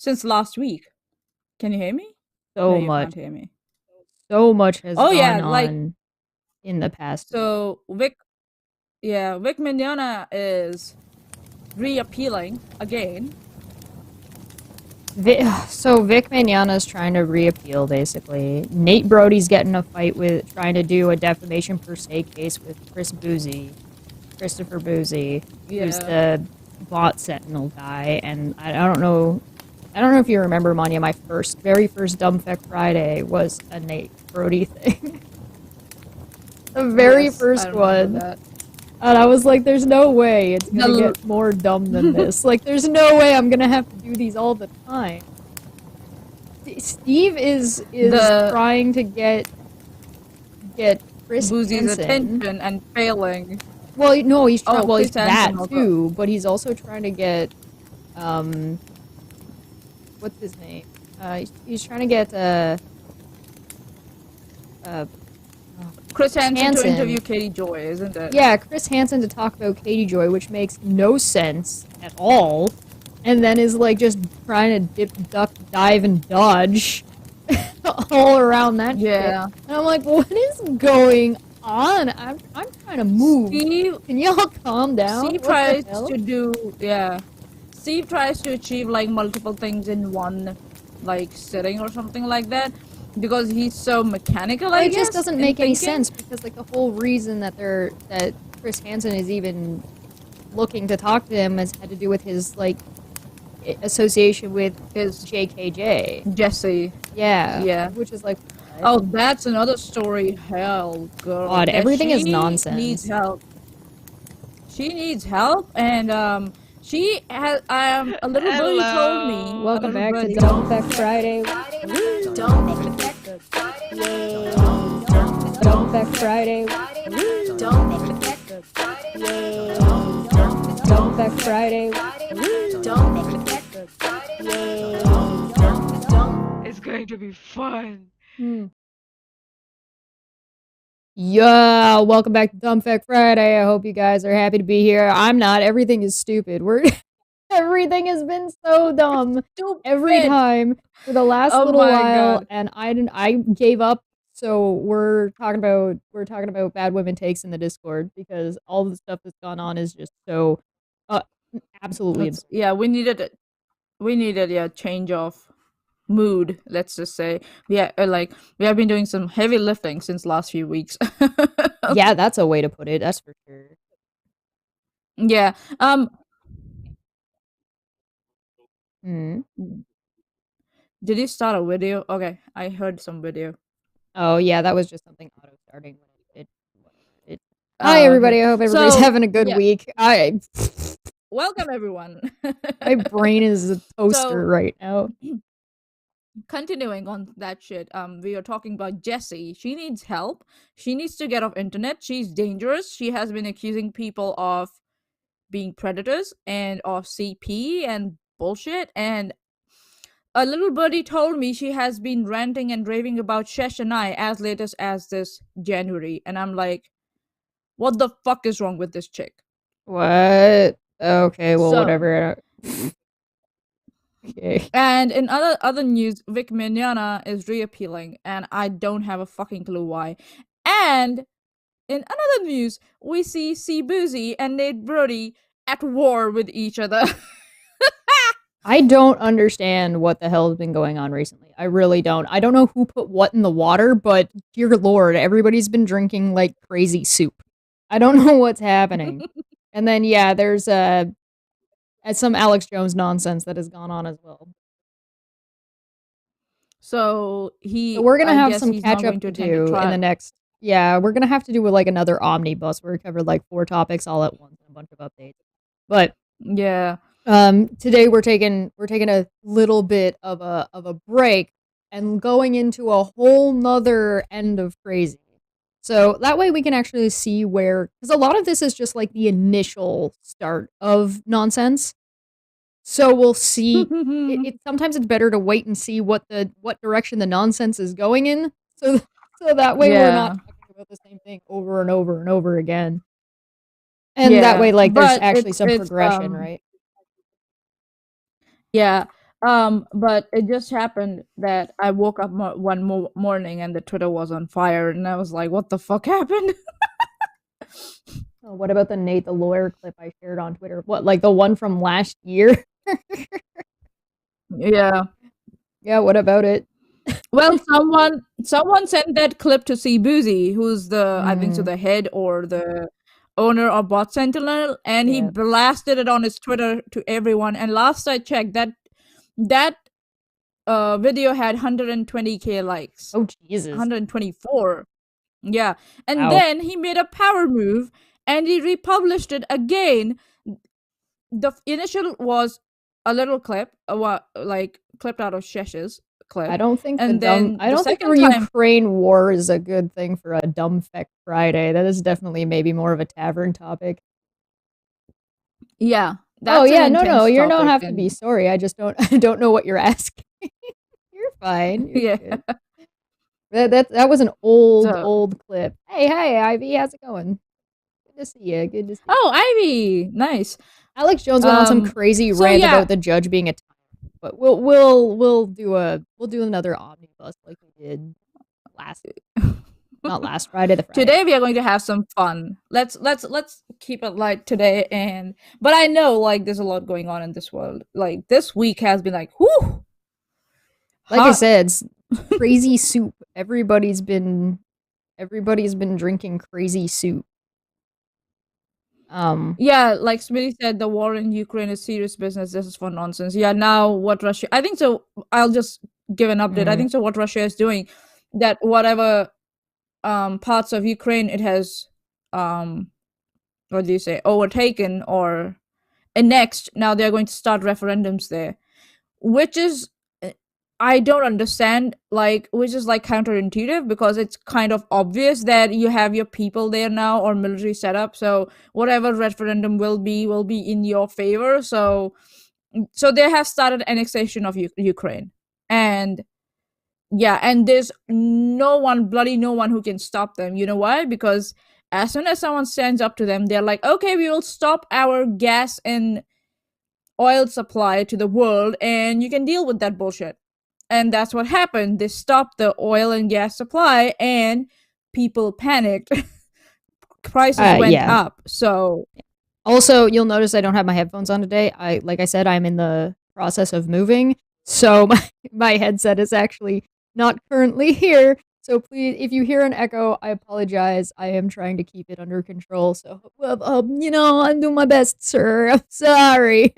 since last week. Can you hear me? No, So you much. can't hear me. So much has Oh yeah, gone like on in the past week. so Vic Mignogna is reappealing again. So Vic Maanyaa is trying to reappeal, basically. Nate Brody's getting a fight with, trying to do a defamation per se case with Christopher Boozy, who's Yeah. the bot sentinel guy. And I don't know if you remember, Maanyaa, my very first Dumb Fekk Friday was a Nate Brody thing. The very Yes, first I remember one. that. And I was like, there's no way it's gonna get more dumb than this. Like, there's no way I'm gonna have to do these all the time. Steve is trying to get Chris Boozy's Hansen attention and failing. Well, no, he's trying. Well, Chris he's that Hansen too, but he's also trying to get what's his name? He's trying to get Chris Hansen to interview Katie Joy, isn't it? Yeah, Chris Hansen to talk about Katie Joy, which makes no sense at all, and then is like just trying to dip, duck, dive, and dodge all around that shit. And I'm like, what is going on? I'm trying to move. Steve, can y'all calm down? Steve tries to do Steve tries to achieve like multiple things in one like sitting or something like that. Because he's so mechanical, I guess. It just doesn't make any sense because, like, the whole reason that Chris Hansen is even looking to talk to him has had to do with his like association with his JKJ Jesse. Yeah. Which is like, oh, that's another story. Hell, girl. God, everything is nonsense. Needs help. She needs help, and she has. A little birdie told me. Welcome back to Dumb Fekk Friday. Dumb Fekk Friday. Dumb Fekk Friday. Dumb Fekk Friday. Dumb Fekk Friday. It's going to be fun. Yeah, welcome back to Dumb Fekk Friday. I hope you guys are happy to be here. I'm not. Everything is stupid. Everything has been so dumb every time for the last little while, God. And I gave up. So we're talking about bad women takes in the Discord because all the stuff that's gone on is just so absolutely insane. Yeah, we needed a change of mood, let's just say. We have been doing some heavy lifting since last few weeks. Yeah, that's a way to put it. That's for sure. Yeah. Did you start a video? Okay, I heard some video. Oh yeah, that was just something auto starting when it. Hi everybody, I hope everybody's having a good week. Welcome everyone. My brain is a toaster right now. Continuing on that shit, we are talking about Jessie. She needs help. She needs to get off internet. She's dangerous. She has been accusing people of being predators and of CP and bullshit. And a little birdie told me she has been ranting and raving about Shesh and I as latest as this January. And I'm like, what the fuck is wrong with this chick? What? Okay, well, whatever. Okay. And in other news, Vic Mignogna is reappealing, and I don't have a fucking clue why. And in another news, we see C. Boozy and Nate Brody at war with each other. I don't understand what the hell has been going on recently. I really don't. I don't know who put what in the water, but dear Lord, everybody's been drinking like crazy soup. I don't know what's happening. And then, yeah, there's some Alex Jones nonsense that has gone on as well. So we're gonna have some catch up to do in the next. Yeah, we're gonna have to do like another omnibus where we cover like 4 topics all at once and a bunch of updates. But yeah, today we're taking a little bit of a break and going into a whole nother end of crazy. So that way we can actually see where, because a lot of this is just like the initial start of nonsense. So we'll see. Sometimes it's better to wait and see what direction the nonsense is going in. So that way we're not talking about the same thing over and over and over again. And that way, like, there's actually some progression, right? Yeah. But it just happened that I woke up morning and the Twitter was on fire, and I was like, "What the fuck happened?" Oh, what about the Nate the lawyer clip I shared on Twitter? What, like the one from last year? Yeah. Yeah, what about it? Well, someone sent that clip to see Boozy, who's the I think so Mm, the head or the owner of Bot Sentinel, and he yeah. blasted it on his Twitter to everyone. And last I checked, that video had 120K likes, Oh, Jesus. 124. Yeah, and Wow. then he made a power move and he republished it again. The initial was a little clip, like clipped out of Shesh's clip, and then I the don't think second the time, Ukraine war is a good thing for a dumb Fekk Friday. That is definitely maybe more of a tavern topic. yeah, Oh that's an yeah, no, intense you don't topic, have to be and sorry. I just don't I don't know what you're asking. You're fine. You're yeah. good. That was an So, old clip. Hey, Ivy, how's it going? Good to see you. Good to see you. oh, Ivy, nice. Alex Jones went on some Um, crazy so rant yeah, about the judge being a tyrant, but we'll do another omnibus like we did last not last Friday, the Friday. today we are going to have some fun. Let's keep it light today, and but I know like there's a lot going on in this world. Like this week has been like, whoo, Like I hot. said, it's crazy soup. Everybody's been drinking crazy soup. Um, Yeah, like Smitty said, the war in Ukraine is serious business. This is for nonsense. Yeah, now what Russia? I think so. I'll just give an update. I mm, think so. What Russia is doing, that whatever parts of Ukraine it has what do you say, overtaken or annexed. Now they're going to start referendums there, which is I don't understand, like, which is like counterintuitive because it's kind of obvious that you have your people there now or military setup, so whatever referendum will be in your favor. So they have started annexation of Ukraine, and yeah, and there's no one, bloody no one, who can stop them. You know why? Because as soon as someone stands up to them, they're like, okay, we will stop our gas and oil supply to the world, and you can deal with that bullshit. And that's what happened. They stopped the oil and gas supply, and people panicked. Prices went yeah. up. So, Also, you'll notice I don't have my headphones on today. Like I said, I'm in the process of moving, so my headset is actually not currently here. So please, if you hear an echo, I apologize. I am trying to keep it under control. So, I'm doing my best, sir. I'm sorry.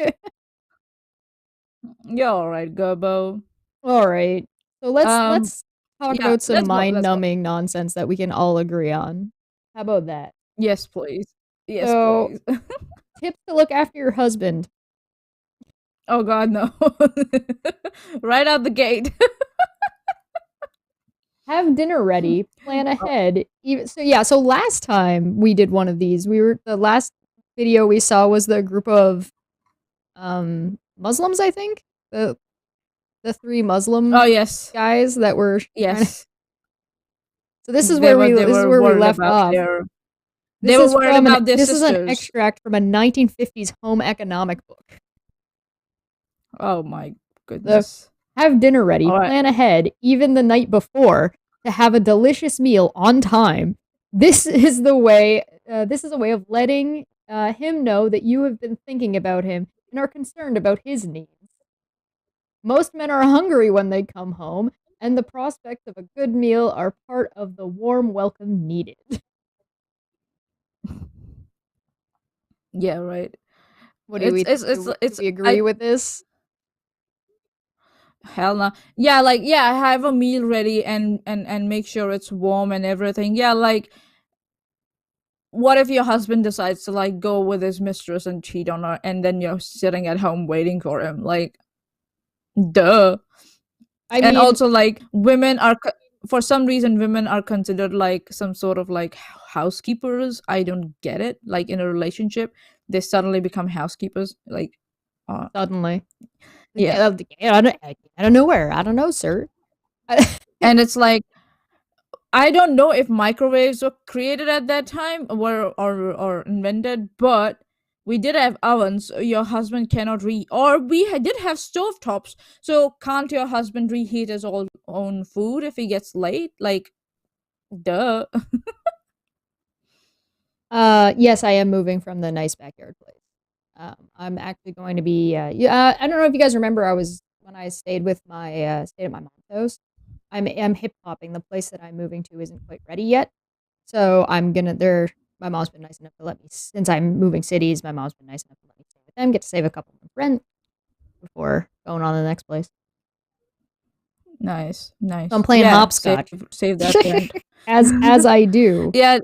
you're all right, Gurbo. All right. So Um, let's talk yeah, about some let's go. Let's go. mind-numbing nonsense that we can all agree on. How about that? Yes, please. Yes, So, please. tips to look after your husband. Oh God, no! Right out the gate. Have dinner ready, plan ahead. Even so, yeah. So last time we did one of these, the last video we saw was the group of Muslims. I think the three Oh Muslim yes, guys that were trying to. yes. So this is They this is were where we worried left about off. their they were worried about their This is an sisters. extract from a 1950s home economic book. Oh my The goodness. have dinner ready, All right. plan ahead, even the night before, to have a delicious meal on time. This is the way. This is a way of letting him know that you have been thinking about him and are concerned about his needs. Most men are hungry when they come home, and the prospects of a good meal are part of the warm welcome needed. Yeah, right. What do we think? Do It's we agree I with this? hell no. Yeah, like yeah, have a meal ready and make sure it's warm and everything. Yeah, like what if your husband decides to like go with his mistress and cheat on her, and then you're sitting at home waiting for him? Like, duh. I And mean, also, like, for some reason women are considered like some sort of like housekeepers. I don't get it. Like in a relationship, they suddenly become housekeepers. Like, uh, suddenly, yeah. out of nowhere. I don't know, sir. And it's like I don't know if microwaves were created at that time or invented, but we did have ovens. Your husband cannot or we did have stove tops. So can't your husband reheat his own food if he gets late? Like, duh. Yes, I am moving from the nice backyard place. I'm actually going to be. Yeah, I don't know if you guys remember. When I stayed with my stayed at my mom's house. I'm hip hopping. The place that I'm moving to isn't quite ready yet, so I'm gonna. My mom's been nice enough to let me. Since I'm moving cities, my mom's been nice enough to let me stay with them. Get to save a couple of rent before going on to the next place. Nice, So I'm nice. playing Yeah, hopscotch save that rent. as I do. Yeah,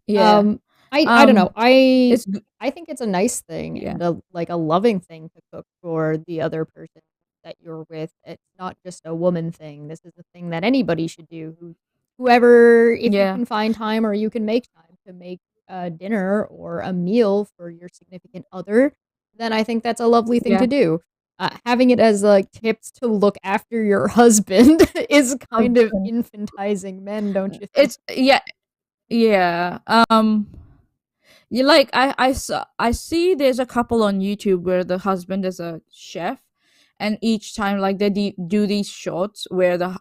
yeah. Um, I don't know. Um, it's I think it's a nice thing yeah, and a loving thing to cook for the other person that you're with. It's not just a woman thing. This is a thing that anybody should do. Whoever, if you yeah, can find time or you can make time to make a dinner or a meal for your significant other, then I think that's a lovely thing yeah. to do. Having it as like tips to look after your husband is kind of Husband. infantizing men, don't you think? It's yeah, yeah. You like I see there's a couple on YouTube where the husband is a chef, and each time like they do these shorts where the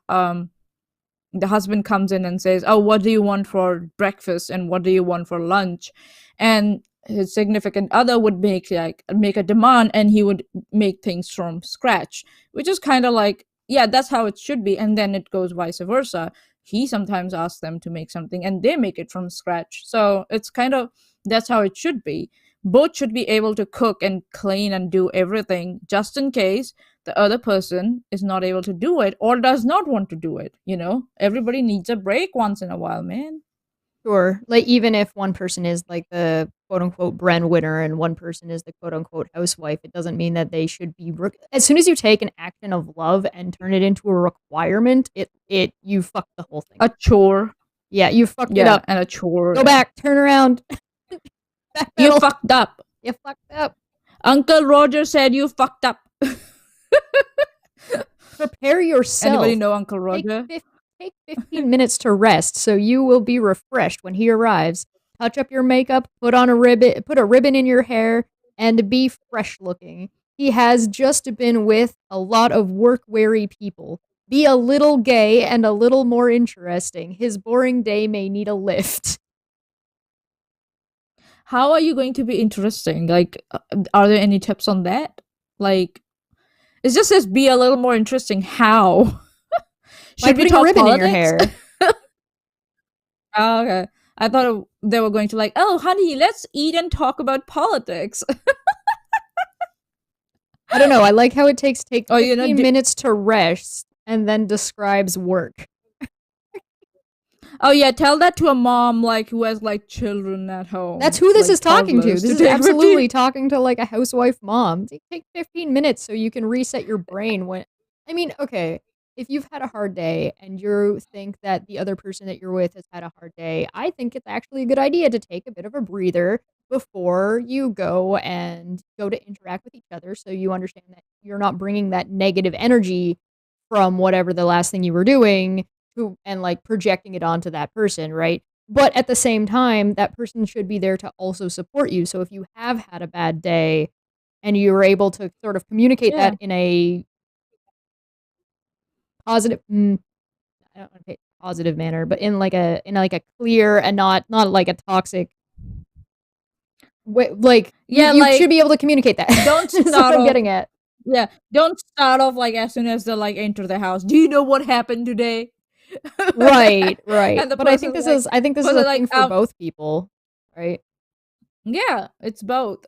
husband comes in and says, "Oh, what do you want for breakfast and what do you want for lunch?" And his significant other would make a demand, and he would make things from scratch, which is kind of like, yeah, that's how it should be. And then it goes vice versa. He sometimes asks them to make something and they make it from scratch. So it's kind of that's how it should be. Both should be able to cook and clean and do everything just in case the other person is not able to do it or does not want to do it. Everybody needs a break once in a while, man. Sure. Like, even if one person is like the quote unquote breadwinner and one person is the quote unquote housewife, it doesn't mean that they should be. As soon as you take an action of love and turn it into a requirement, you fucked the whole thing A up. chore. Yeah, you fucked it Yeah, up. and a chore. Go back, turn around, You backpedal. fucked up. You fucked up. Uncle Roger said you fucked up. Prepare Anybody yourself. know Uncle Take Roger? take 15 minutes to rest so you will be refreshed when he arrives. Touch up your makeup, put a ribbon in your hair, and be fresh looking. He has just been with a lot of work-weary people. Be a little gay and a little more interesting. His boring day may need a lift. How are you going to be interesting? Like, are there any tips on that? Like, it just says be a little more interesting. How? By Should we putting a talk ribbon in your politics? hair. Oh, okay. I thought they were going to like, oh, honey, let's eat and talk about politics. I don't know. I like how it take Or 15 minutes to rest and then describes work. oh yeah, tell that to a mom like who has like children at home. That's who this like is talking to. toddlers, This is take absolutely talking to like a housewife mom. Take 15 minutes so you can reset your brain when I mean, okay, if you've had a hard day and you think that the other person that you're with has had a hard day, I think it's actually a good idea to take a bit of a breather before you go to interact with each other so you understand that you're not bringing that negative energy from whatever the last thing you were doing and like projecting it onto that person, right? But at the same time, that person should be there to also support you. So if you have had a bad day and you're able to sort of communicate Yeah. that in a positive, I don't want to say positive manner, but in a clear and not like a toxic way, like Yeah, you like should be able to communicate that. don't That's what start I'm off getting at. yeah, don't start off like as soon as they like enter the house. Do you know what happened today? Right, right. And the But person like I think this is a thing for both people, right? yeah, it's both.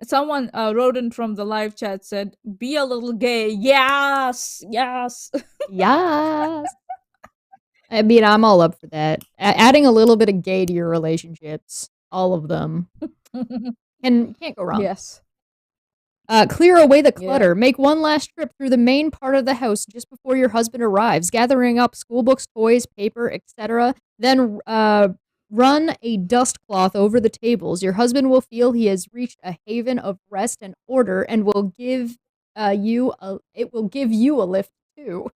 Someone wrote in from the live chat said, "Be a little gay." Yes, yes. Yes. I mean, I'm all up for that. Adding a little bit of gay to your relationships, all of them, can't go wrong. Yes. Clear away the Yeah. clutter. Make one last trip through the main part of the house just before your husband arrives, gathering up school books, toys, paper, etc. Then run a dust cloth over the tables. Your husband will feel he has reached a haven of rest and order, and will give it will give you a lift too.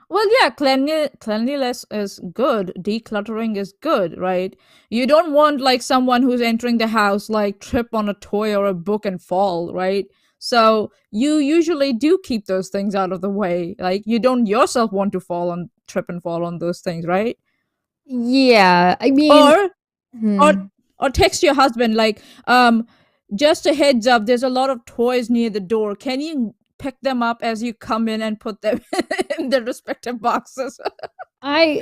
Well, yeah, cleanliness is good. Decluttering is good, right? You don't want like someone who's entering the house like trip on a toy or a book and fall, right? So you usually do keep those things out of the way. Like you don't yourself want to fall on trip and fall on those things, right? Yeah, I mean, Or or hmm, or text your husband like, just a heads up, there's a lot of toys near the door. Can you pick them up as you come in and put them in their respective boxes? I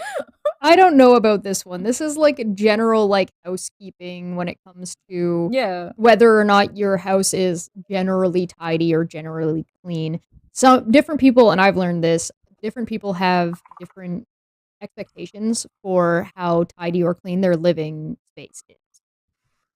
I don't know about this one. This is like a general like housekeeping when it comes to Yeah. whether or not your house is generally tidy or generally clean. Some different people, and I've learned this, different people have different expectations for how tidy or clean their living space is,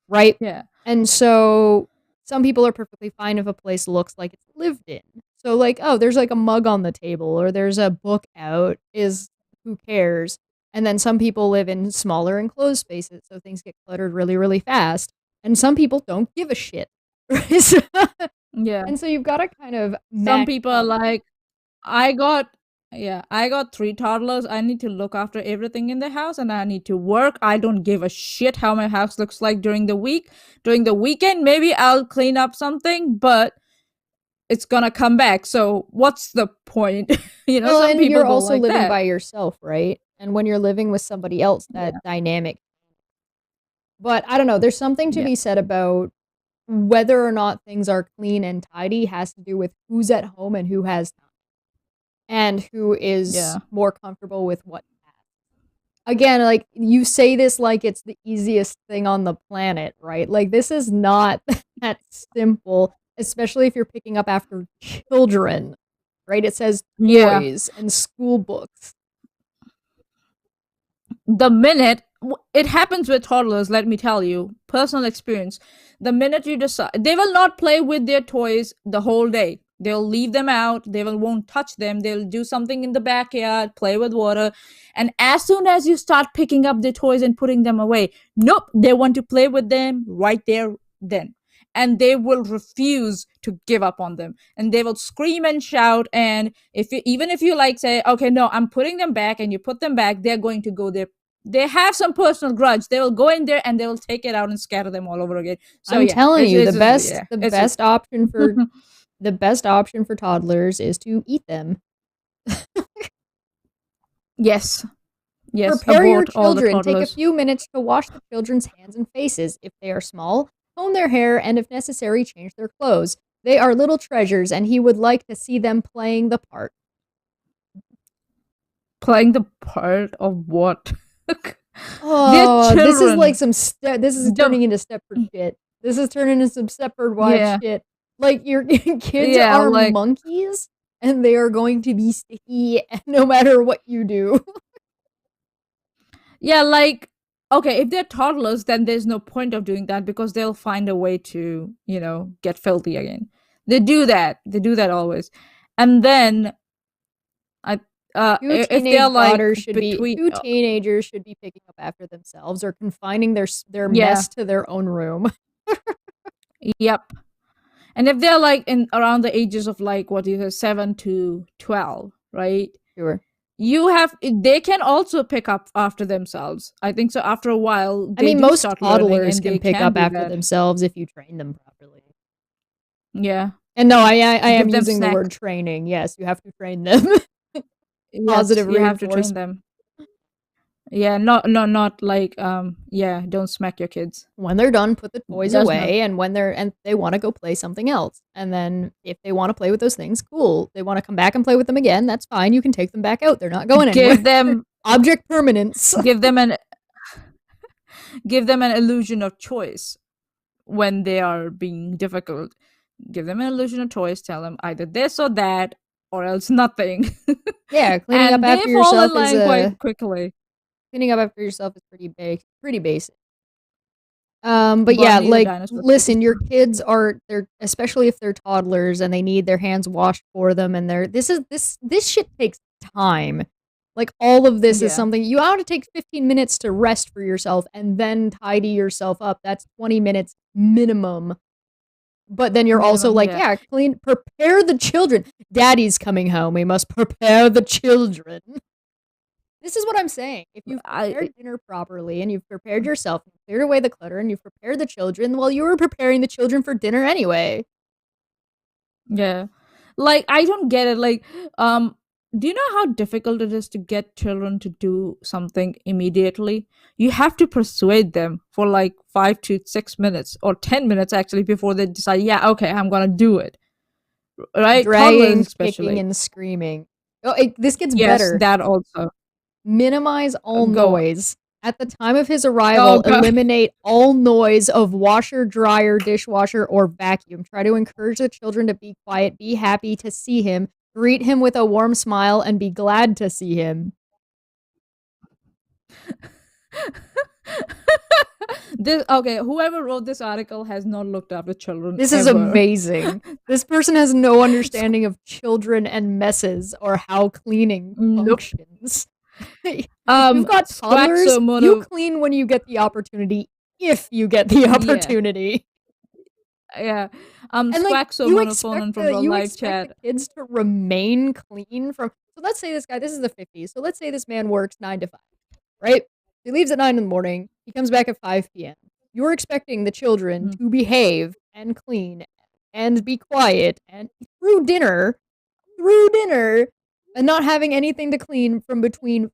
right? Yeah. And so some people are perfectly fine if a place looks like it's lived in. So like, oh, there's like a mug on the table or there's a book out, is who cares? And then some people live in smaller enclosed spaces, so things get cluttered really, really fast. And some people don't give a shit. Right? Yeah. And so you've got to kind of Some match people are up. like, I got yeah, I got three toddlers. I need to look after everything in the house and I need to work. I don't give a shit how my house looks like during the week. During the weekend, maybe I'll clean up something, but it's gonna come back. So what's the point? Well, Some and people you're go also like living that. by yourself, right? And when you're living with somebody else, that Yeah. dynamic. But I don't know, there's something to Yeah. be said about whether or not things are clean and tidy has to do with who's at home and who has time and who is Yeah. more comfortable with what task. Again, like you say this like it's the easiest thing on the planet, right? Like this is not that simple, especially if you're picking up after children, right? It says Yeah. toys and school books. The minute it happens with toddlers, let me tell you, personal experience, the minute you decide, they will not play with their toys the whole day. They'll leave them out, they will won't touch them, they'll do something in the backyard, play with water, and as soon as you start picking up the toys and putting them away, nope, they want to play with them right there then, and they will refuse to give up on them, and they will scream and shout. And even if you like say, okay, no, I'm putting them back, and you put them back, they're going to go there. They have some personal grudge. They will go in there and they will take it out and scatter them all over again. So I'm yeah, telling you, it's just, yeah, the it's just, best option for the best option for toddlers is to eat them. yes, yes, Prepare your abort all the children. Take a toddlers. few minutes to wash the children's hands and faces. If they are small, comb their hair and, if necessary, change their clothes. They are little treasures, and he would like to see them playing the part. Playing the part of what? They're Oh, this is like children. some this is The, turning into Stepford shit. This is turning into some Stepford Wives yeah, shit. Like your kids yeah, are like, monkeys, and they are going to be sticky no matter what you do. yeah, like, okay, if they're toddlers, then there's no point of doing that because they'll find a way to, get filthy again. They do that. They do that always. And then I if they're like between Two teenagers should be picking up after themselves or confining their yeah, mess to their own room. yep. And if they're like in around the ages of like what you say 7 to 12, right? Sure. They can also pick up after themselves. I think so after a while I they mean, do most start learning toddlers and can they pick can up do after that. themselves if you train them properly. Yeah. And no, I am Give them using the snacks. word training. Yes, you have to train them. Yes, Positive you have to train reinforcement. them. Yeah, not like yeah, don't smack your kids. When they're done, put the toys Does not. away, and when they want to go play something else. And then if they want to play with those things, cool. They want to come back and play with them again, that's fine. You can take them back out. They're not going anywhere. Give them Object permanence. give them an give them an illusion of choice when they are being difficult. Give them an illusion of choice, tell them either this or that or else nothing. Yeah, cleaning up And they after fall in yourself is line quite quickly. pretty basic. But yeah, Barney the like dinosaur. listen, your kids they're especially if they're toddlers and they need their hands washed for them, and this shit takes time. Like all of this is Yeah. something you have to take 15 minutes to rest for yourself and then tidy yourself up. That's 20 minutes minimum But then you're also Minimum, like, yeah. yeah, prepare the children. Daddy's coming home. We must prepare the children. This is what I'm saying. If you've I prepared dinner properly and you've prepared yourself, and cleared away the clutter, and you've prepared the children, well, you were preparing the children for dinner anyway. Yeah. Like, I don't get it. Like, do you know how difficult it is to get children to do something immediately? You have to persuade them for like 5 to 6 minutes or 10 minutes actually before they decide, yeah, okay, I'm gonna do it. Right? Toddlers Dragging, kicking, especially. and screaming. Oh, this gets Yes, better. that also. Minimize all Go on. noise. At the time of his Oh arrival, god. eliminate all noise of washer, dryer, dishwasher, or vacuum. Try to encourage the children to be quiet, be happy to see him, greet him with a warm smile, and be glad to see him. This okay, whoever wrote this article has not looked after children This is ever. amazing. This person has no understanding of children and messes or how cleaning Nope. functions. If you've got toddlers, you Squaxomono. clean when you get the opportunity, if you get the Yeah. opportunity. Yeah. And like Squaxomonophonon from the you live expect the chat. kids to remain clean from. So let's say this is the 50s. So let's say this man works 9 to 5, right? He leaves at 9 in the morning. He comes back at 5 p.m. You're expecting the children Mm. to behave and clean and be quiet and through dinner, and not having anything to clean from between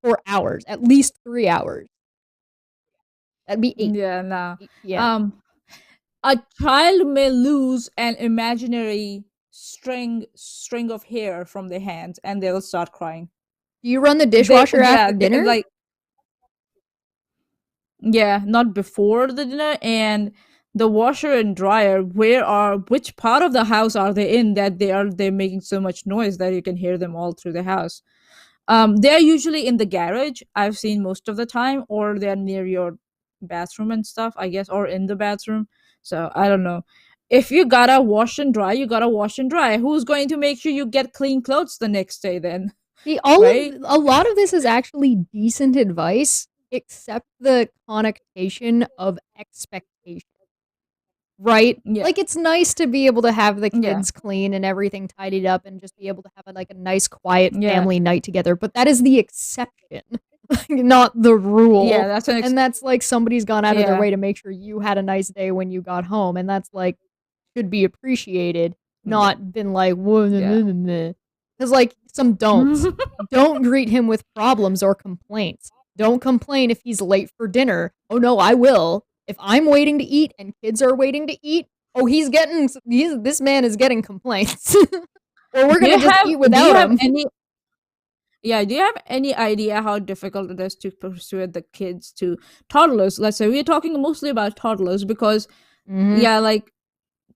for hours, at least 3 hours. That'd be Yeah, nah. 8 p.m. A child may lose an imaginary string of hair from their hands and they'll start crying. Do you run the They dishwasher yeah, after they dinner? like yeah, not before the dinner. And the washer and dryer, which part of the house are they in that they're making so much noise that you can hear them all through the house? They're usually in the garage, I've seen most of the time, or they're near your bathroom and stuff, I guess, or in the bathroom. So I don't know. If you gotta wash and dry, you gotta wash and dry. Who's going to make sure you get clean clothes the next day then? See, Right? a lot of this is actually decent advice, except the connotation of expectation, right? Yeah. Like it's nice to be able to have the Yeah. kids clean and everything tidied up and just be able to have like a nice quiet Yeah. family night together, but that is the exception, not the Yeah, rule. that's an And that's like somebody's gone out of their yeah. way to make sure you had a nice day when you got home, and that's like should be appreciated, Yeah. not been like, whoa, Yeah. because like some don'ts. Don't greet him with problems or complaints. Don't complain if he's late for dinner. Oh no, I will. If I'm waiting to eat and kids are waiting to eat, oh this man is getting complaints. Or we're gonna just eat Do you without have him. any yeah, do you have any idea how difficult it is to persuade the kids to toddlers? Let's say we're talking mostly about toddlers because Mm-hmm. yeah, like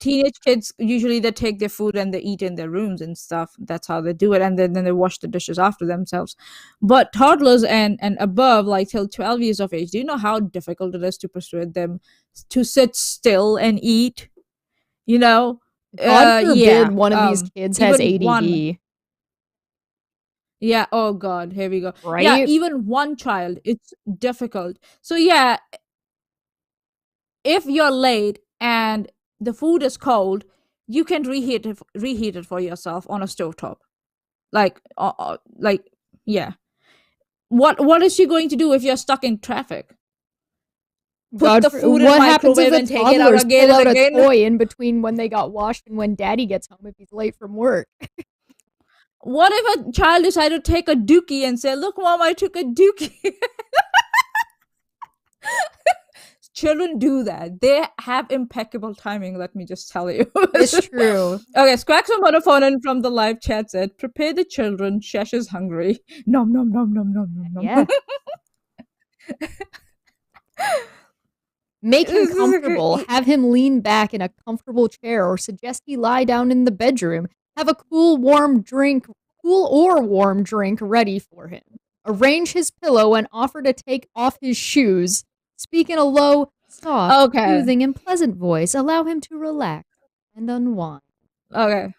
teenage kids usually they take their food and they eat in their rooms and stuff. That's how they do it, and then they wash the dishes after themselves. But toddlers and above, like till 12 years of age, do you know how difficult it is to persuade them to sit still and eat? You know, God forbid yeah. one of these kids has Even one. ADD, Yeah. Oh God. Here we go. Yeah. right? Even one child, it's difficult. So yeah, if you're late and the food is cold, you can reheat it for yourself on a stovetop. Like yeah. What is she going to do if you're stuck in traffic? Put the food in What happens if microwave the and take it out toddlers again pull and out a again? toy in between when they got washed and when daddy gets home if he's late from work? What if a child decided to take a dookie and say, "Look, mom, I took a dookie." Children do that. They have impeccable timing, let me just tell you. It's true. Okay, Squaxomonophone from the live chat said, "Prepare the children, Shesh is hungry." Nom nom nom nom nom nom nom. Yeah. Make him comfortable. Have him lean back in a comfortable chair or suggest he lie down in the bedroom. Have a cool or warm drink ready for him. Arrange his pillow and offer to take off his shoes. Speak in a low, soft, Okay, soothing, and pleasant voice. Allow him to relax and unwind. okay,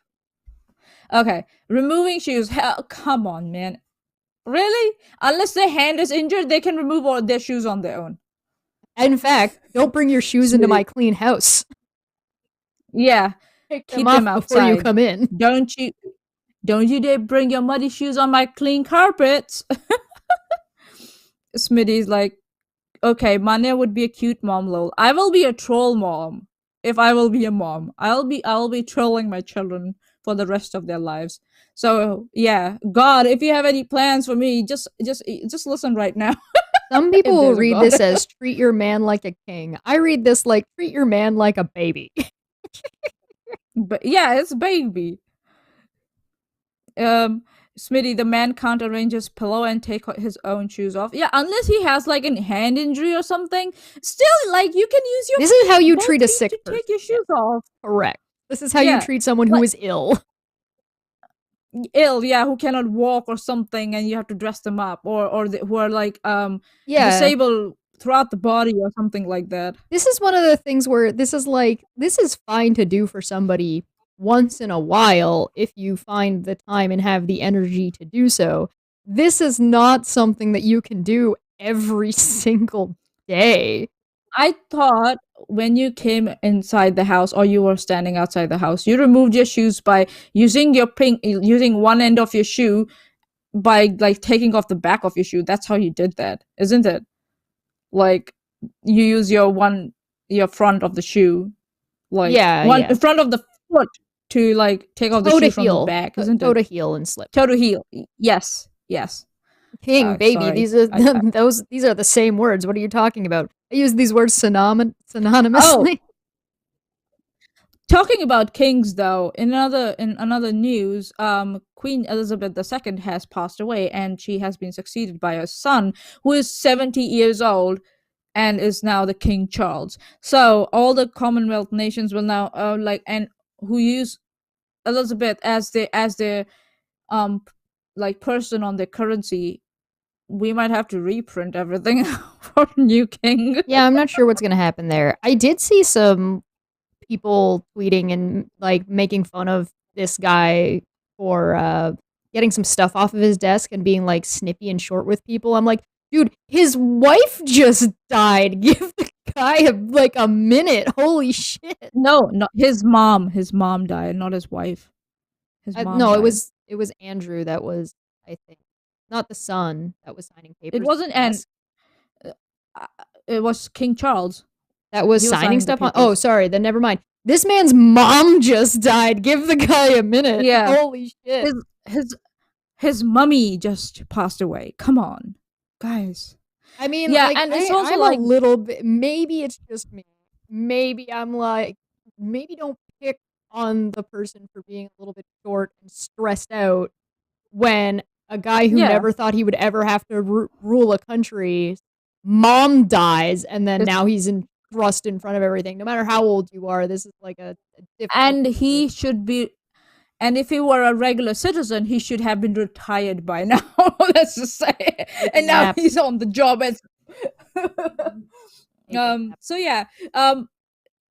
okay. Removing shoes. Hell, come on, man. Really? Unless their hand is injured, they can remove all their shoes on their own. In fact, don't bring your shoes into Sweetie. my clean house. Yeah, Take them keep them off before you outside. come in. Don't you don't you dare bring your muddy shoes on my clean carpets. Smitty's like, okay, Maanyaa would be a cute mom, lol. I will be a troll mom. If I will be a mom, I'll be trolling my children for the rest of their lives. So yeah, God, if you have any plans for me, just listen right now. Some If people there's a read God. this as treat your man like a king. I read this like treat your man like a baby. But yeah, it's baby. Um, Smitty, the man can't arrange his pillow and take his own shoes off. Yeah, unless he has like a hand injury or something. Still, like you can use your This is how you both treat a feet sick to person. take your Yes, shoes off. correct. This is how you Yeah, treat someone who like is ill. ill, yeah, who cannot walk or something, and you have to dress them up, or who are like Yeah. disabled throughout the body or something like that. This is one of the things where this is like this is fine to do for somebody once in a while if you find the time and have the energy to do so. This is not something that you can do every single day. I thought when you came inside the house or you were standing outside the house, you removed your shoes by using one end of your shoe by like taking off the back of your shoe. That's how you did that, isn't it? Like you use your front of the shoe, like Yeah, one yeah. front of the foot to like take off the Toe to shoe from the heel. back, isn't Toe it? to heel and slip. Toe to heel. Yes, yes. King, baby, Sorry. these are I these are the same words. What are you talking about? I use these words Oh, synonymously. talking about kings though, in another news, Queen Elizabeth II has passed away and she has been succeeded by her son who is 70 years old and is now the King Charles. So all the Commonwealth nations will now and who use Elizabeth as their um like person on their currency. We might have to reprint everything for the new king. Yeah, I'm not sure what's gonna happen there. I did see some people tweeting and like making fun of this guy for getting some stuff off of his desk and being like snippy and short with people. I'm like, dude, his wife just died. Give the guy like a minute. Holy shit. No, not his mom. His mom died, not his wife. His mom No, died. it was Andrew that was, I think, not the son that was signing It papers at wasn't the an. desk. Uh, it was King Charles. That was He was signing signing the stuff on. Oh, papers. sorry. Then never mind. This man's mom just died. Give the guy a minute. Yeah, Holy shit. his his his mummy just passed away. Come on, guys. I mean, Yeah, like, and it's also I'm a like little bit. Maybe it's just me. Maybe I'm like, maybe don't pick on the person for being a little bit short and stressed out when a guy who yeah, never thought he would ever have to rule a country, mom dies, and then his, now he's thrust in front of everything. No matter how old you are, this is like a difficult and situation. he should be. And if he were a regular citizen, he should have been retired by now. Let's just say. Take a And now nap. he's on the job as. Take a nap. So yeah.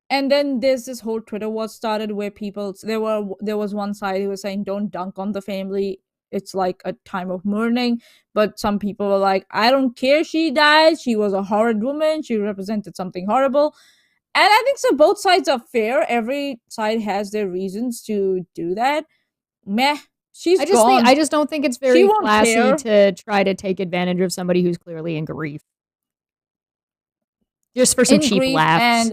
And then there's this whole Twitter war started where there was one side who was saying don't dunk on the family. It's like a time of mourning. But some people were like, I don't care she died. She was a horrid woman. She represented something horrible. And I think so both sides are fair. Every side has their reasons to do that. Meh. She's gone. I just don't think it's She very won't classy care. to try to take advantage of somebody who's clearly in grief. Just for some In cheap grief laughs.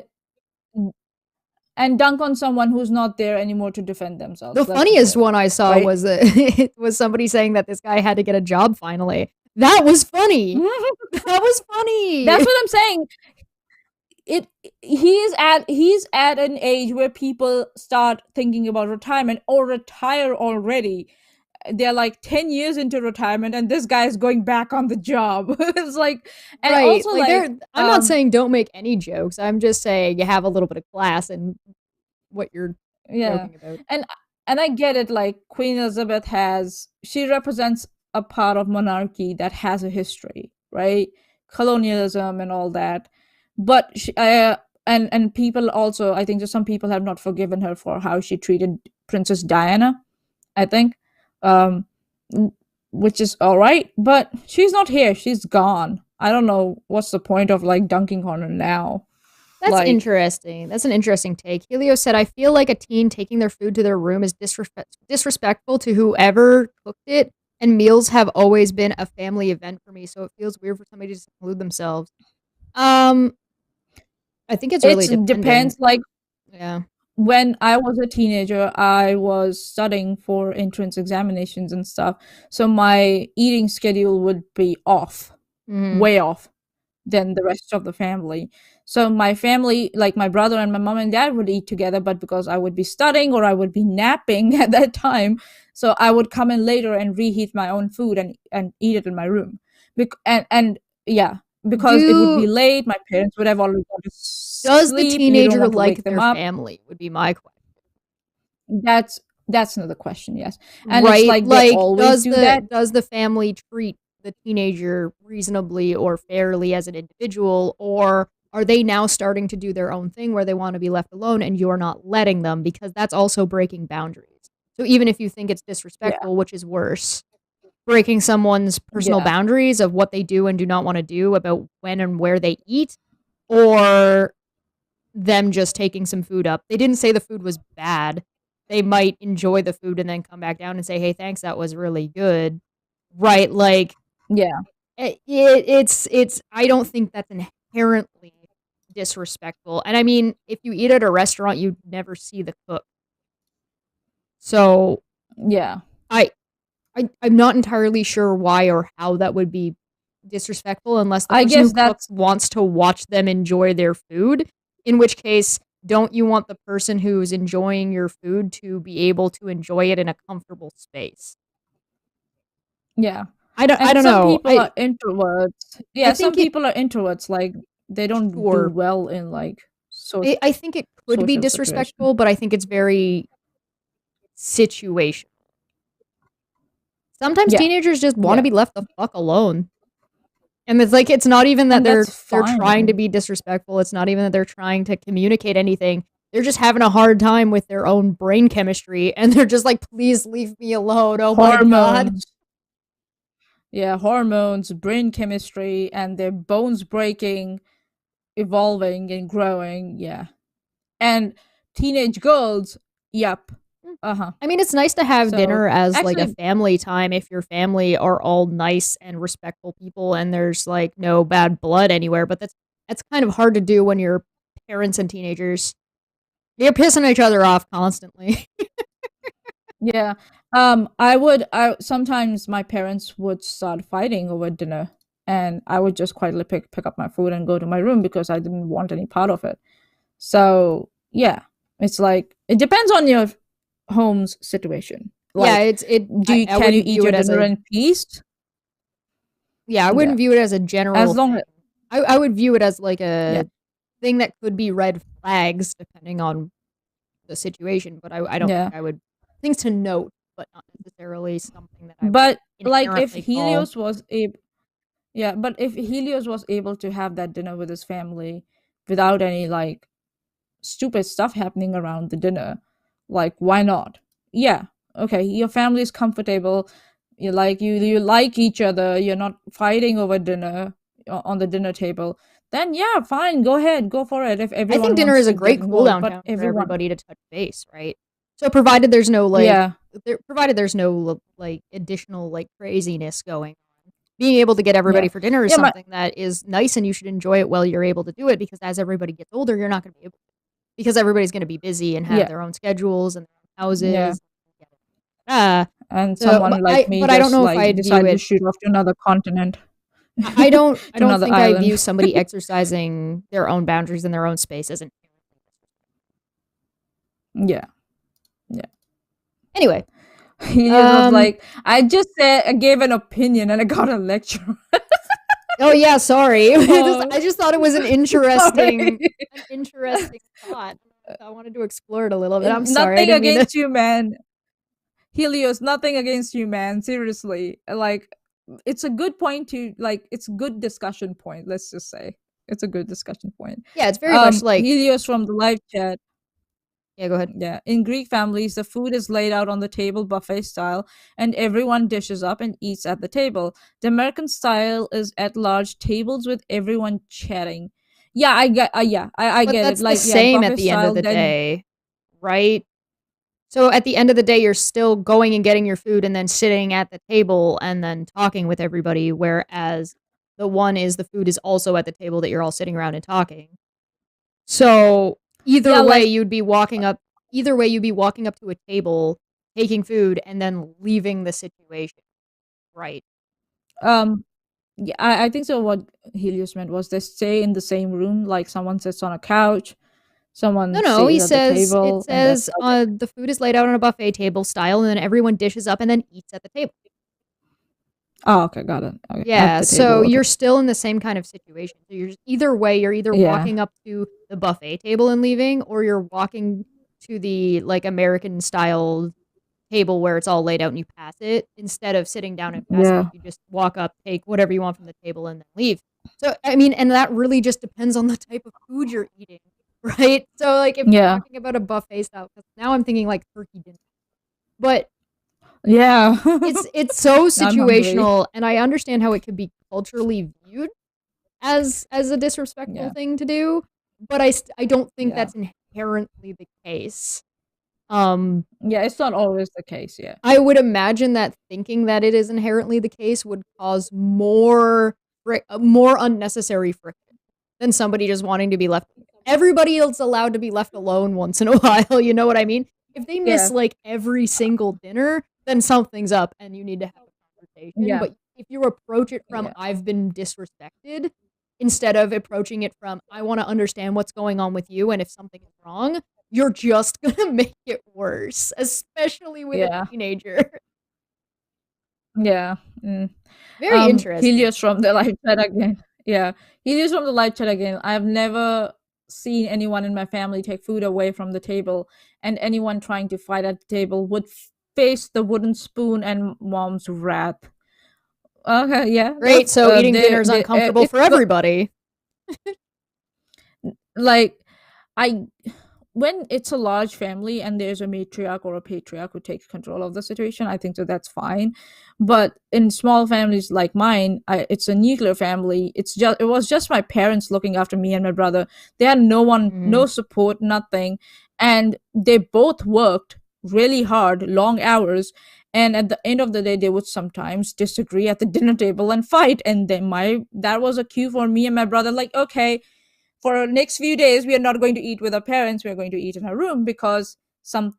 and dunk on someone who's not there anymore to defend themselves. The funniest one I saw right? was it was somebody saying that this guy had to get a job finally. That was funny. That was funny. That's what I'm saying. He's at an age where people start thinking about retirement or retire already. They're like 10 years into retirement and this guy's going back on the job. It's like, and right. also like I'm not saying don't make any jokes. I'm just saying you have a little bit of class in what you're joking about. And I get it, like Queen Elizabeth she represents a part of monarchy that has a history, right? Colonialism and all that. But and people also, I think just some people have not forgiven her for how she treated Princess Diana, I think. Which is all right, but she's not here. She's gone. I don't know what's the point of like dunking on her now. That's Like, interesting. That's an interesting take. Helio said, I feel like a teen taking their food to their room is disrespectful to whoever cooked it, and meals have always been a family event for me, so it feels weird for somebody to seclude themselves. Um, I think it's really it dependent. depends. Like, Yeah. when I was a teenager, I was studying for entrance examinations and stuff. So my eating schedule would be off, Mm-hmm. way off than the rest of the family. So my family, like my brother and my mom and dad would eat together, but because I would be studying or I would be napping at that time, so I would come in later and reheat my own food and eat it in my room. And yeah, because it would be Do late, my parents would have already gone to Does the sleep. You don't teenager want to wake like them their up. family? Would be my question. That's another question, yes. And it's Right? like they Like, always do that. does the family treat the teenager reasonably or fairly as an individual, or are they now starting to do their own thing where they want to be left alone and you're not letting them, because that's also breaking boundaries. So even if you think it's Yeah, disrespectful, which is worse, breaking someone's personal yeah, boundaries of what they do and do not want to do about when and where they eat, or them just taking some food up. They didn't say the food was bad. They might enjoy the food and then come back down and say, "Hey, thanks, that was really good." Right? Like yeah, it's. I don't think that's inherently disrespectful. And I mean, if you eat at a restaurant, you never see the cook. So yeah. I, I'm not entirely sure why or how that would be disrespectful unless the I person who guess cooks that's wants to watch them enjoy their food, in which case don't you want the person who's enjoying your food to be able to enjoy it in a comfortable space? yeah. I And don't some know. people are introverts. I Yeah, some think it people are introverts, like they don't do sure. well in like I think it could be social situations. disrespectful, but I think it's very situational. Sometimes Yeah, teenagers just want to yeah. be left the fuck alone. And it's like it's not even that And that's they're trying to fine. be disrespectful. It's not even that they're trying to communicate anything. They're just having a hard time with their own brain chemistry and they're just like, please leave me alone. Oh my god. Hormones. Yeah, hormones, brain chemistry, and their bones breaking, evolving and growing. Yeah. And teenage girls, yep. Uh-huh. I mean, it's nice to have So dinner as like a actually, family time if your family are all nice and respectful people and there's like no bad blood anywhere, but that's kind of hard to do when you're parents and teenagers. You're pissing each other off constantly. yeah. I sometimes my parents would start fighting over dinner, and I would just quietly pick up my food and go to my room because I didn't want any part of it. So yeah, it's like it depends on your home's situation. Yeah, Like, I can you wouldn't eat view your it as dinner a in peace? yeah, I Yeah, wouldn't view it as a general as thing. long as I would view it as like yeah. a thing that could be red flags depending on the situation, but I don't think Yeah. I would things to note, but not necessarily something that I would But like if inherently call Helios was able yeah, but if Helios was able to have that dinner with his family without any like stupid stuff happening around the dinner, like why not? Yeah. Okay, your family is comfortable. You like each other. You're not fighting over dinner on the dinner table. Then yeah, fine. Go ahead. Go for it if I think everyone dinner wants is a to get great cool involved. down But time for everyone everybody to touch base, right? So provided there's no like yeah. provided there's no like additional like craziness going on. Being able to get everybody Yeah. for dinner is Yeah, my something that is nice and you should enjoy it while you're able to do it, because as everybody gets older, you're not going to be able to, because everybody's going to be busy and have yeah. their own schedules and their own Yeah. houses. Ah, And so someone like me but I don't just know if like I'd view decided to it. shoot off to another continent, I to don't another think I view island. somebody exercising their own boundaries in their own space as an Yeah. Yeah. anyway. He just was Um. like, I just said I gave an opinion and I got a lecture. Oh yeah, sorry. Oh, I just thought it was sorry. an interesting thought. I wanted to explore it a little bit. I'm sorry. I Nothing didn't mean to. against you, man. Helios, nothing against you, man. Seriously. Like, it's a good point to like it's a good discussion point, let's just say. It's a good discussion point. Yeah, it's very much like Helios from the live chat. yeah. Go ahead. Yeah, in Greek families, the food is laid out on the table buffet style, and everyone dishes up and eats at the table. The American style is at large tables with everyone chatting. Yeah, I get. Yeah, I But get it. that's the Like, yeah, same at buffet the end of style. the Then day, right? So at the end of the day, you're still going and getting your food and then sitting at the table and then talking with everybody, whereas the one is the food is also at the table that you're all sitting around and talking. So yeah, like either way you'd be walking up to a table, taking food, and then leaving the situation. Right. um, yeah, I think so. What Helios meant was they stay in the same room. Like someone sits on a couch, No, someone no, stays he at the says it table, and that's says how they. the food is laid out on a buffet table style, and then everyone dishes up and then eats at the table. Oh, okay, got it. Okay, at Yeah, the so table. Okay. you're still in the same kind of situation. So you're either way, you're either Yeah. walking up to the buffet table and leaving, or you're walking to the like American style table where it's all laid out and you pass it. Instead of sitting down and passing it, Yeah. you just walk up, take whatever you want from the table, and then leave. So I mean, and that really just depends on the type of food you're eating, right? So like if we're Yeah. talking about a buffet style, because now I'm thinking like turkey dinner, but Yeah. it's so Now I'm hungry. situational, and I understand how it could be culturally viewed as a disrespectful Yeah. thing to do, but I don't think Yeah. that's inherently the case. Um, Yeah. It's not always the case. Yeah. I would imagine that thinking that it is inherently the case would cause more unnecessary friction than somebody just wanting to be left. Everybody else allowed to be left alone once in a while. You know what I mean? If they Yeah. miss like every single dinner, then something's up and you need to have a conversation. Yeah. But if you approach it from Yeah. I've been disrespected instead of approaching it from I want to understand what's going on with you and if something is wrong, you're just gonna make it worse, especially with a Yeah. teenager. Yeah. Mm. Very interesting. Helios from the live chat again. Yeah. Helios from the live chat again. I've never seen anyone in my family take food away from the table, and anyone trying to fight at the table would face the wooden spoon and mom's wrath. Okay, yeah, Great. So eating dinner is they uncomfortable it's for everybody. like I when it's a large family and there's a matriarch or a patriarch who takes control of the situation, I think that that's fine. But in small families like mine, it's a nuclear family. It was just my parents looking after me and my brother. They had no one, Mm. no support, nothing, and they both worked really hard, long hours. And at the end of the day, they would sometimes disagree at the dinner table and fight. And then that was a cue for me and my brother. Like, okay, for the next few days we are not going to eat with our parents, we are going to eat in our room because some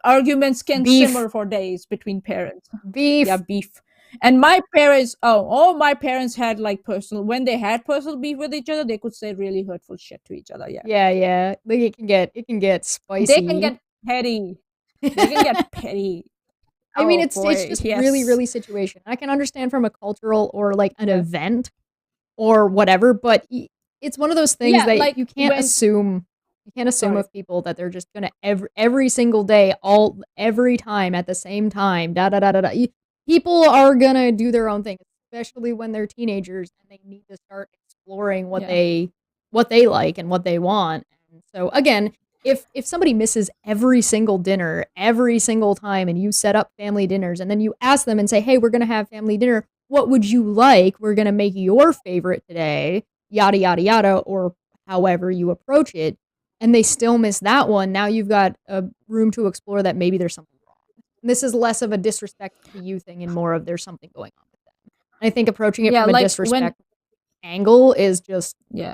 arguments can Beef. simmer for days between parents. Yeah, Beef. beef. And my parents, all my parents had like personal, when they had personal beef with each other, they could say really hurtful shit to each other. Yeah, Yeah, yeah. Like it can get they can spicy. get petty, they can get petty. I mean, Oh it's boy, just really, yes. really situation. I can understand from a cultural or like an Yeah, event or whatever, but it's one of those things yeah, that like you can't when, assume. You can't assume sorry, of people that they're just gonna every single day, all every time at the same time. Da da da da da. People are gonna do their own thing, especially when they're teenagers and they need to start exploring yeah, what they like and what they want. And so again, if somebody misses every single dinner every single time and you set up family dinners and then you ask them and say, "Hey, we're going to have family dinner. What would you like? We're going to make your favorite today." Yada yada yada or however you approach it and they still miss that one. Now you've got a room to explore that maybe there's something wrong. This is less of a disrespect to you thing and more of there's something going on with them. I think approaching it yeah, from a like when, disrespect angle is just yeah,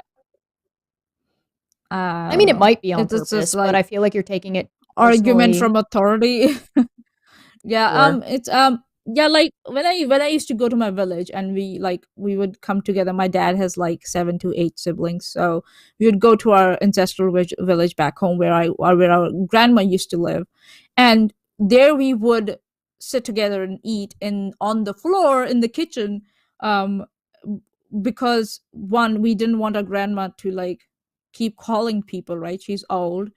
I I don't mean it know, might be on it's just purpose, but like I feel like you're taking it argument personally. from authority. Yeah, Sure. it's yeah, like when I used to go to my village and we would come together. My dad has like 7 to 8 siblings, so we would go to our ancestral village back home where our grandma used to live, and there we would sit together and eat in on the floor in the kitchen, um, because one, we didn't want our grandma to like keep calling people, right? She's old,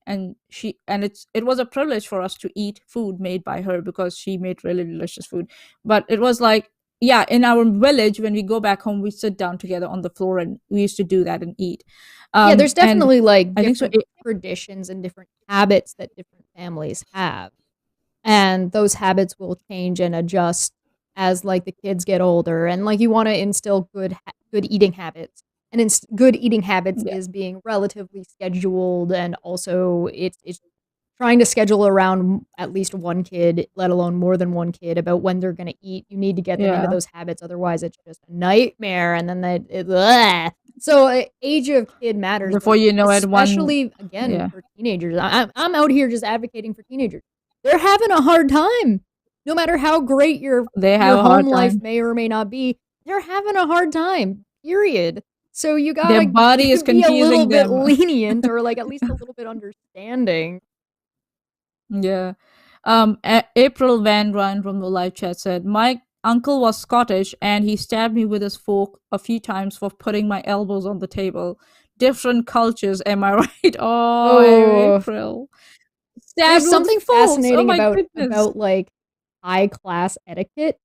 and it was a privilege for us to eat food made by her because she made really delicious food. But it was like, yeah, in our village when we go back home we sit down together on the floor and we used to do that and eat. Yeah, there's And definitely like I think so different traditions and different habits that different families have. And those habits will change and adjust as like the kids get older and like you want to instill good eating habits And good eating habits Yeah. is being relatively scheduled, and also it's trying to schedule around at least one kid, let alone more than one kid, about when they're going to eat. You need to get them into Yeah. those habits, otherwise it's just a nightmare. And then so age of kid matters, but Before you know it, one. especially again Yeah. for teenagers. I'm out here just advocating for teenagers. They're having a hard time, no matter how great They have your a home hard life time. may or may not be. They're having a hard time. Period. So you Their gotta body is be a little confusing bit them. lenient, or like at least a little bit understanding. Yeah. April Van Ryan from the live chat said, "My uncle was Scottish and he stabbed me with his fork a few times for putting my elbows on the table. Different cultures, am I right?" Oh, Oh, April. there's Stabbed with something forks. Oh fascinating my about goodness. like high class etiquette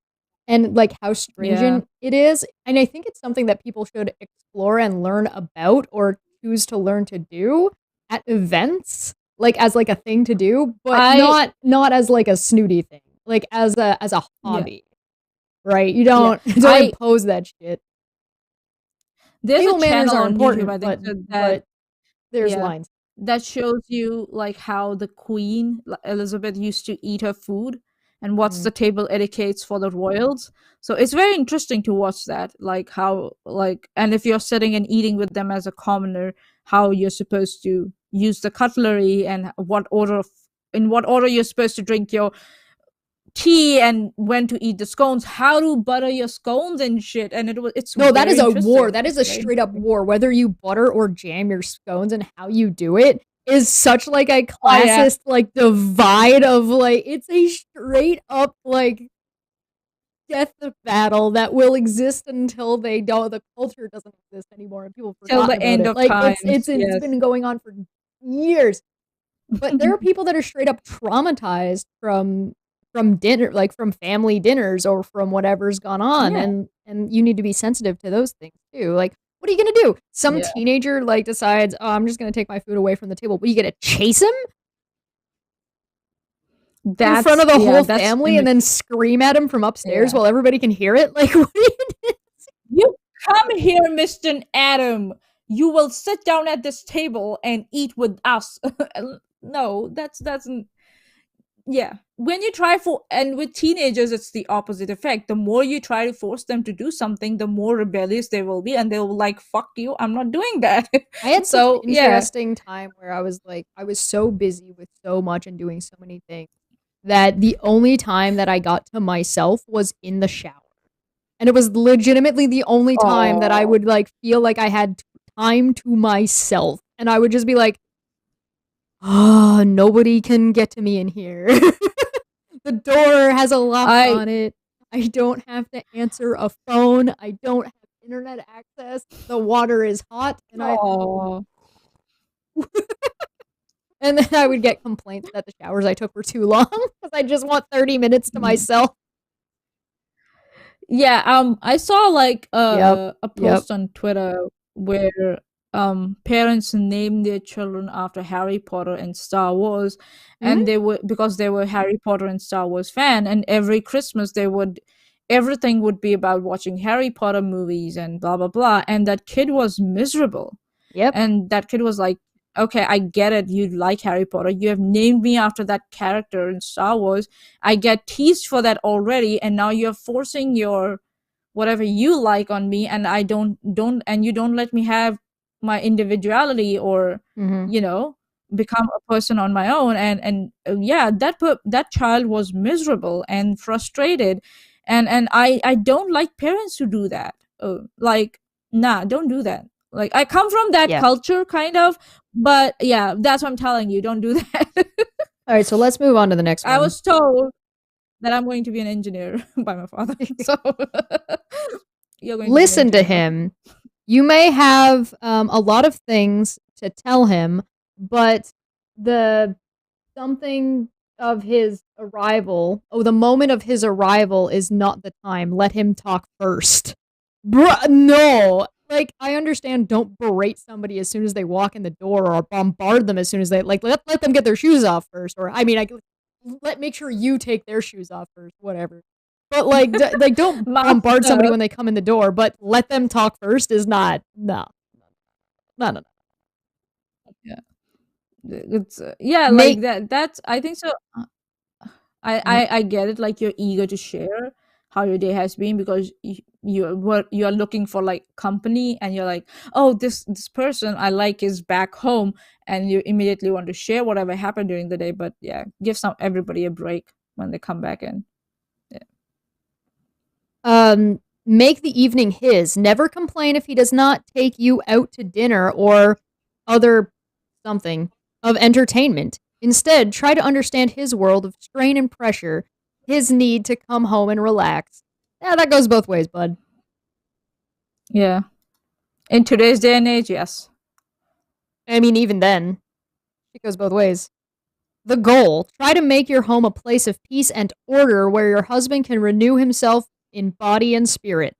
and like how Yeah. stringent it is. And I think it's something that people should explore and learn about, or choose to learn to do at events, like as like a thing to do, but I not as like a snooty thing, like as a yeah. hobby, right? You Yeah. don't I impose that shit. There's a Table manners channel are on YouTube, important, I think, so that but there's yeah, lines. that shows you like how the Queen Elizabeth used to eat her food and what's Mm. the table etiquettes for the royals. So it's very interesting to watch that, like how like and if you're sitting and eating with them as a commoner, how you're supposed to use the cutlery and in what order you're supposed to drink your tea and when to eat the scones, how to butter your scones and shit. And it's No, that is very a war. interesting. That is It's a very straight up interesting. war. Whether you butter or jam your scones and how you do it is such like a Oh yeah. classist like divide of like, it's a straight up like death battle that will exist until they don't, the culture doesn't exist anymore and people have Till forgotten the about end it. of Like times. it's Yes. been going on for years. But there are people that are straight up traumatized from dinner, like from family dinners or from whatever's gone on, Yeah. and you need to be sensitive to those things too. Like, what are you gonna do? Some Yeah. teenager like decides, oh, I'm just gonna take my food away from the table. But you gonna chase him in front of the whole That's family and then immature. scream at him from upstairs Yeah. while everybody can hear it? Like, what are you doing? You come here, Mr. Adam. You will sit down at this table and eat with us. No, that's yeah. When you try for and with teenagers it's the opposite effect. The more you try to force them to do something, the more rebellious they will be and they will like, fuck you, I'm not doing that. I had such an So yeah. interesting time where I was like, I was so busy with so much and doing so many things that the only time that I got to myself was in the shower. And it was legitimately the only time that I Oh, would like feel like I had time to myself. And I would just be like, oh, nobody can get to me in here. The door has a lock I on it. I don't have to answer a phone. I don't have internet access. The water is hot, and oh. and then I would get complaints that the showers I took were too long because I just want 30 minutes to myself. Yeah, I saw like Yep. a Yep. post on Twitter where parents named their children after Harry Potter and Star Wars, Mhm. and they were because they were Harry Potter and Star Wars fan, and every Christmas everything would be about watching Harry Potter movies and blah blah blah, and that kid was miserable. Yep. And that kid was like, okay, I get it. You like Harry Potter. You have named me after that character in Star Wars. I get teased for that already. And now you're forcing your whatever you like on me. And I and you don't let me have my individuality or, Mhm. you know, become a person on my own. Yeah, that child was miserable and frustrated. And I don't like parents who do that. Like, nah, don't do that. Like I come from that Yeah. culture kind of, but yeah, that's what I'm telling you. Don't do that. All right, so let's move on to the next I one. was told that I'm going to be an engineer by my father. So you're going to be an Listen to engineer. him. You may have a lot of things to tell him, but the something of his arrival, the moment of his arrival is not the time. Let him talk first. Bruh, no. Like, I understand don't berate somebody as soon as they walk in the door or bombard them as soon as they, like, let them get their shoes off first. Or, I mean, make sure you take their shoes off first, whatever. But, like, don't bombard somebody Master. when they come in the door, but let them talk first is not, no. No. Yeah, it's yeah, like Make that. That's I think so. Mhm. I get it. Like you're eager to share how your day has been because you are looking for like company, and you're like, oh, this person I like is back home, and you immediately want to share whatever happened during the day. But yeah, give some everybody a break when they come back in. Yeah. make the evening his. Never complain if he does not take you out to dinner or other something of entertainment. Instead, try to understand his world of strain and pressure, his need to come home and relax. Yeah, that goes both ways, bud. Yeah. In today's day and age, yes. I mean, even then, it goes both ways. The goal, try to make your home a place of peace and order where your husband can renew himself in body and spirit.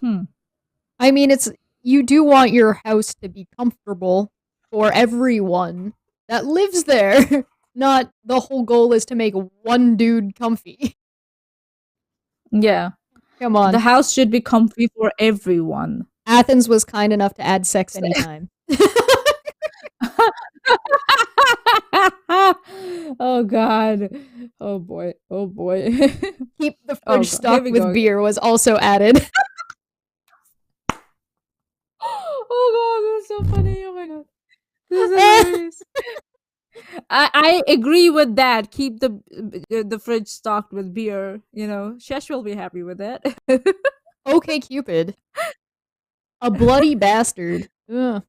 Hmm. I mean, it's you do want your house to be comfortable for everyone that lives there. Not the whole goal is to make one dude comfy. Yeah. Come The on. house should be comfy for everyone. Athens was kind enough to add sex anytime. Oh god. Oh boy. Oh boy. Keep the Oh fridge god. Here stocked we with go. beer was also added. Oh god, this is so funny. Oh my god. This is hilarious. I agree with that. Keep the fridge stocked with beer. Shesh will be happy with that. Okay, Cupid. A bloody bastard. Ugh.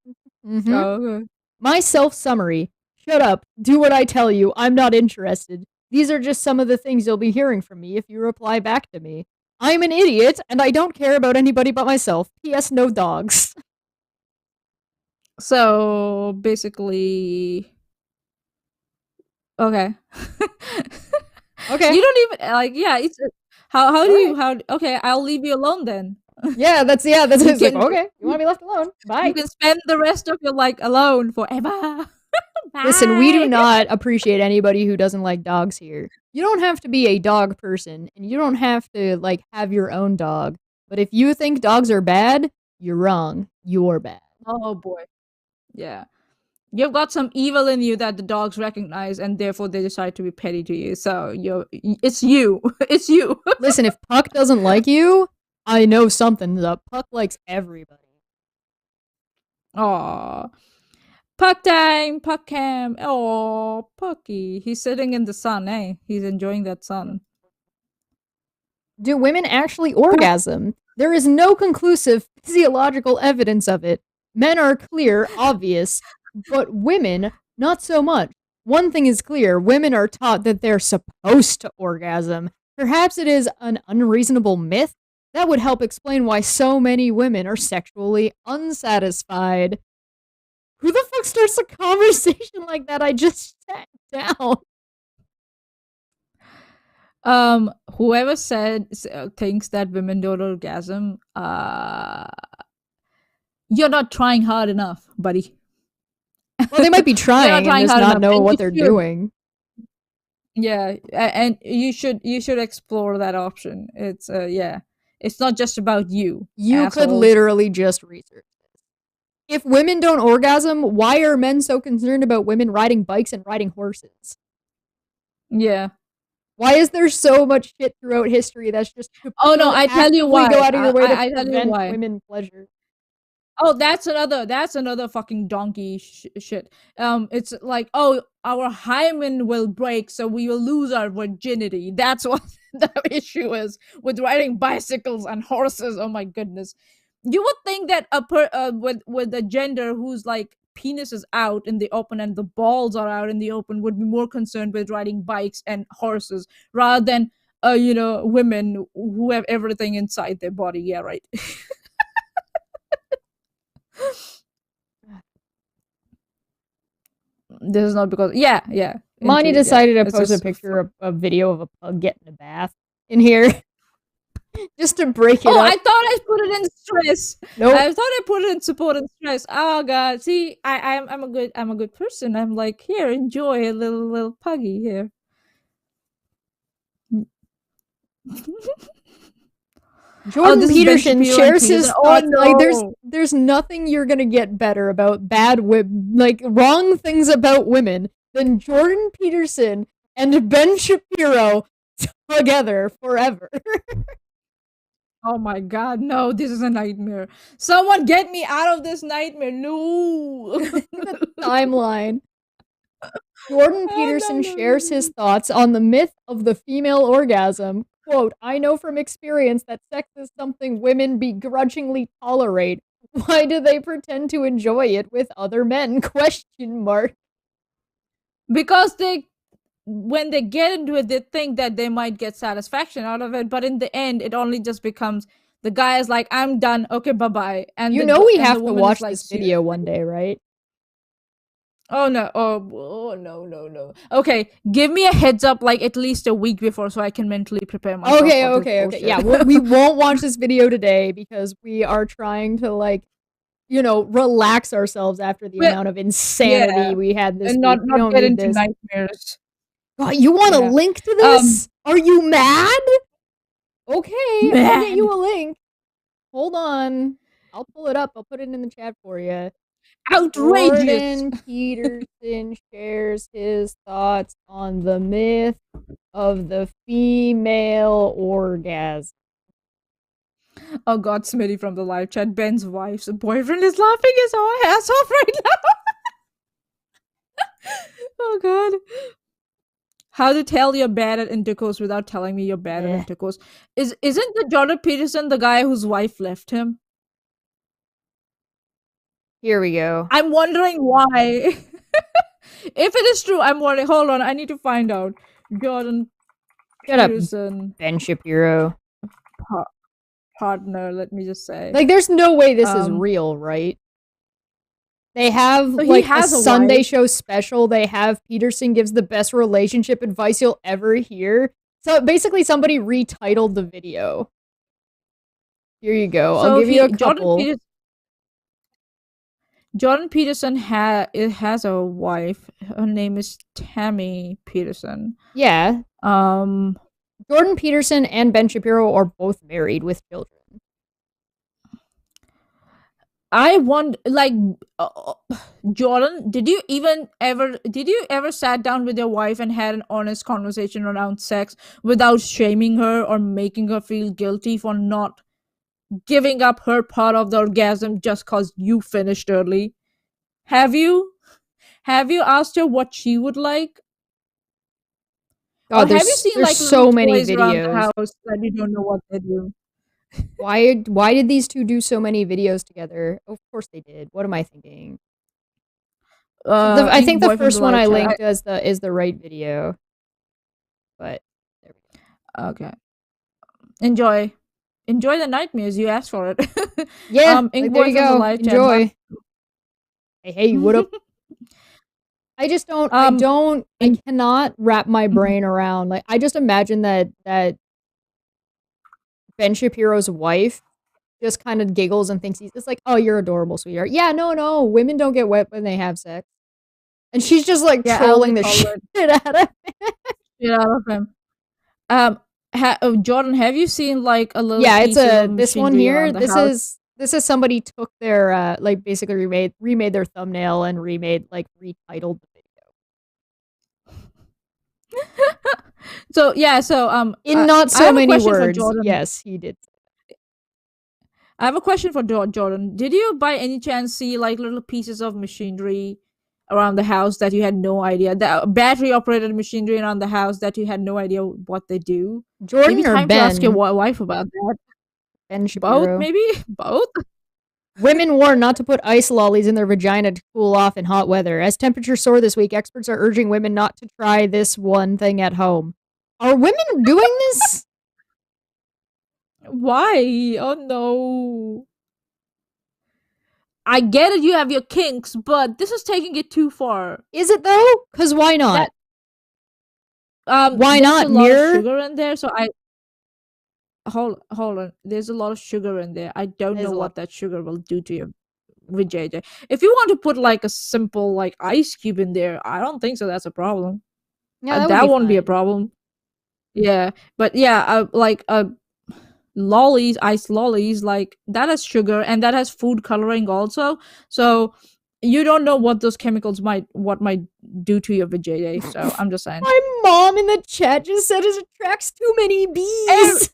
Mm-hmm. Oh, okay. My self summary. Shut up. Do what I tell you. I'm not interested. These are just some of the things you'll be hearing from me if you reply back to me. I'm an idiot, and I don't care about anybody but myself. P.S. No dogs. So basically, okay. Okay. You don't even like. Yeah, it's how do All you right. how? Okay, I'll leave you alone then. That's You it's like, can okay, you want to be left alone? you Bye. can spend the rest of your like alone forever. Listen, we do Bye. not appreciate anybody who doesn't like dogs here. You don't have to be a dog person, and you don't have to like have your own dog. But if you think dogs are bad, you're wrong. You're bad. Oh boy. Yeah. You've got some evil in you that the dogs recognize, and therefore they decide to be petty to you. So it's you. It's you. Listen, if Puck doesn't like you, I know something's up. Puck likes everybody. Aw. Puck time, puck cam. Oh, Pucky. He's sitting in the sun, eh? He's enjoying that sun. Do women actually orgasm? There is no conclusive physiological evidence of it. Men are clear, obvious, but women, not so much. One thing is clear women are taught that they're supposed to orgasm. Perhaps it is an unreasonable myth. That would help explain why so many women are sexually unsatisfied. Who the fuck starts a conversation like that? I just sat down. Whoever thinks that women don't orgasm, you're not trying hard enough, buddy. Well, they might be You're not trying and trying just hard not enough, know and you what they're should. doing. Yeah, and you should explore that option. It's yeah, it's not just about you, You could assholes. literally just research this. If women don't orgasm, why are men so concerned about women riding bikes and riding horses? Yeah. Why is there so much shit throughout history that's just to Oh no, I tell you actively why. go out of your way to I tell you prevent why. women pleasure? Oh, that's another fucking donkey shit. It's like, oh, our hymen will break, so we will lose our virginity. That's what the issue is with riding bicycles and horses. Oh my goodness, you would think that with a gender whose like penis is out in the open and the balls are out in the open would be more concerned with riding bikes and horses rather than women who have everything inside their body. Yeah, right. This is not because yeah, Maanyaa intrigue, yeah, decided to it's post a just picture of a video of a pug getting a bath in here just to break it oh, up. I thought I put it in stress. Nope. I thought I put it in support and stress. Oh god, see, I'm a good person. I'm like, here, enjoy a little puggy here. Oh, Jordan this is Ben Peterson Shapiro and shares Peterson. his Oh thoughts. Like no. there's nothing you're gonna get better about like wrong things about women than Jordan Peterson and Ben Shapiro together forever. Oh my god, no, this is a nightmare. Someone get me out of this nightmare. No. The timeline. Jordan Oh, Peterson no, no, shares no. his thoughts on the myth of the female orgasm. Quote, I know from experience that sex is something women begrudgingly tolerate. Why do they pretend to enjoy it with other men? Question mark. Because they when they get into it, they think that they might get satisfaction out of it, but in the end, it only just becomes the guy is like, "I'm done. Okay, bye bye," and You know we and the have to woman is watch like, this video "Seriously? one day, right? Oh no! Oh no! No! No! Okay, give me a heads up, like at least a week before, so I can mentally prepare myself Okay, for this okay, okay. bullshit." Yeah, we won't watch this video today because we are trying to relax ourselves after the But amount of yeah, insanity we had this and week. We not don't get need into this. nightmares. God, you want a Yeah. link to Um. this? Are you mad? Okay, I'll get you Mad. a link. Hold on. I'll pull it up. I'll put it in the chat for you. Outrageous. Jordan Peterson shares his thoughts on the myth of the female orgasm. Oh God, Smitty from the live chat. Ben's wife's boyfriend is laughing his ass off right now. Oh God. How to tell you're bad at intercourse without telling me you're bad at Eh, intercourse. Isn't the Jordan Peterson the guy whose wife left him? here we go. I'm wondering why. If it is true, I'm wondering. Hold on, I need to find out. Jordan Shut up, Peterson Ben Shapiro. pa- partner. Let me just say. Like, there's no way this is Um. real, right? They have So he like a has a Sunday wife. show special. They have Peterson gives the best relationship advice you'll ever hear. So basically, somebody retitled the video. Here you go. I'll So give you a he couple. Jordan Peterson has a wife. Her name is Tammy Peterson. Yeah, Um, Jordan Peterson and Ben Shapiro are both married with children. I want like Jordan. Did you ever sat down with your wife and had an honest conversation around sex without shaming her or making her feel guilty for not giving up her part of the orgasm just cause you finished early? Have you? Have you asked her what she would like? Or God, have you seen there's like little so many toys around the videos. house that you don't know what they do? Why did these two do so many videos together? Of course they did. What am I thinking? I Ink think the boy from the first one live I chat. linked is the right video. But there we go. Okay. Enjoy the nightmares. You asked for it. Yeah, Ink like there boy you from the go. live chat. Enjoy. Hey, what up? I just don't I cannot wrap my brain around like I just imagine that Ben Shapiro's wife just kind of giggles and thinks he's just like, "Oh, you're adorable, sweetheart." Yeah, no, women don't get wet when they have sex. And she's just like Yeah, I only trolling the shit tolerate out of shit out of him. Jordan, have you seen like a little Yeah, it's pieces of this one machinery here. around the house? This is somebody took their like basically remade their thumbnail and retitled the video. So yeah, so In not I so have a many question for words. Jordan. Yes, he did. I have a question for Jordan. Did you by any chance see like little pieces of machinery around the house that you had no idea, the battery operated machinery around the house that you had no idea what they do? Maybe Jordan or time to ask your Ben? wife about that. Ben Both, Shapiro. maybe both. Women warn not to put ice lollies in their vagina to cool off in hot weather. As temperatures soar this week, experts are urging women not to try this one thing at home. Are women doing this? Why? Oh no. I get it, you have your kinks, but this is taking it too far. Is it though? Because why not? Why There's not, a lot of mirror? sugar in there, so I hold on. There's a lot of sugar in there. I don't There's know a lot. what that sugar will do to you with JJ. If you want to put like a simple like ice cube in there, I don't think so. That's a problem. Yeah, that would That be won't be a fine. problem. Yeah, but yeah, like lollies, iced lollies, like that has sugar and that has food coloring also. So you don't know what those chemicals might do to your vajayjay. So I'm just saying. My mom in the chat just said it attracts too many Ev- bees.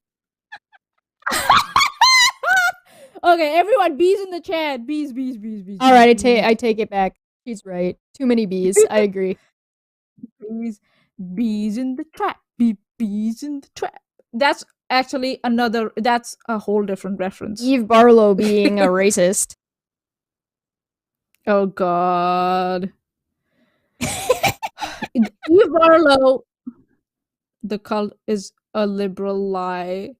okay, everyone, bees in the chat. Bees, bees, bees, bees, All bees, right, bees, I take it back. She's right. Too many bees. I agree. bees, bees in the trap. Bees in the trap. That's actually another. That's a whole different reference. Eve Barlow being a racist. Oh God. Eve Barlow, the cult is a liberal lie.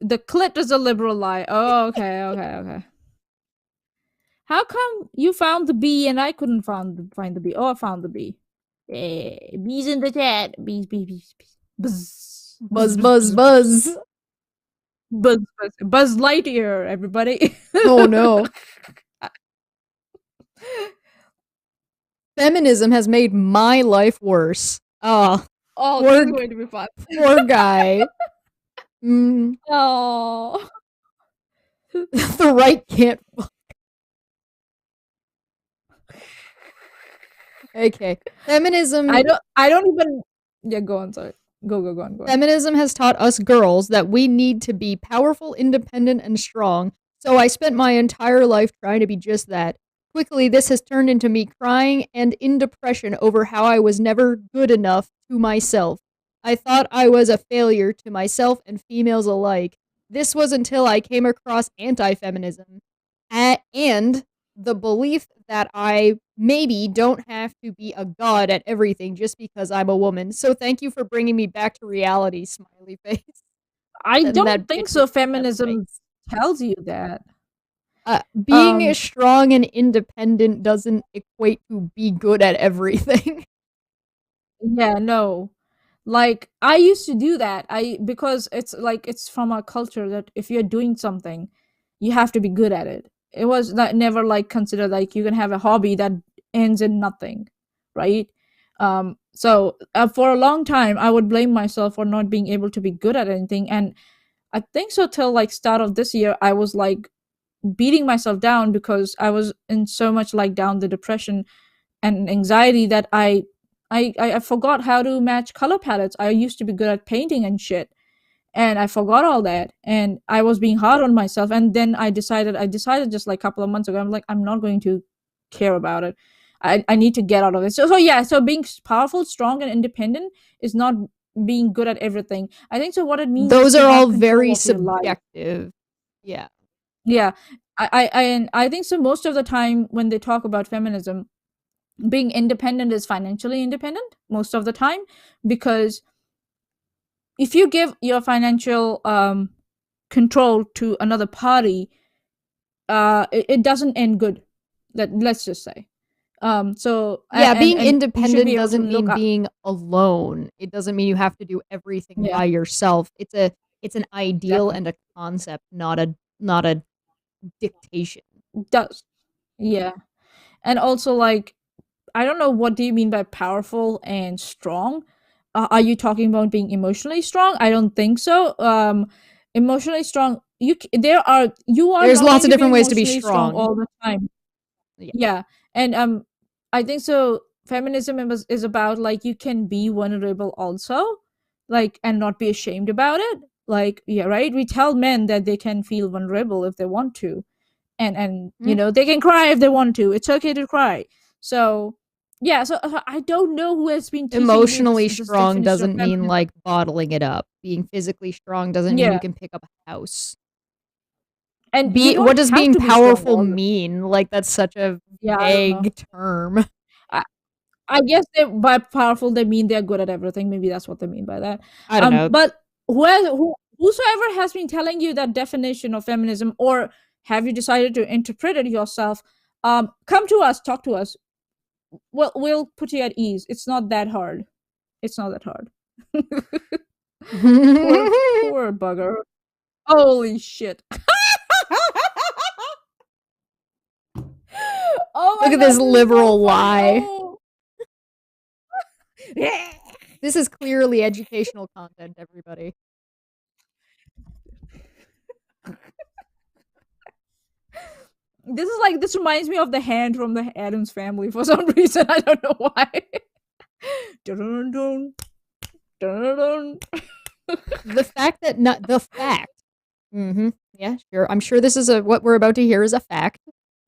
The clit is a liberal lie. Oh, okay, okay, okay. How come you found the bee and I couldn't find the bee? Oh, I found the bee. Bees in the chat. Bees, bees, bees, bees. Buzz, buzz, Buzz, buzz, buzz, buzz, buzz, buzz. buzz, buzz, Buzz Lightyear, everybody. Oh no. Feminism has made my life worse. Oh, Oh, this is poor, going to be fun. poor guy. Mm, Oh, the right can't. Okay. Feminism I don't even. Yeah, go on. Sorry, go on, go on. Feminism has taught us girls that we need to be powerful, independent, and strong. So I spent my entire life trying to be just that. Quickly, this has turned into me crying and in depression over how I was never good enough to myself. I thought I was a failure to myself and females alike. This was until I came across anti feminism and the belief that I maybe don't have to be a god at everything just because I'm a woman. So thank you for bringing me back to reality, smiley face. I And don't that think bitch with so. the death Feminism face. tells you that. Being Um, strong and independent doesn't equate to be good at everything. yeah, no. Like I used to do that. I because it's like it's from our culture that if you're doing something, you have to be good at it. It was not never like considered like you can have a hobby that ends in nothing, right? So for a long time, I would blame myself for not being able to be good at anything, and I think so till like start of this year, I was like beating myself down because I was in so much like down the depression and anxiety that I forgot how to match color palettes. I used to be good at painting and shit, and I forgot all that, and I was being hard on myself. And then I decided just like a couple of months ago, I'm like, I'm not going to care about it. I need to get out of it. So yeah, so being powerful, strong, and independent is not being good at everything. I think so. What it means is Those to are all have control very of your life. subjective. Yeah. Yeah, I think so. Most of the time when they talk about feminism, being independent is financially independent most of the time, because if you give your financial control to another party, it doesn't end good. Let's just say. So Yeah, being and you should independent be able to doesn't look mean up. being alone. It doesn't mean you have to do everything Yeah, by yourself. It's an ideal exactly. and a concept, not a dictation. It does. Yeah, and also like I don't know, what do you mean by powerful and strong? Are you talking about being emotionally strong? I don't think so. Emotionally strong, you are There's not lots going of to be different ways to be emotionally strong strong. all the time. Yeah. Yeah, and I think so. Feminism is about like you can be vulnerable also, like and not be ashamed about it. Like yeah, right. We tell men that they can feel vulnerable if they want to, and Mm. they can cry if they want to. It's okay to cry. So yeah, so I don't know who has been teaching you Emotionally this strong definition of doesn't mean feminism. like bottling it up. Being physically strong doesn't mean Yeah, you can pick up a house. and you don't What does have being to be strong powerful all the. mean? Like that's such a Yeah, I don't know. vague term. I, I guess they by powerful they mean they're good at everything. Maybe that's what they mean by that. I don't know. But whosoever has been telling you that definition of feminism, or have you decided to interpret it yourself? Come to us, talk to us. We'll put you at ease. It's not that hard. It's not that hard. Poor bugger. Holy shit. Oh Look my at god, this this is so liberal funny. lie. Oh. Yeah. This is clearly educational content, everybody. This reminds me of the hand from the Addams Family for some reason. I don't know why. Dun, dun, dun, dun. The fact that not the fact. Yeah, sure. I'm sure this is what we're about to hear is a fact.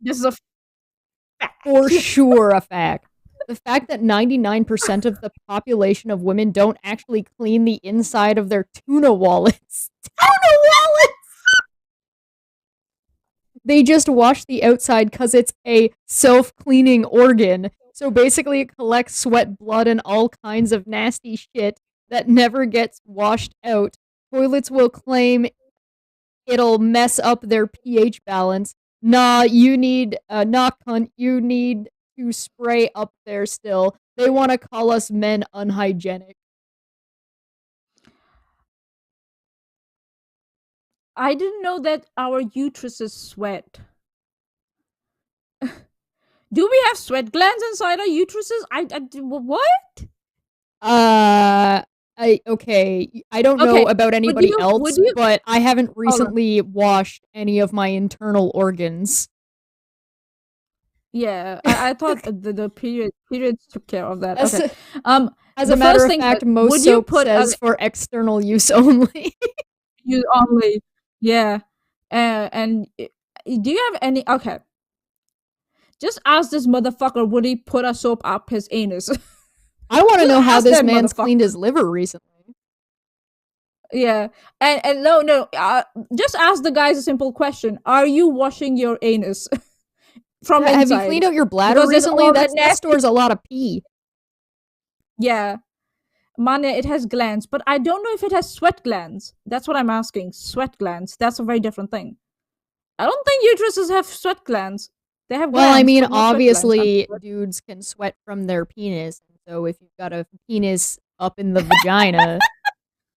This is a fact. For sure a fact. The fact that 99% of the population of women don't actually clean the inside of their tuna wallets. Tuna wallets! They just wash the outside because it's a self-cleaning organ. So basically it collects sweat, blood, and all kinds of nasty shit that never gets washed out. Toilets will claim it'll mess up their pH balance. Nah, you need, cunt, you need to spray up there still. They want to call us men unhygienic. I didn't know that our uteruses sweat. Do we have sweat glands inside our uteruses? What? Okay. I don't know about anybody else, but I haven't recently washed any of my internal organs. Yeah, I thought the periods took care of that. Okay. As a matter of fact, most soap says for external use only. Use only. Yeah. And do you have any? Okay. Just ask this motherfucker, would he put a soap up his anus? I want to know how this man's cleaned his liver recently. Yeah. And no. Just ask the guys a simple question. Are you washing your anus from inside? Have you cleaned out your bladder recently? That stores a lot of pee. Yeah. Maanyaa, it has glands, but I don't know if it has sweat glands. That's what I'm asking. Sweat glands. That's a very different thing. I don't think uteruses have sweat glands. They have glands. Well, I mean, obviously, dudes can sweat from their penis. So if you've got a penis up in the vagina,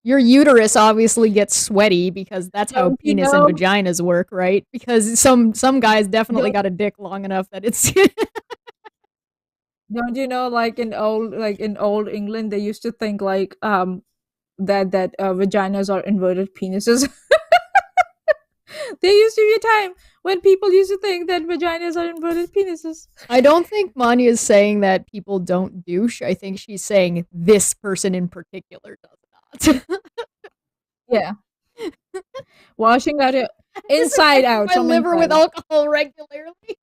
your uterus obviously gets sweaty because that's how penis and vaginas work, right? Because some guys definitely got a dick long enough that it's. Don't you know, like in old England, they used to think like that vaginas are inverted penises. There used to be a time when people used to think that vaginas are inverted penises. I don't think Maanyaa is saying that people don't douche. I think she's saying this person in particular does not. Yeah. Washing out your inside out. My liver with alcohol regularly.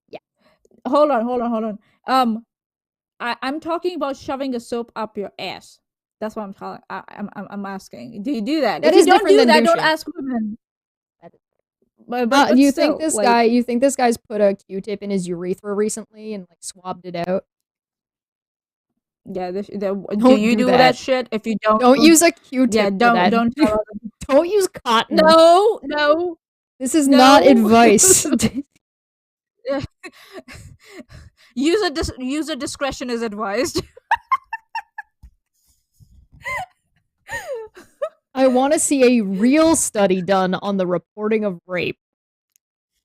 Yeah. Hold on. I'm talking about shoving a soap up your ass. That's what I'm talking. I'm asking. Do you do that? That if is you don't do that, douching. don't ask women. But you still, think this guy's put a Q-tip in his urethra recently and like swabbed it out? Yeah. Do you do that shit? If you don't use a Q-tip. Yeah. Don't. Don't use cotton. No. This is not advice. User discretion is advised. I want to see a real study done on the reporting of rape.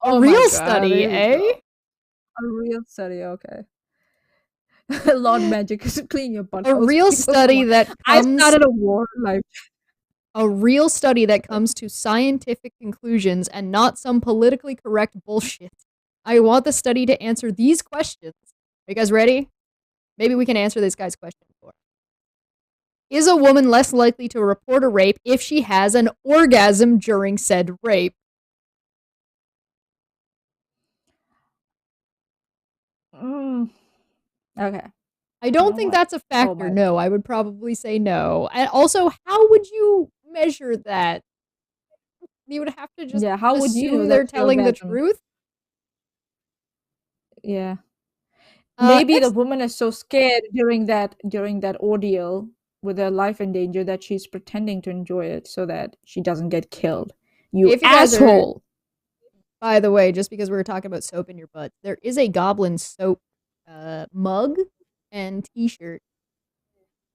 A real study, eh? A real study, okay. Lord Magic is clean your butt. A real study that comes... I started a war life. A real study that comes to scientific conclusions and not some politically correct bullshit. I want the study to answer these questions. Are you guys ready? Maybe we can answer this guy's question for. Is a woman less likely to report a rape if she has an orgasm during said rape? Okay. I don't think that's a factor, no. I would probably say no. And also, how would you measure that? You would have to just how would you know they're telling the truth? Yeah. Maybe the woman is so scared during that ordeal with her life in danger that she's pretending to enjoy it so that she doesn't get killed. You asshole! By the way, just because we were talking about soap in your butt, there is a Goblin soap mug and t-shirt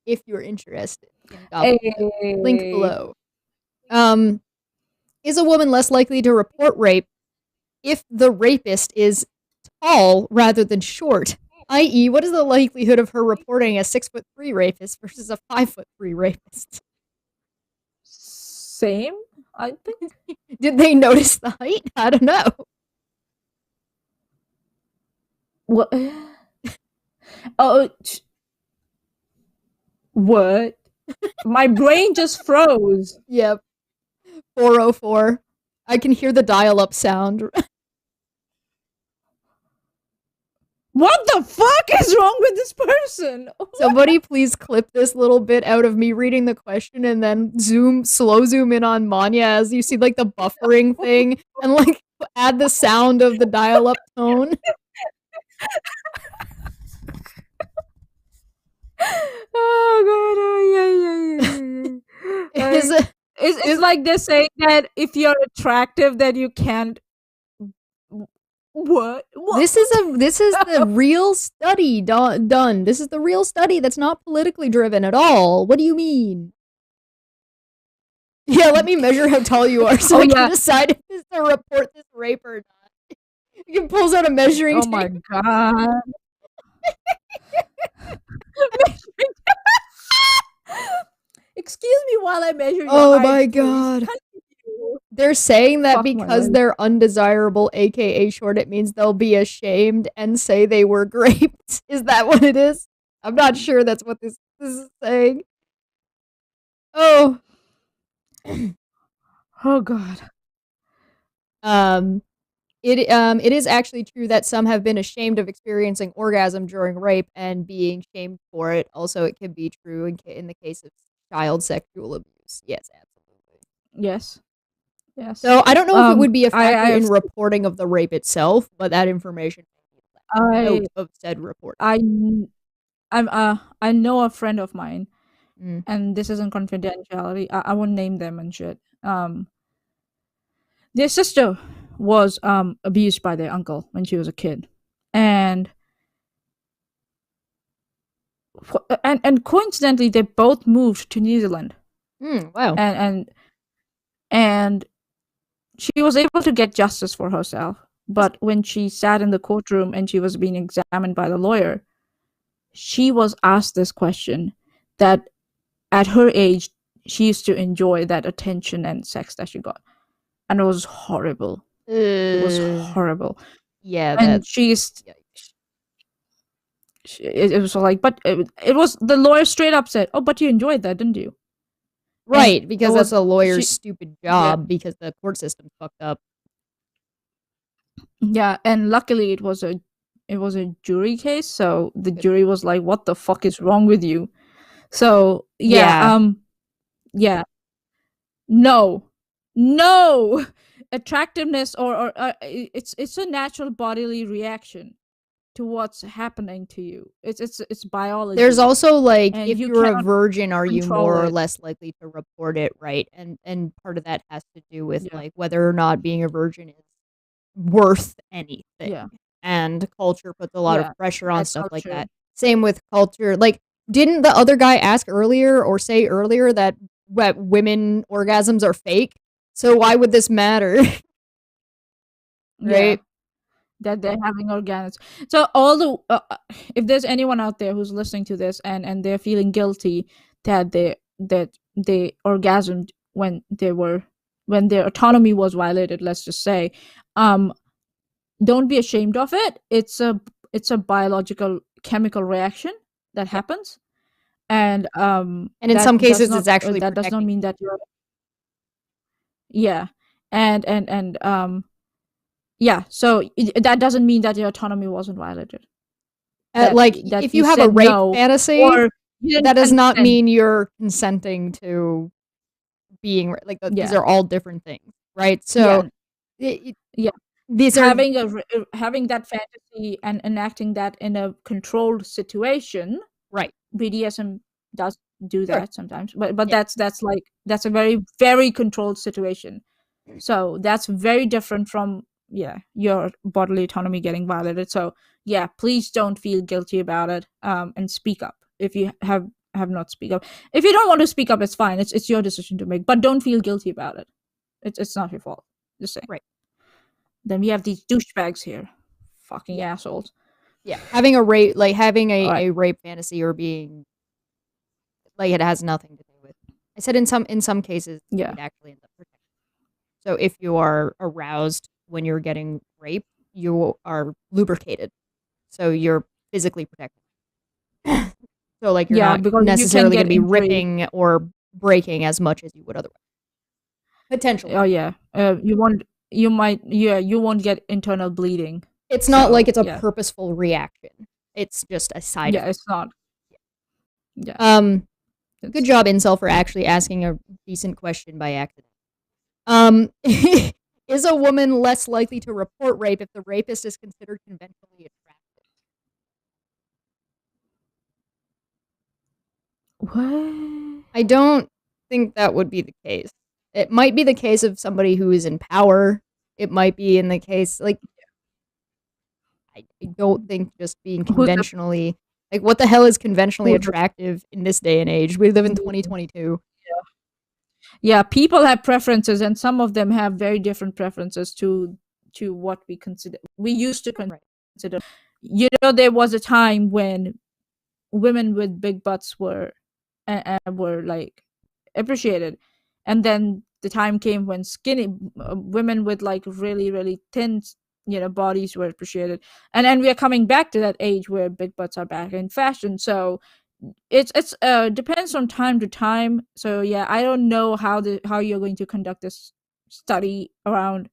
if you're interested in Goblin soap. Link below. Is a woman less likely to report rape if the rapist is tall rather than short. I.e., what is the likelihood of her reporting a 6'3" rapist versus a 5'3" rapist? Same, I think. Did they notice the height? I don't know. What? Oh, what? My brain just froze. Yep. 404. I can hear the dial-up sound. What the fuck is wrong with this person? Somebody please clip this little bit out of me reading the question and then slow zoom in on Maanyaa as you see like the buffering thing and like add the sound of the dial-up tone. Oh god, oh yeah. Is it, It's like they're saying that if you're attractive, that you can't. What? this is the real study done. This is the real study that's not politically driven at all. What do you mean? Yeah, let me measure how tall you are so I can decide if this to report this rape or not. You can pulls out a measuring tape. Oh my god. Excuse me while I measure your Oh height, my please. god. They're saying that because they're undesirable, aka short, it means they'll be ashamed and say they were raped. Is that what it is? I'm not sure that's what this is saying. Oh. Oh god. It is actually true that some have been ashamed of experiencing orgasm during rape and being shamed for it. Also, it can be true in the case of child sexual abuse. Yes, absolutely. Yes. Yes. So I don't know if it would be a factor in reporting of the rape itself, but that information of said report. I know a friend of mine, and this isn't confidentiality. I won't name them and shit. Their sister was abused by their uncle when she was a kid, and coincidentally, they both moved to New Zealand. Wow. And she was able to get justice for herself. But when she sat in the courtroom and she was being examined by the lawyer, she was asked this question that at her age, she used to enjoy that attention and sex that she got. And it was horrible. It was horrible. Yeah. And it was like, but it was, the lawyer straight up said, oh, but you enjoyed that, didn't you? Right, because that's a lawyer's stupid job because the court system's fucked up. Yeah, and luckily it was a jury case, so the jury was like, what the fuck is wrong with you? So no attractiveness or it's a natural bodily reaction to what's happening to you. It's biology. There's also like, if you're a virgin, are you more or less likely to report it, right? And part of that has to do with like whether or not being a virgin is worth anything. Yeah. And culture puts a lot of pressure on stuff like that. Same with culture. Like, didn't the other guy ask earlier or say earlier that women orgasms are fake? So why would this matter? Right? That they're having orgasms. So all the if there's anyone out there who's listening to this and they're feeling guilty that they orgasmed when their autonomy was violated, let's just say, don't be ashamed of it. It's a biological chemical reaction that happens, and in some cases it's actually that does not mean that you're so that doesn't mean that your autonomy wasn't violated. If you have a rape fantasy, that does not mean you're consenting to being like these are all different things, right? So these are having that fantasy and enacting that in a controlled situation, right? BDSM does do that sometimes, but that's a very, very controlled situation. So that's very different from your bodily autonomy getting violated. So please don't feel guilty about it, and speak up if you have not speak up. If you don't want to speak up, it's fine. It's your decision to make, but don't feel guilty about it. It's not your fault. Just say. Right. Then we have these douchebags here. Fucking Yeah. assholes. Yeah, having a rape, All right. a rape fantasy or being like it has nothing to do with. I said in some cases Yeah. it actually ends up protecting. So if you are aroused when you're getting raped, you are lubricated, so you're physically protected. So like you're Yeah, not because you can necessarily going get to be injury. ripping or breaking as much as you would otherwise. Potentially, Oh yeah. You won't. You might. Yeah. You won't get internal bleeding. it's not like So it's a yeah. purposeful reaction. It's just a side Yeah. effect. It's not. Yeah. Um, good It's. job, Incel, for actually asking a decent question by accident. Is a woman less likely to report rape if the rapist is considered conventionally attractive? What? I don't think that would be the case. It might be the case of somebody who is in power. It might be in the case, like, I don't think just being Who's the conventionally, like, what the hell is conventionally who's the attractive in this day and age? We live in 2022. Yeah, people have preferences, and some of them have very different preferences to what we consider. We used to Right. consider. You know, there was a time when women with big butts were like appreciated, and then the time came when skinny women with like really really thin bodies were appreciated, and then we are coming back to that age where big butts are back in fashion. So it's depends on time to time. So yeah, I don't know how you're going to conduct this study around.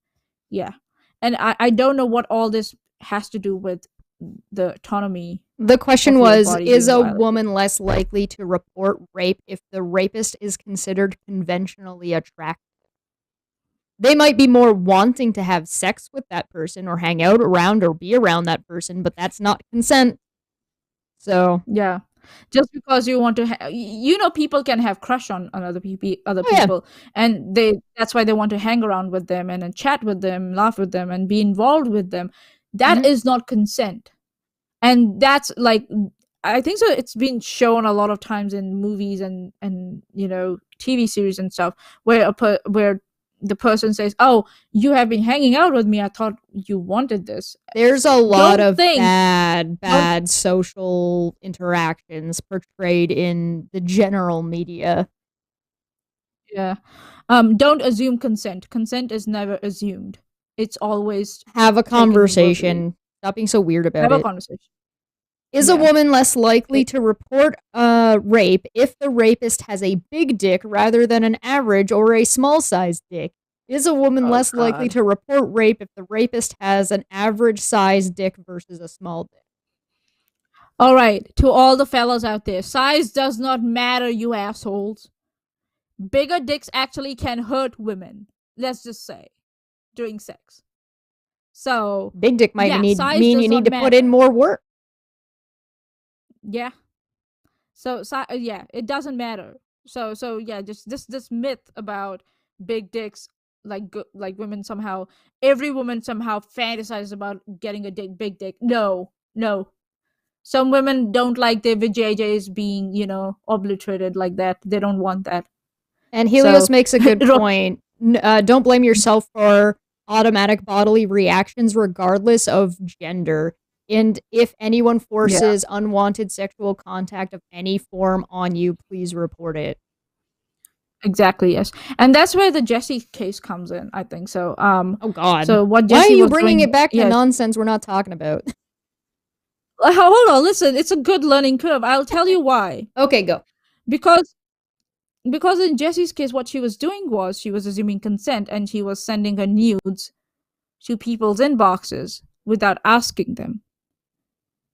Yeah, and I don't know what all this has to do with the autonomy The question of your was, body is being a violated. woman less likely to report rape if the rapist is considered conventionally attractive? They might be more wanting to have sex with that person or hang out around or be around that person, but that's not consent. So, Yeah, just because you want to people can have crush on other oh yeah. people, and that's why they want to hang around with them and then chat with them, laugh with them, and be involved with them. That Mhm. is not consent. And that's like, I think so it's been shown a lot of times in movies and TV series and stuff, where where the person says, oh, you have been hanging out with me, I thought you wanted this. There's a lot Don't of think don't bad social interactions portrayed in the general media. Yeah. Don't assume consent. Consent is never assumed. It's always Have a taken verbally. conversation. Stop being so weird about Have a it. conversation. Is a Yeah. woman less likely It- to report rape if the rapist has a big dick rather than an average or a small sized dick? Is a woman oh less likely God. to report rape if the rapist has an average sized dick versus a small dick? All right. To all the fellas out there, size does not matter, you assholes. Bigger dicks actually can hurt women. Let's just say during sex. So Big dick might yeah, size mean does you need not to put in matter. more work. Yeah. So yeah, it doesn't matter. So yeah, just this myth about big dicks, like like women somehow, every woman somehow fantasizes about getting a big dick. No, no. Some women don't like their vajayjays being obliterated like that. They don't want that. And Helios So makes a good point. Don't blame yourself for automatic bodily reactions, regardless of gender. And if anyone yeah, forces unwanted sexual contact of any form on you, please report it. exactly, yes. And that's where the Jesse case comes in, I think. So Oh, God. so what Why are Jesse you was bringing doing, it back to yeah. nonsense we're not talking about? Hold on, listen, it's a good learning curve. I'll tell you why. Okay, go. Because in Jesse's case, what she was doing was she was assuming consent, and she was sending her nudes to people's inboxes without asking them,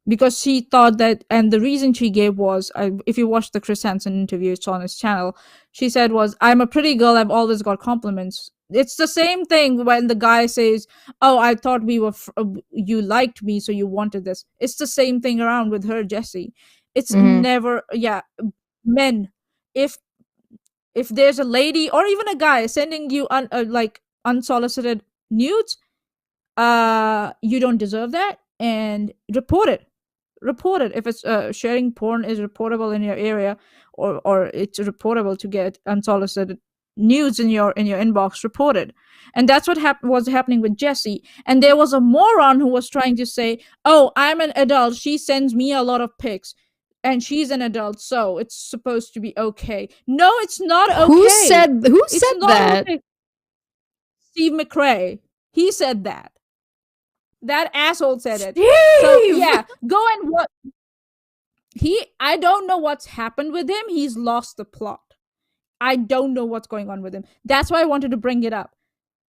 because she thought that. And the reason she gave was, if you watch the Chris Hansen interview, it's on his channel, she said was, I'm a pretty girl, I've always got compliments. It's the same thing when the guy says, oh, I thought we were you liked me, so you wanted this. It's the same thing around with her, Jesse. It's Mm-hmm. never, yeah, men, if there's a lady or even a guy sending you like unsolicited nudes, you don't deserve that, and report it. Report it if it's sharing porn is reportable in your area, or it's reportable to get unsolicited nudes in your inbox, report it. And that's what was happening with Jessie. And there was a moron who was trying to say, oh, I'm an adult, she sends me a lot of pics, and she's an adult, so it's supposed to be okay. No, it's not okay. Who It's said not that? okay. Steve McRae, he said that. That asshole said it. So yeah, go and what I don't know what's happened with him. He's lost the plot. I don't know what's going on with him. That's why I wanted to bring it up.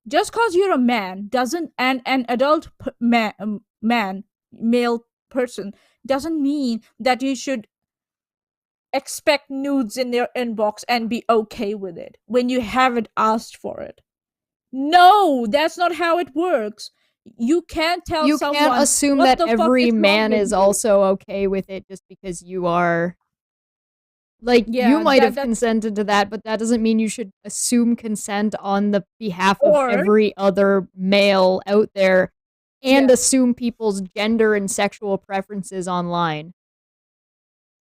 Just because you're a man doesn't, and an adult male person, doesn't mean that you should expect nudes in their inbox and be okay with it when you haven't asked for it. No, that's not how it works. You can't tell someone. You can't assume that every man is also okay with it just because you are. Like, you might have consented to that, but that doesn't mean you should assume consent on the behalf of every other male out there and assume people's gender and sexual preferences online.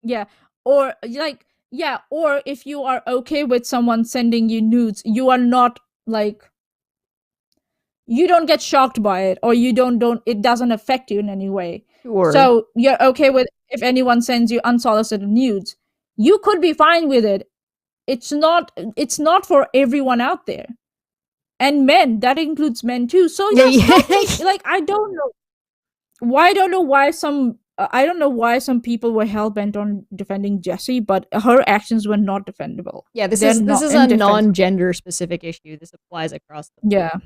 Yeah. Or, like, yeah, or if you are okay with someone sending you nudes, you are not, like, you don't get shocked by it, or you don't it doesn't affect you in any way. Sure. So you're okay with if anyone sends you unsolicited nudes. You could be fine with it. It's not for everyone out there. And men, that includes men too. So like, I don't know why some people were hell-bent on defending Jessie, but her actions were not defendable. Yeah, this is a non-gender specific issue. This applies across the board. Yeah.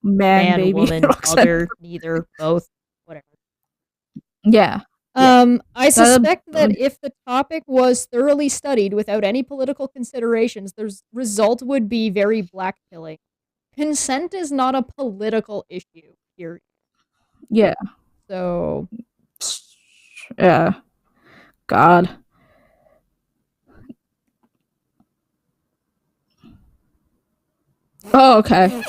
Man, baby, woman, other, neither, both, whatever. Yeah. I suspect that if the topic was thoroughly studied without any political considerations, the result would be very black-pilling. Consent is not a political issue, period. Yeah. So. Yeah. God. Oh, okay.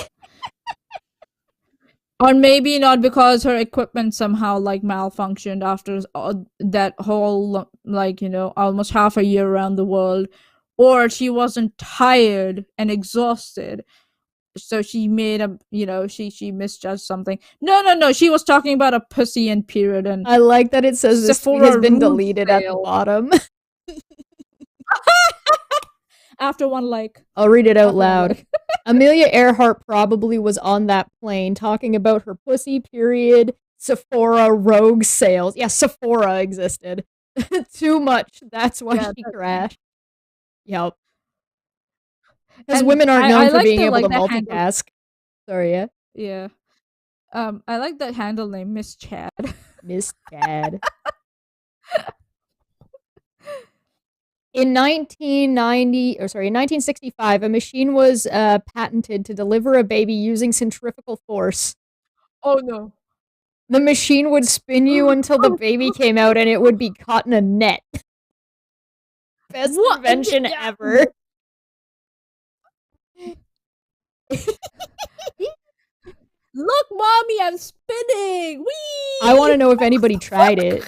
Or maybe not, because her equipment somehow, like, malfunctioned after that whole, like, almost half a year around the world. Or she wasn't tired and exhausted, so she made she misjudged something. No, she was talking about a pussy and period. And I like that it says this has been deleted at the bottom. After one like. I'll read it out loud. Amelia Earhart probably was on that plane talking about her pussy, period, Sephora rogue sales. Yeah, Sephora existed. Too much. That's why she crashed. Yep. Because women aren't known for being able to multitask. Sorry, yeah? Yeah. I like that handle name, Miss Chad. Miss Chad. In 1965, a machine was patented to deliver a baby using centrifugal force. Oh no. The machine would spin you until the baby came out, and it would be caught in a net. Best invention ever. Look, mommy, I'm spinning. Whee! I want to know if anybody tried it.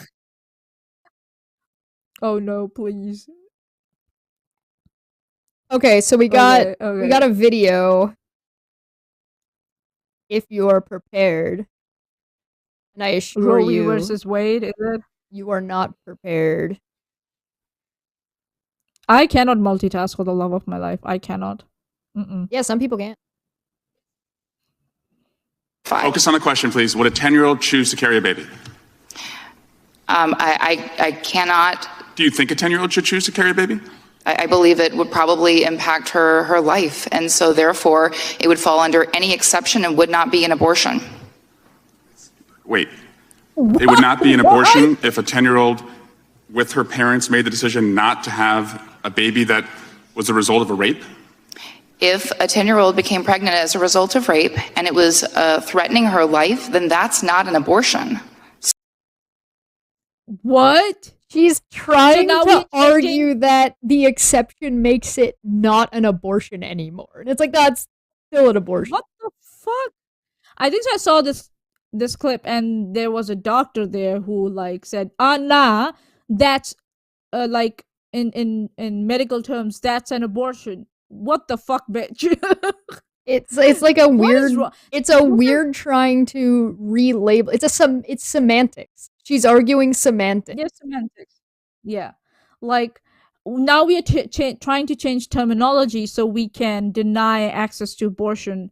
Oh no, please. Okay, so we got a video. If you're prepared, and I assure Roe you, versus Wade, is it? You are not prepared. I cannot multitask for the love of my life. I cannot. Yeah, some people can't. Focus on the question, please. Would a 10-year-old choose to carry a baby? I cannot. Do you think a 10-year-old should choose to carry a baby? I believe it would probably impact her life, and so therefore it would fall under any exception and would not be an abortion. Wait. It would not be an abortion if a 10-year-old with her parents made the decision not to have a baby that was a result of a rape? If a 10-year-old became pregnant as a result of rape and it was threatening her life, then that's not an abortion. What? She's trying to argue that the exception makes it not an abortion anymore. And it's like, that's still an abortion. What the fuck? I think I saw this clip, and there was a doctor there who, like, said, nah, that's like in medical terms, that's an abortion. what the fuck, bitch? It's like a What is weird. wrong? It's a weird trying to relabel. It's semantics. She's arguing semantics. Yeah, semantics. Yeah, like now we are trying to change terminology so we can deny access to abortion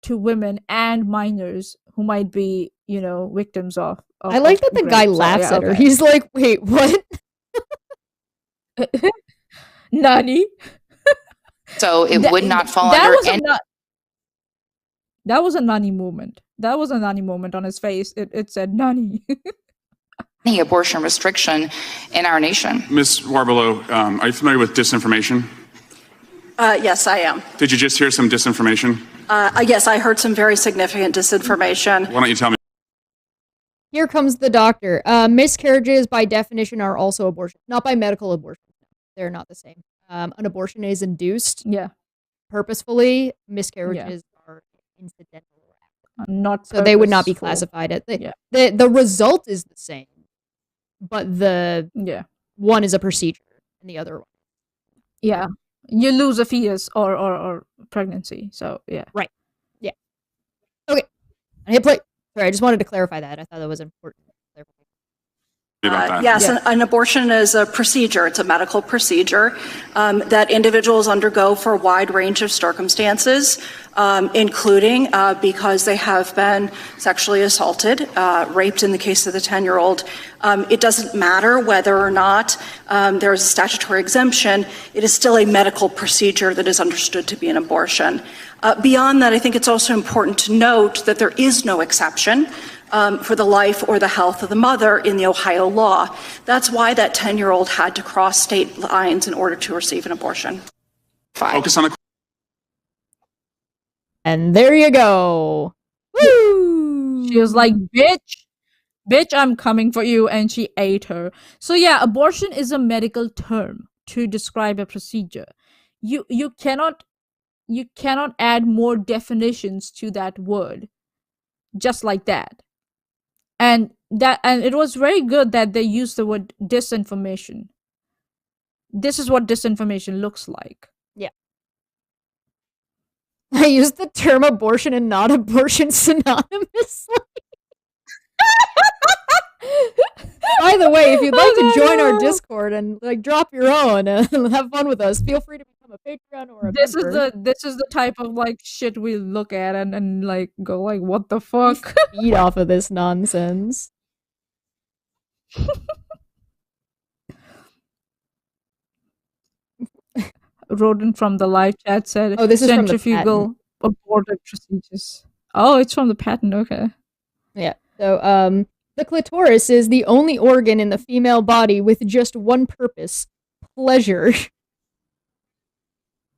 to women and minors who might be, victims of. I like that the rape. guy So, laughs yeah, at her. okay. He's like, "Wait, what?" Nani? So it would not fall that under was any. That was a Nani moment. That was a Nani moment on his face. It said Nani. Any abortion restriction in our nation. Ms. Warbelow, are you familiar with disinformation? Yes, I am. Did you just hear some disinformation? Yes, I heard some very significant disinformation. Why don't you tell me? Here comes the doctor. Miscarriages, by definition, are also abortion. Not by medical abortion. They're not the same. An abortion is induced Yeah, purposefully. Miscarriages are incidental. not So they would not be purposeful. classified as. Yeah. The result is the same, but the Yeah, one is a procedure and the other one. yeah. You lose a fetus or pregnancy. So yeah. Okay. I hit play. Sorry, I just wanted to clarify that. I thought that was important. About that. Yes, Yeah. an abortion is a procedure. It's a medical procedure that individuals undergo for a wide range of circumstances, including because they have been sexually assaulted, raped in the case of the 10-year-old. It doesn't matter whether or not there is a statutory exemption. It is still a medical procedure that is understood to be an abortion. Beyond that, I think it's also important to note that there is no exception for the life or the health of the mother in the Ohio law. That's why that 10-year-old had to cross state lines in order to receive an abortion. Focus on the And there you go. Woo! She was like, bitch, I'm coming for you, and she ate her. So yeah, abortion is a medical term to describe a procedure. You cannot add more definitions to that word just like that. And it was very good that they used the word disinformation. This is what disinformation looks like. I used the term abortion and not abortion synonymously. By the way, if you'd like to join our Discord and drop your own and have fun with us, feel free to become a Patreon or a member. This is the type of shit we look at and go what the fuck? Feed off of this nonsense. Rodent from the live chat said, "Oh, this is from the centrifugal aborted procedures." Oh, it's from the patent. Okay. Yeah. So, the clitoris is the only organ in the female body with just one purpose: pleasure.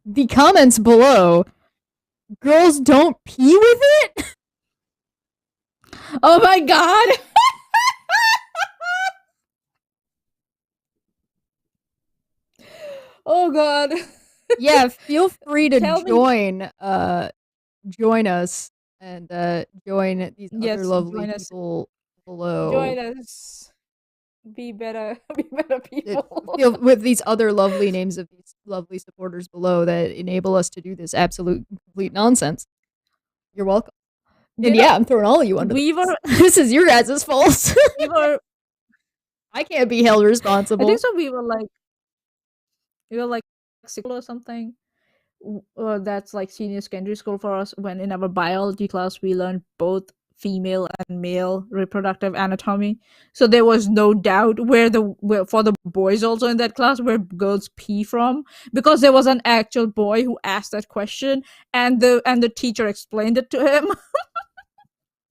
The comments below: girls don't pee with it? Oh my god! Oh god. Yeah, feel free to Tell me- join us and join these Yes, other lovely join us. people below. Join us. Be better. Be better people. With these other lovely names of these lovely supporters below that enable us to do this absolute complete nonsense. You're welcome. And yeah, I'm throwing all of you under we the were This is your guys' fault. we were I can't be held I responsible. think so we were school or something. That's senior secondary school for us, when in our biology class we learned both female and male reproductive anatomy. So there was no doubt where for the boys also in that class where girls pee from, because there was an actual boy who asked that question and the teacher explained it to him.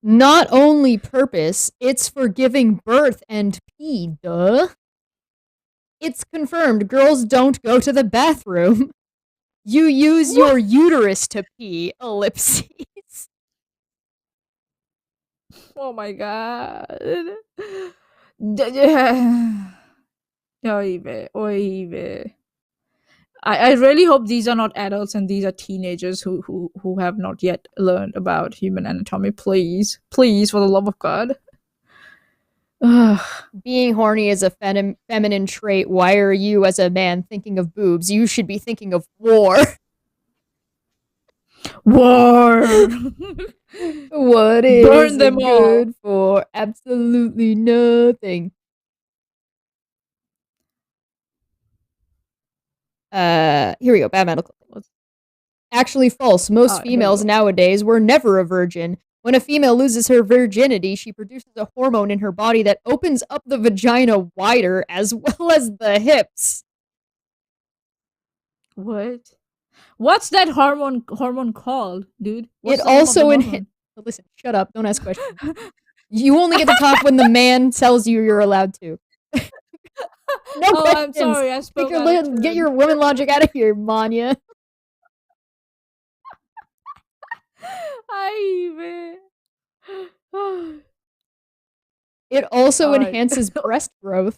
Not only purpose, it's for giving birth and pee, duh. It's confirmed girls don't go to the bathroom. You use your uterus to pee, ellipses. Oh my god. Oive. I really hope these are not adults and these are teenagers who have not yet learned about human anatomy. Please, for the love of God. Being horny is a feminine trait. Why are you, as a man, thinking of boobs? You should be thinking of war. War. What is Burn them it all. good for? Absolutely nothing. Here we go. Bad medical. Actually false. Most Here we females go. nowadays were never a virgin. When a female loses her virginity, she produces a hormone in her body that opens up the vagina wider as well as the hips. What? What's that hormone called, dude? What's It the name of the also hormone? Listen, shut up. Don't ask questions. You only get to talk when the man tells you you're allowed to. No Oh, questions. I'm sorry. I spoke out of Get turn. your women logic out of here, Maanyaa. It also All right. enhances breast growth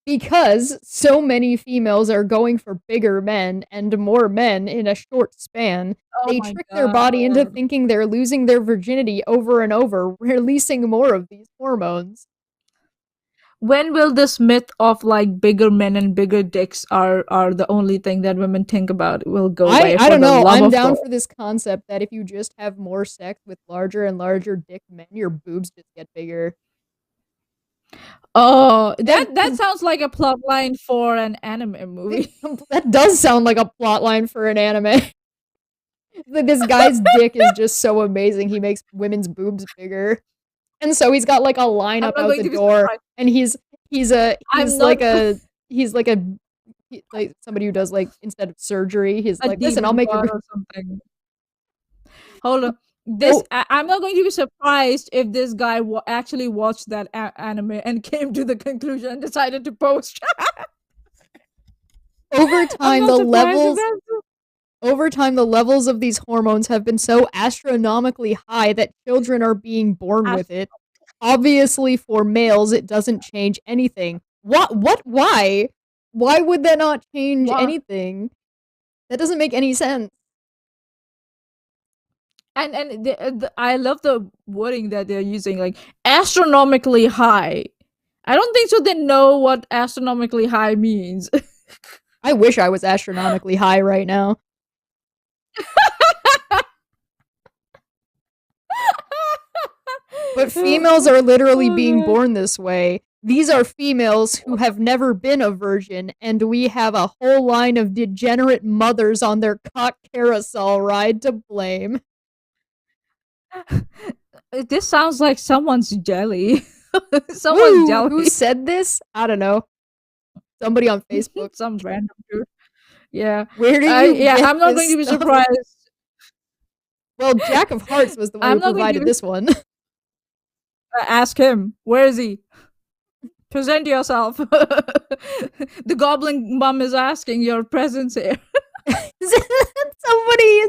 because so many females are going for bigger men and more men in a short span. Oh They my trick their body into God. thinking they're losing their virginity over and over, releasing more of these hormones. When will this myth of like bigger men and bigger dicks are the only thing that women think about will go away? I For don't the know. love I'm of down God. for this concept that if you just have more sex with larger and larger dick men, your boobs just get bigger. Oh, that sounds like a plot line for an anime movie. That does sound like a plot line for an anime. Like this guy's dick is just so amazing. He makes women's boobs bigger. And so he's got like a I'm lineup not out going the to be door surprised. and he's I'm not like somebody who does like instead of surgery, he's a like, "Listen, I'll demon make god your or something. Hold on. This I'm not going to be surprised if this guy actually watched that anime and came to the conclusion and decided to post. over I'm time not the surprised if levels that's over time the levels of these hormones have been so astronomically high that children are being born with it. Obviously for males it doesn't change anything. Why? Why would that not change Wha- anything? That doesn't make any sense. and I love the wording that they're using, like astronomically high. I don't think so. They know what astronomically high means. I wish I was astronomically high right now. But females are literally being born this way. These are females who have never been a virgin, and we have a whole line of degenerate mothers on their cock carousel ride to blame. This sounds like someone's jelly. Someone's jelly. Who said this? I don't know. Somebody on Facebook. Some random dude. Yeah. Where do you get I'm not this going to be stuff? surprised. Well, Jack of Hearts was the one I'm who not going to provided be this one. Ask him. Where is he? Present yourself. The goblin mom is asking your presence here. Somebody,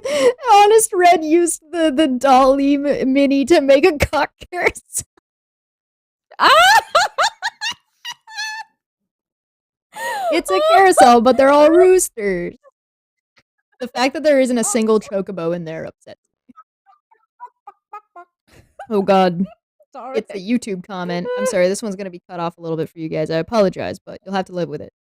Honest Red, used the Dolly mini to make a cock carousel. It's a carousel, but they're all roosters. The fact that there isn't a single chocobo in there upsets me. Oh god. Sorry. It's a YouTube comment. I'm sorry, this one's gonna be cut off a little bit for you guys. I apologize, but you'll have to live with it.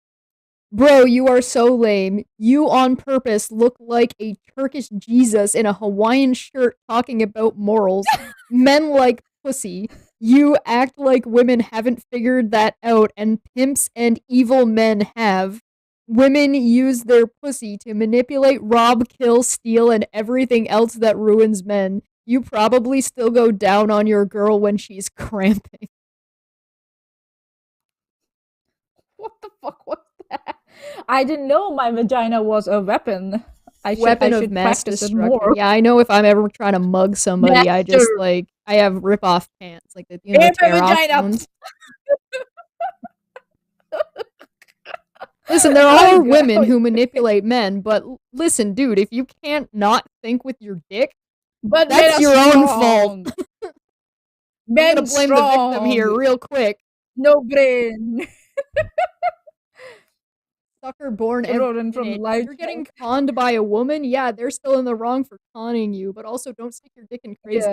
Bro, you are so lame. You on purpose look like a Turkish Jesus in a Hawaiian shirt talking about morals. Men like pussy. You act like women haven't figured that out, and pimps and evil men have. Women use their pussy to manipulate, rob, kill, steal, and everything else that ruins men. You probably still go down on your girl when she's cramping. What the fuck was that? I didn't know my vagina was a weapon. Weapon I of should mass practice it destruction. more. Yeah, I know if I'm ever trying to mug somebody, I just Master. like I have rip off pants, like the In my tear off vagina. ones. Listen, there Oh, are God. women who manipulate men, but listen, dude, if you can't not think with your dick, But that's your own fault. I'm Men gonna blame the victim here real quick. No brain. Sucker born Rodent from minute. life. You're getting conned by a woman, yeah, they're still in the wrong for conning you, but also don't stick your dick in crazy.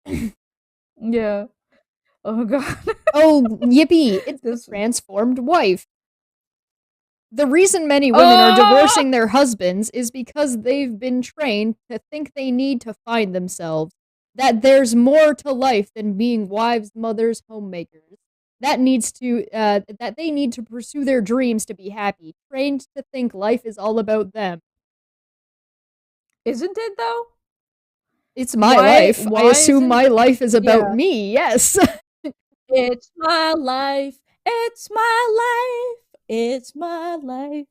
Yeah. Yeah. Oh god. Oh, yippee! It's the This- transformed wife. The reason many women are divorcing their husbands is because they've been trained to think they need to find themselves, that there's more to life than being wives, mothers, homemakers. That they need to pursue their dreams to be happy, trained to think life is all about them. Isn't it though? It's my Why- life. I why assume isn't- my life is about Yeah. me, yes. It's my life. It's my life. It's my life.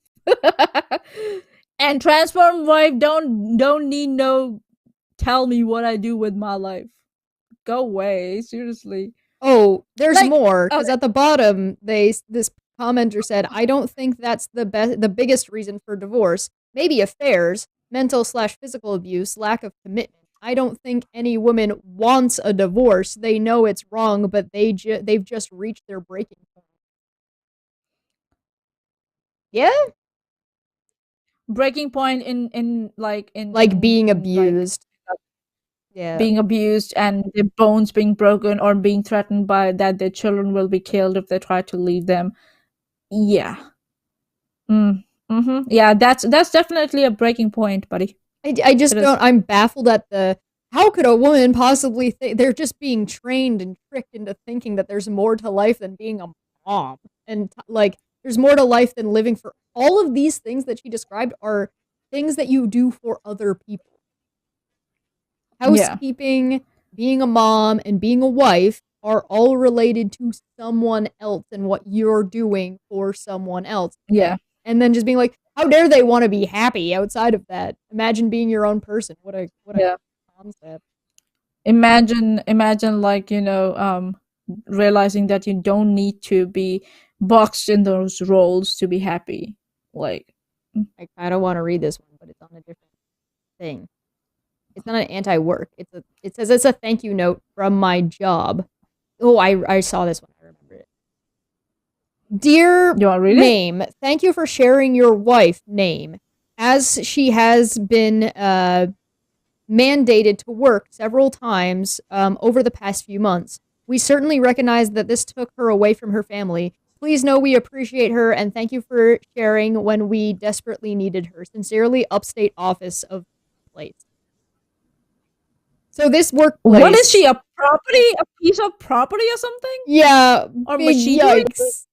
And transform wife don't need no tell me what I do with my life. Go away, seriously. Oh, there's Like, more, because okay. at the bottom, this commenter said, I don't think that's the biggest reason for divorce. Maybe affairs, mental/physical abuse, lack of commitment. I don't think any woman wants a divorce. They know it's wrong, but they've just reached their breaking point. Yeah? Breaking point in Like being in, abused. Yeah. being abused and their bones being broken or being threatened by that their children will be killed if they try to leave them. Yeah. Yeah, that's definitely a breaking point, buddy. I just It is. don't. I'm baffled at how could a woman possibly think they're just being trained and tricked into thinking that there's more to life than being a mom, and like there's more to life than living for all of these things that she described are things that you do for other people. Housekeeping, being a mom, and being a wife are all related to someone else and what you're doing for someone else. Yeah. And then just being like, how dare they want to be happy outside of that? Imagine being your own person. What a Yeah. concept. Imagine like, realizing that you don't need to be boxed in those roles to be happy. Like, I kind of want to read this one, but it's on a different thing. It's not an anti-work. It says it's a thank you note from my job. Oh, I saw this one. I remember it. Dear you want to read it? name, thank you for sharing your wife name, as she has been mandated to work several times over the past few months. We certainly recognize that this took her away from her family. Please know we appreciate her and thank you for sharing when we desperately needed her. Sincerely, Upstate Office of Place. So this workplace. What is she, a property? A piece of property or something? Yeah, Or big was she doing yikes.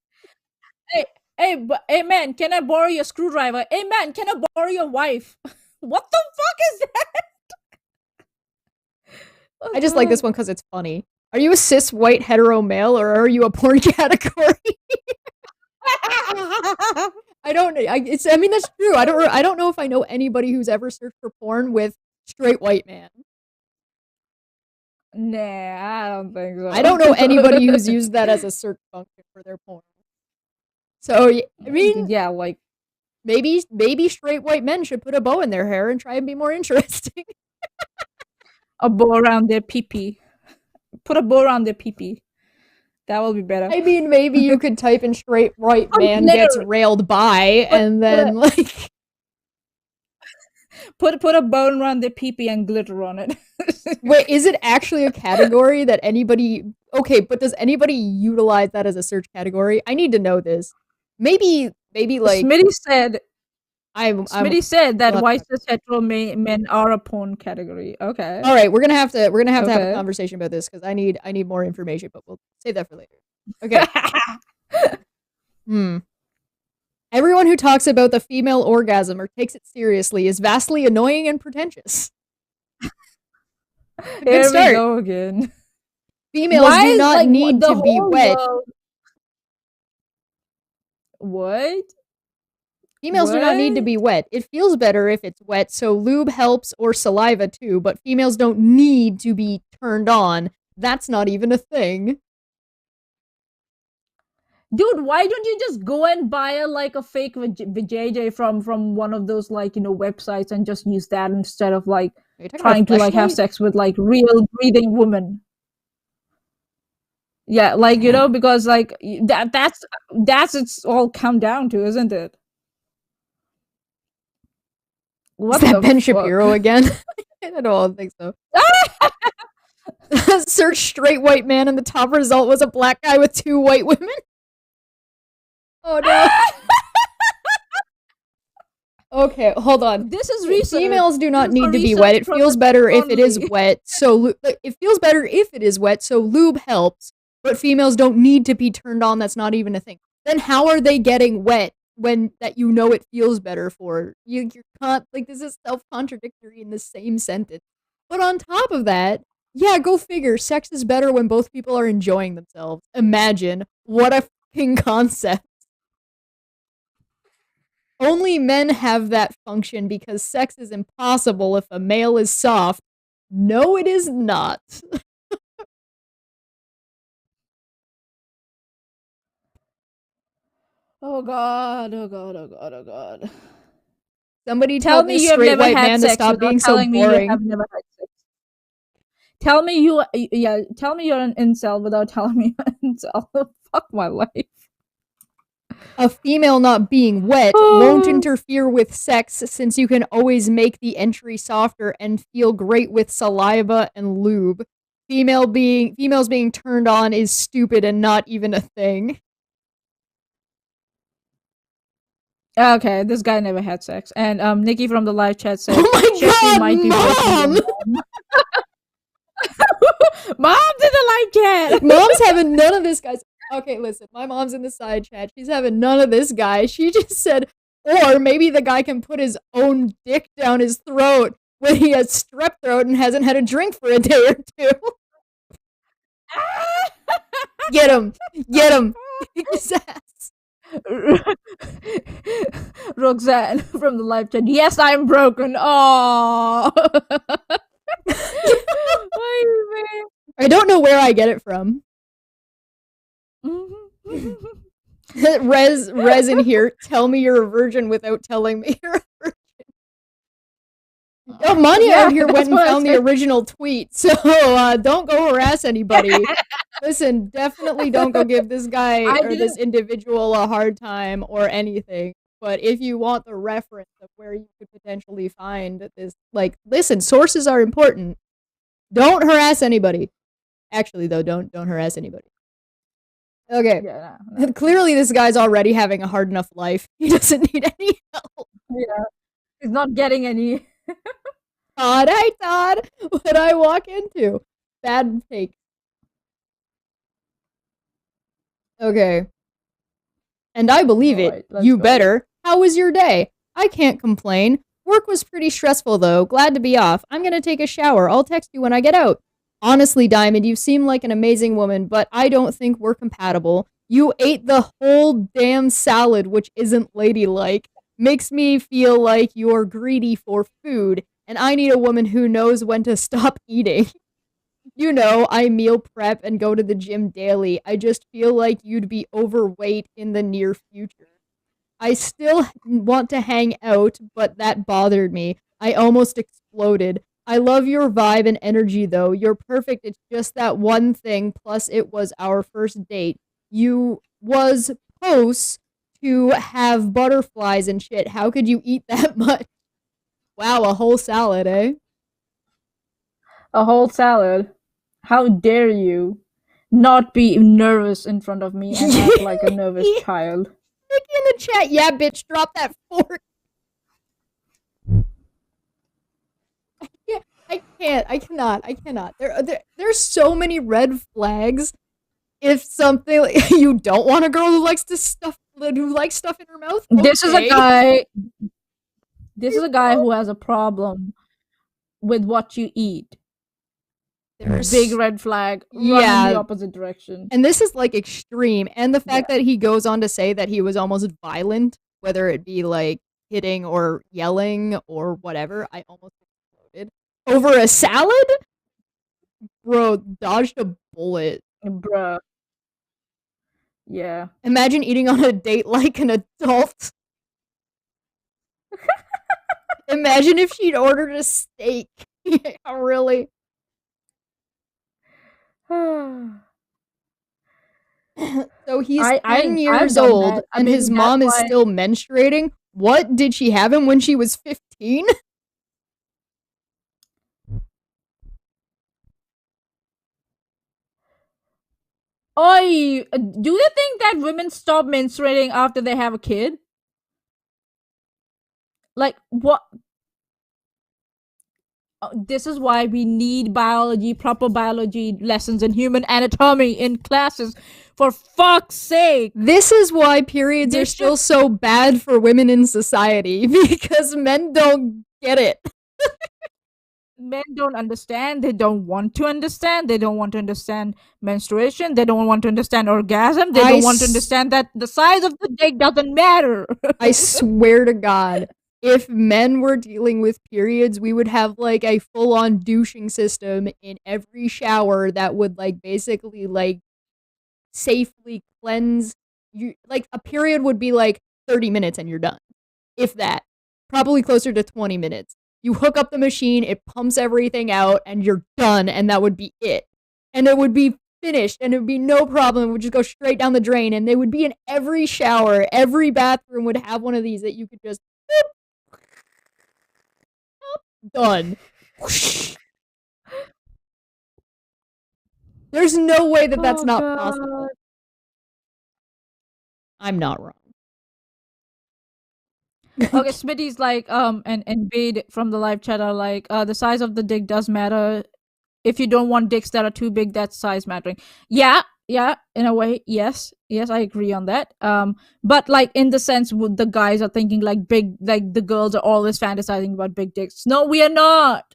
Hey man, can I borrow your screwdriver? Hey man, can I borrow your wife? What the fuck is that? I just like this one because it's funny. Are you a cis white hetero male or are you a porn category? I don't. I mean that's true. I don't know if I know anybody who's ever searched for porn with straight white man. Nah, I don't think so. I don't know anybody who's used that as a search function for their porn. So I mean, yeah, like maybe straight white men should put a bow in their hair and try and be more interesting. a bow around their pee-pee. Put a bow around their pee-pee. That will be better. I mean, maybe you could type in straight white man gets railed by, and then like put a bow around their pee-pee and glitter on it. Wait, is it actually a category that anybody? Okay, but does anybody utilize that as a search category? I need to know this. Maybe like Smitty said Smitty said that white cis hetero men are a porn category. Okay. All right, we're gonna have to have a Okay. conversation about this because I need more information, but we'll save that for later. Okay. Everyone who talks about the female orgasm or takes it seriously is vastly annoying and pretentious. Good Here start. we go again. Females Why do is, not like, need the to be whole wet. world- What? Females do not need to What? be wet. It feels better if it's wet, so lube helps or saliva too, but females don't need to be turned on. That's not even a thing. Dude, why don't you just go and buy a fake vajayjay from one of those websites and just use that instead of Are you talking trying to about have Fleshlight? sex with real breathing women? Yeah, because that's it's all come down to, isn't it? What Is that the Ben fuck? Shapiro again? I don't think so. Search straight white man and the top result was a black guy with 2 white women. Oh no. Okay, hold on. This is research. Females do not This is need for to be research wet. It feels better if it is only. wet. So it feels better if it is wet. So lube helps, but females don't need to be turned on. That's not even a thing. Then how are they getting wet when that you know it feels better for? You can't, like, this is self-contradictory in the same sentence. But on top of that, yeah, go figure. Sex is better when both people are enjoying themselves. Imagine what a fucking concept. Only men have that function because sex is impossible if a male is soft. No, it is not. Oh god, oh god, oh god, oh god. Somebody Tell tell me this you have straight never white had man to sex stop without being so telling me you boring. have never had sex. Tell me you, yeah, tell me you're an incel without telling me you're an incel. Fuck my life. A female not being wet won't interfere with sex since you can always make the entry softer and feel great with saliva and lube. Females being turned on is stupid and not even a thing. Okay, this guy never had sex. And Nikki from the live chat said, Oh my Sheffy god, might be breaking your Mom! Mom did the live chat! Mom's having none of this, guys. Okay, listen, my mom's in the side chat. She's having none of this guy. She just said, or maybe the guy can put his own dick down his throat when he has strep throat and hasn't had a drink for a day or two. Get him! Get him! Kick his ass. Roxanne from the live chat, yes, I'm broken. Oh. I don't know where I get it from. Rez in here, tell me you're a virgin without telling me you're a virgin. Oh, Maanyaa out here went and found the original tweet, so don't go harass anybody. Listen, definitely don't go give this guy or this individual a hard time or anything. But if you want the reference of where you could potentially find this, like, listen, sources are important. Don't harass anybody. Actually, though, don't harass anybody. Okay. Yeah, no. Clearly, this guy's already having a hard enough life. He doesn't need any help. Yeah. He's not getting any. Todd, hey Todd, what I walk into? Bad take. Okay. And I believe it. You better. How was your day? I can't complain. Work was pretty stressful though. Glad to be off. I'm gonna take a shower. I'll text you when I get out. Honestly, Diamond, you seem like an amazing woman, but I don't think we're compatible. You ate the whole damn salad, which isn't ladylike. Makes me feel like you're greedy for food, and I need a woman who knows when to stop eating. You know, I meal prep and go to the gym daily. I just feel like you'd be overweight in the near future. I still want to hang out, but that bothered me. I almost exploded. I love your vibe and energy, though. You're perfect. It's just that one thing, plus it was our first date. You was supposed to have butterflies and shit. How could you eat that much? Wow, a whole salad, eh? A whole salad? How dare you not be nervous in front of me and act like a nervous child? Nick in the chat, yeah, bitch, drop that fork. I cannot. There's so many red flags. If something like, you don't want a girl who likes stuff in her mouth. Okay. This is a guy who has a problem with what you eat. There's big red flag. Run in the opposite direction. And this is like extreme. And the fact that he goes on to say that he was almost violent, whether it be like hitting or yelling or whatever, I almost exploded. Over a salad? Bro, dodged a bullet. Bruh. Yeah. Imagine eating on a date like an adult. Imagine if she'd ordered a steak. Yeah, really? So he's 10 years old and his mom is still menstruating? What? Did she have him when she was 15? Oi, do you think that women stop menstruating after they have a kid? Like what? This is why we need biology, proper biology lessons and human anatomy in classes. For fuck's sake. This is why periods They are still should- so bad for women in society because men don't get it. Men don't understand. They don't want to understand. They don't want to understand menstruation. They don't want to understand orgasm. They don't want to understand that the size of the dick doesn't matter. I swear to God, if men were dealing with periods, we would have like a full on douching system in every shower that would like basically like safely cleanse you. Like a period would be like 30 minutes and you're done. If that. Probably closer to 20 minutes. You hook up the machine, it pumps everything out, and you're done, and that would be it. And it would be finished, and it would be no problem. It would just go straight down the drain, and they would be in every shower. Every bathroom would have one of these that you could just done. There's no way that that's Oh, not God. possible. I'm not wrong. Okay, Smitty's like, and Bade from the live chat are like, the size of the dick does matter. If you don't want dicks that are too big, that's size mattering. Yeah, in a way, yes, I agree on that. But like in the sense, the guys are thinking like big, like the girls are always fantasizing about big dicks. No, we are not.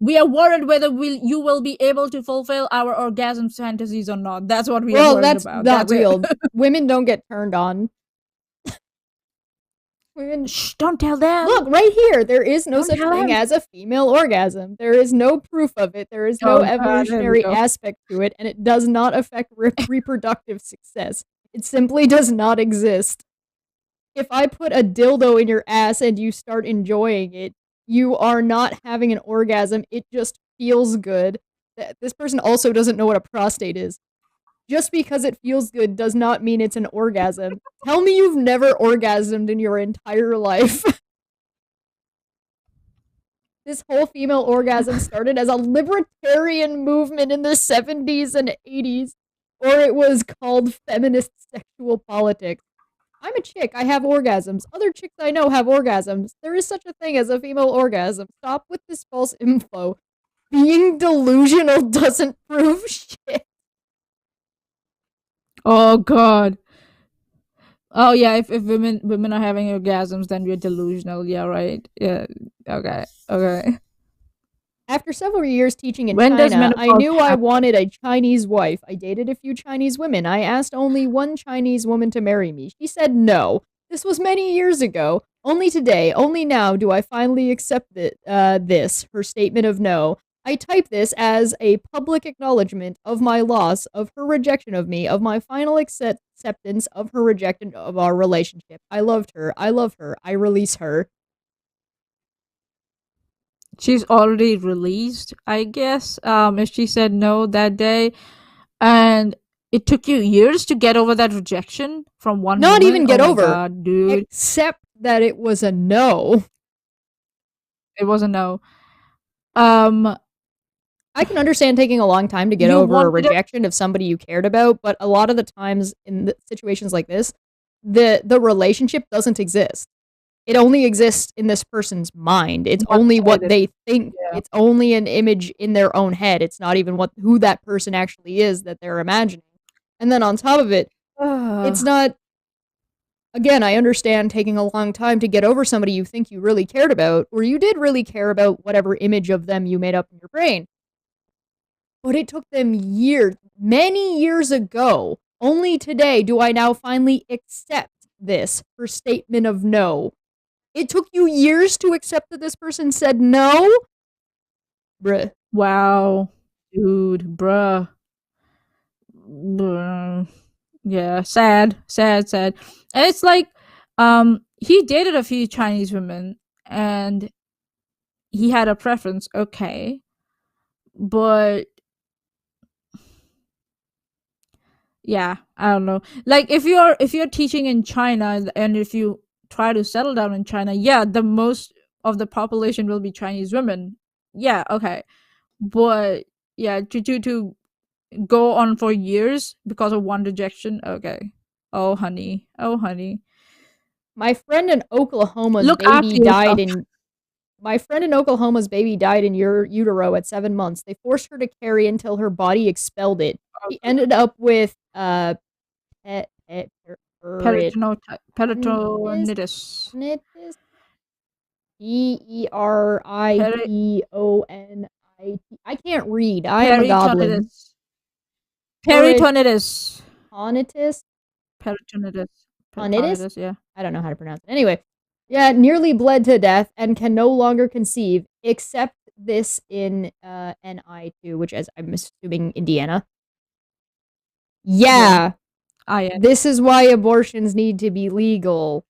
We are worried whether you will be able to fulfill our orgasm fantasies or not. That's what we are Well, worried that's about. not That's it. real. Women don't get turned on. Women. Shh, don't tell them. Look, right here, there is no Don't such tell thing him. as a female orgasm. There is no proof of it. There is no Oh, God, there we evolutionary go. aspect to it, and it does not affect reproductive success. It simply does not exist. If I put a dildo in your ass and you start enjoying it, you are not having an orgasm. It just feels good. This person also doesn't know what a prostate is. Just because it feels good does not mean it's an orgasm. Tell me you've never orgasmed in your entire life. This whole female orgasm started as a libertarian movement in the 70s and 80s, or it was called feminist sexual politics. I'm a chick, I have orgasms. Other chicks I know have orgasms. There is such a thing as a female orgasm. Stop with this false info. Being delusional doesn't prove shit. Oh, God. Oh yeah, if women are having orgasms, then we're delusional. Yeah, right. Yeah. Okay. After several years teaching in When does China, I menopause knew I happen? wanted a Chinese wife. I dated a few Chinese women. I asked only one Chinese woman to marry me. She said no. This was many years ago. Only today, only now do I finally accept this, her statement of no. I type this as a public acknowledgement of my loss, of her rejection of me, of my final acceptance of her rejection of our relationship. I loved her. I love her. I release her. She's already released, I guess. If she said no that day, and it took you years to get over that rejection from one Not woman. even get Oh my over. God, dude. Except that it was a no. It was a no. I can understand taking a long time to get You over a wanted it- rejection of somebody you cared about, but a lot of the times in situations like this, the relationship doesn't exist. It only exists in this person's mind. It's One only what sided. they think. Yeah. It's only an image in their own head. It's not even who that person actually is that they're imagining. And then on top of it, it's not. Again, I understand taking a long time to get over somebody you think you really cared about, or you did really care about whatever image of them you made up in your brain. But it took them years, many years ago. Only today do I now finally accept this, her statement of no. It took you years to accept that this person said no? Bruh. Wow, dude, bruh. Yeah, sad. And it's like, he dated a few Chinese women, and he had a preference. Okay, but yeah, I don't know. Like if you're teaching in China and if you try to settle down in China, yeah, the most of the population will be Chinese women. Yeah, okay. But yeah, to go on for years because of one rejection, okay. Oh honey. My friend in Oklahoma's Look after baby died yourself. in My friend in Oklahoma's baby died in utero at 7 months. They forced her to carry until her body expelled it. She ended up with Peritonitis. peritonitis. Peri- Peritonitis. I can't read. I am a goblin. Peritonitis. Peritonitis. Peritonitis. Peritonitis? Yeah. I don't know how to pronounce it. Anyway, yeah, nearly bled to death and can no longer conceive, except this in NI2, which is, I'm assuming, Indiana. Yeah. This is why abortions need to be legal.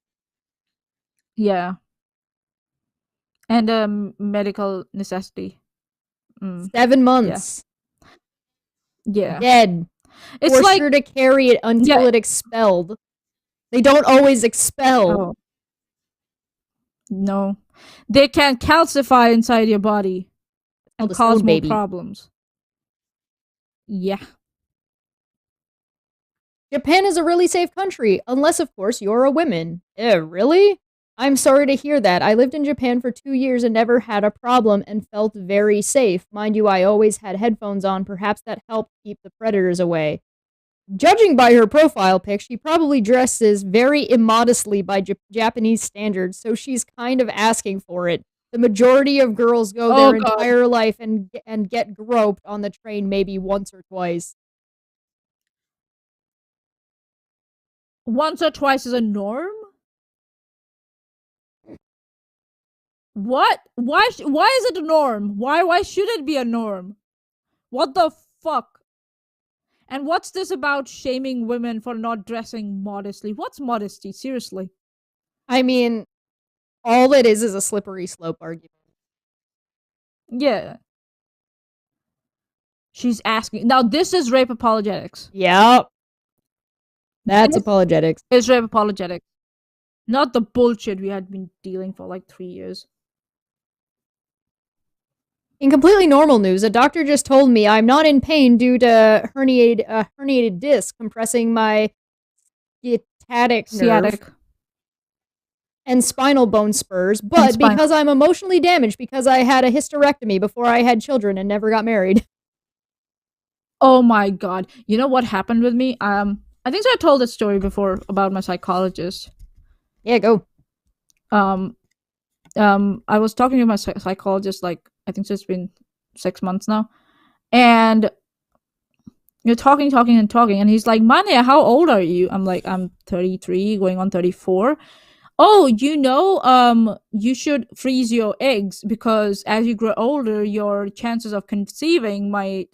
Yeah. And medical necessity. 7 months. Yeah. Dead. It's Forced like her to carry it until it expelled. They don't always expel. Oh. No. They can calcify inside your body and cause more problems. Yeah. Japan is a really safe country, unless, of course, you're a woman. Really? I'm sorry to hear that. I lived in Japan for 2 years and never had a problem and felt very safe. Mind you, I always had headphones on. Perhaps that helped keep the predators away. Judging by her profile pic, she probably dresses very immodestly by Japanese standards, so she's kind of asking for it. The majority of girls go their entire life and get groped on the train maybe once or twice. Once or twice is a norm? What? Why is it a norm? Why should it be a norm? What the fuck? And what's this about shaming women for not dressing modestly? What's modesty? Seriously. I mean, all it is a slippery slope argument. Yeah. She's asking. Now, this is rape apologetics. Yep. That's apologetics. It's rape apologetics. Not the bullshit we had been dealing for like 3 years. In completely normal news, a doctor just told me I'm not in pain due to herniated disc compressing my sciatic nerve and spinal bone spurs, but because I'm emotionally damaged because I had a hysterectomy before I had children and never got married. Oh my god. You know what happened with me? I think I told this story before about my psychologist. Yeah, go. I was talking to my psychologist, like, I think it's been 6 months now. And you're talking, and he's like, Maanyaa, how old are you? I'm like, I'm 33, going on 34. Oh, you should freeze your eggs because as you grow older, your chances of conceiving might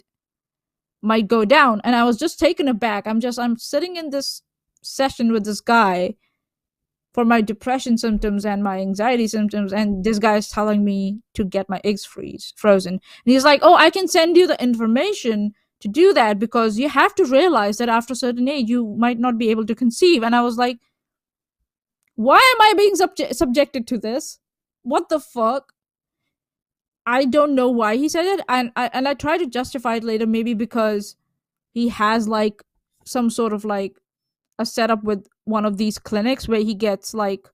go down. And I was just taken aback. I'm sitting in this session with this guy for my depression symptoms and my anxiety symptoms, and this guy is telling me to get my eggs frozen. And he's like, oh, I can send you the information to do that because you have to realize that after a certain age, you might not be able to conceive. And I was like, why am I being subjected to this? What the fuck? I don't know why he said it, and I tried to justify it later, maybe because he has like some sort of like a setup with one of these clinics where he gets like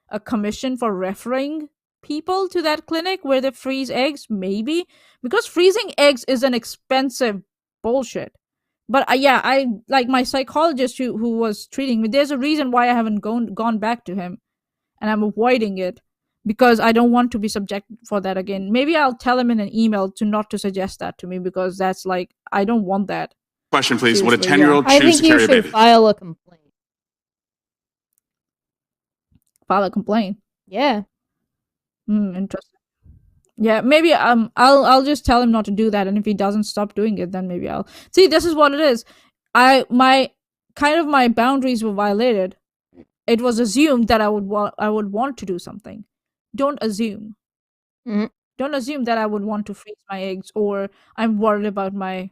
a commission for referring people to that clinic where they freeze eggs, maybe because freezing eggs is an expensive bullshit. But yeah, I like my psychologist who was treating me. There's a reason why I haven't gone back to him, and I'm avoiding it because I don't want to be subjected for that again. Maybe I'll tell him in an email not to suggest that to me because that's like, I don't want that. Question, please. Seriously, Would a 10-year-old choose to carry a baby? I think you should file a complaint. File a complaint? Yeah. Interesting. Yeah, maybe I'll just tell him not to do that, and if he doesn't stop doing it, then maybe I'll see. This is what it is. My boundaries were violated. It was assumed that I would want to do something. Don't assume. Don't assume that I would want to freeze my eggs, or I'm worried about my,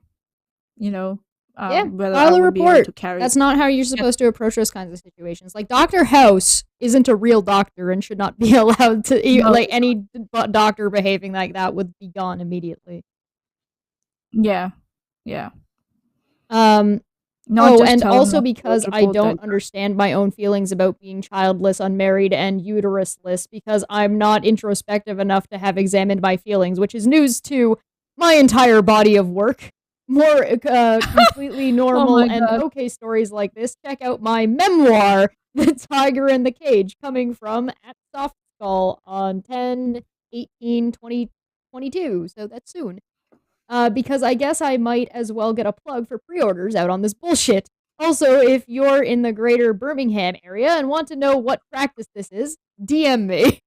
whether I would be able to carry. That's not how you're supposed to approach those kinds of situations. Like, Dr. House isn't a real doctor and should not be allowed to, like, any doctor behaving like that would be gone immediately. Yeah. Yeah. Not just and tell him also not to because I report don't that. understand my own feelings about being childless, unmarried, and uterusless because I'm not introspective enough to have examined my feelings, which is news to my entire body of work. More completely Oh normal my and god. okay stories like this, check out my memoir, The Tiger in the Cage, coming from at Soft Skull on 10/18/2022. So that's soon. Because I guess I might as well get a plug for pre-orders out on this bullshit. Also, if you're in the greater Birmingham area and want to know what practice this is, DM me.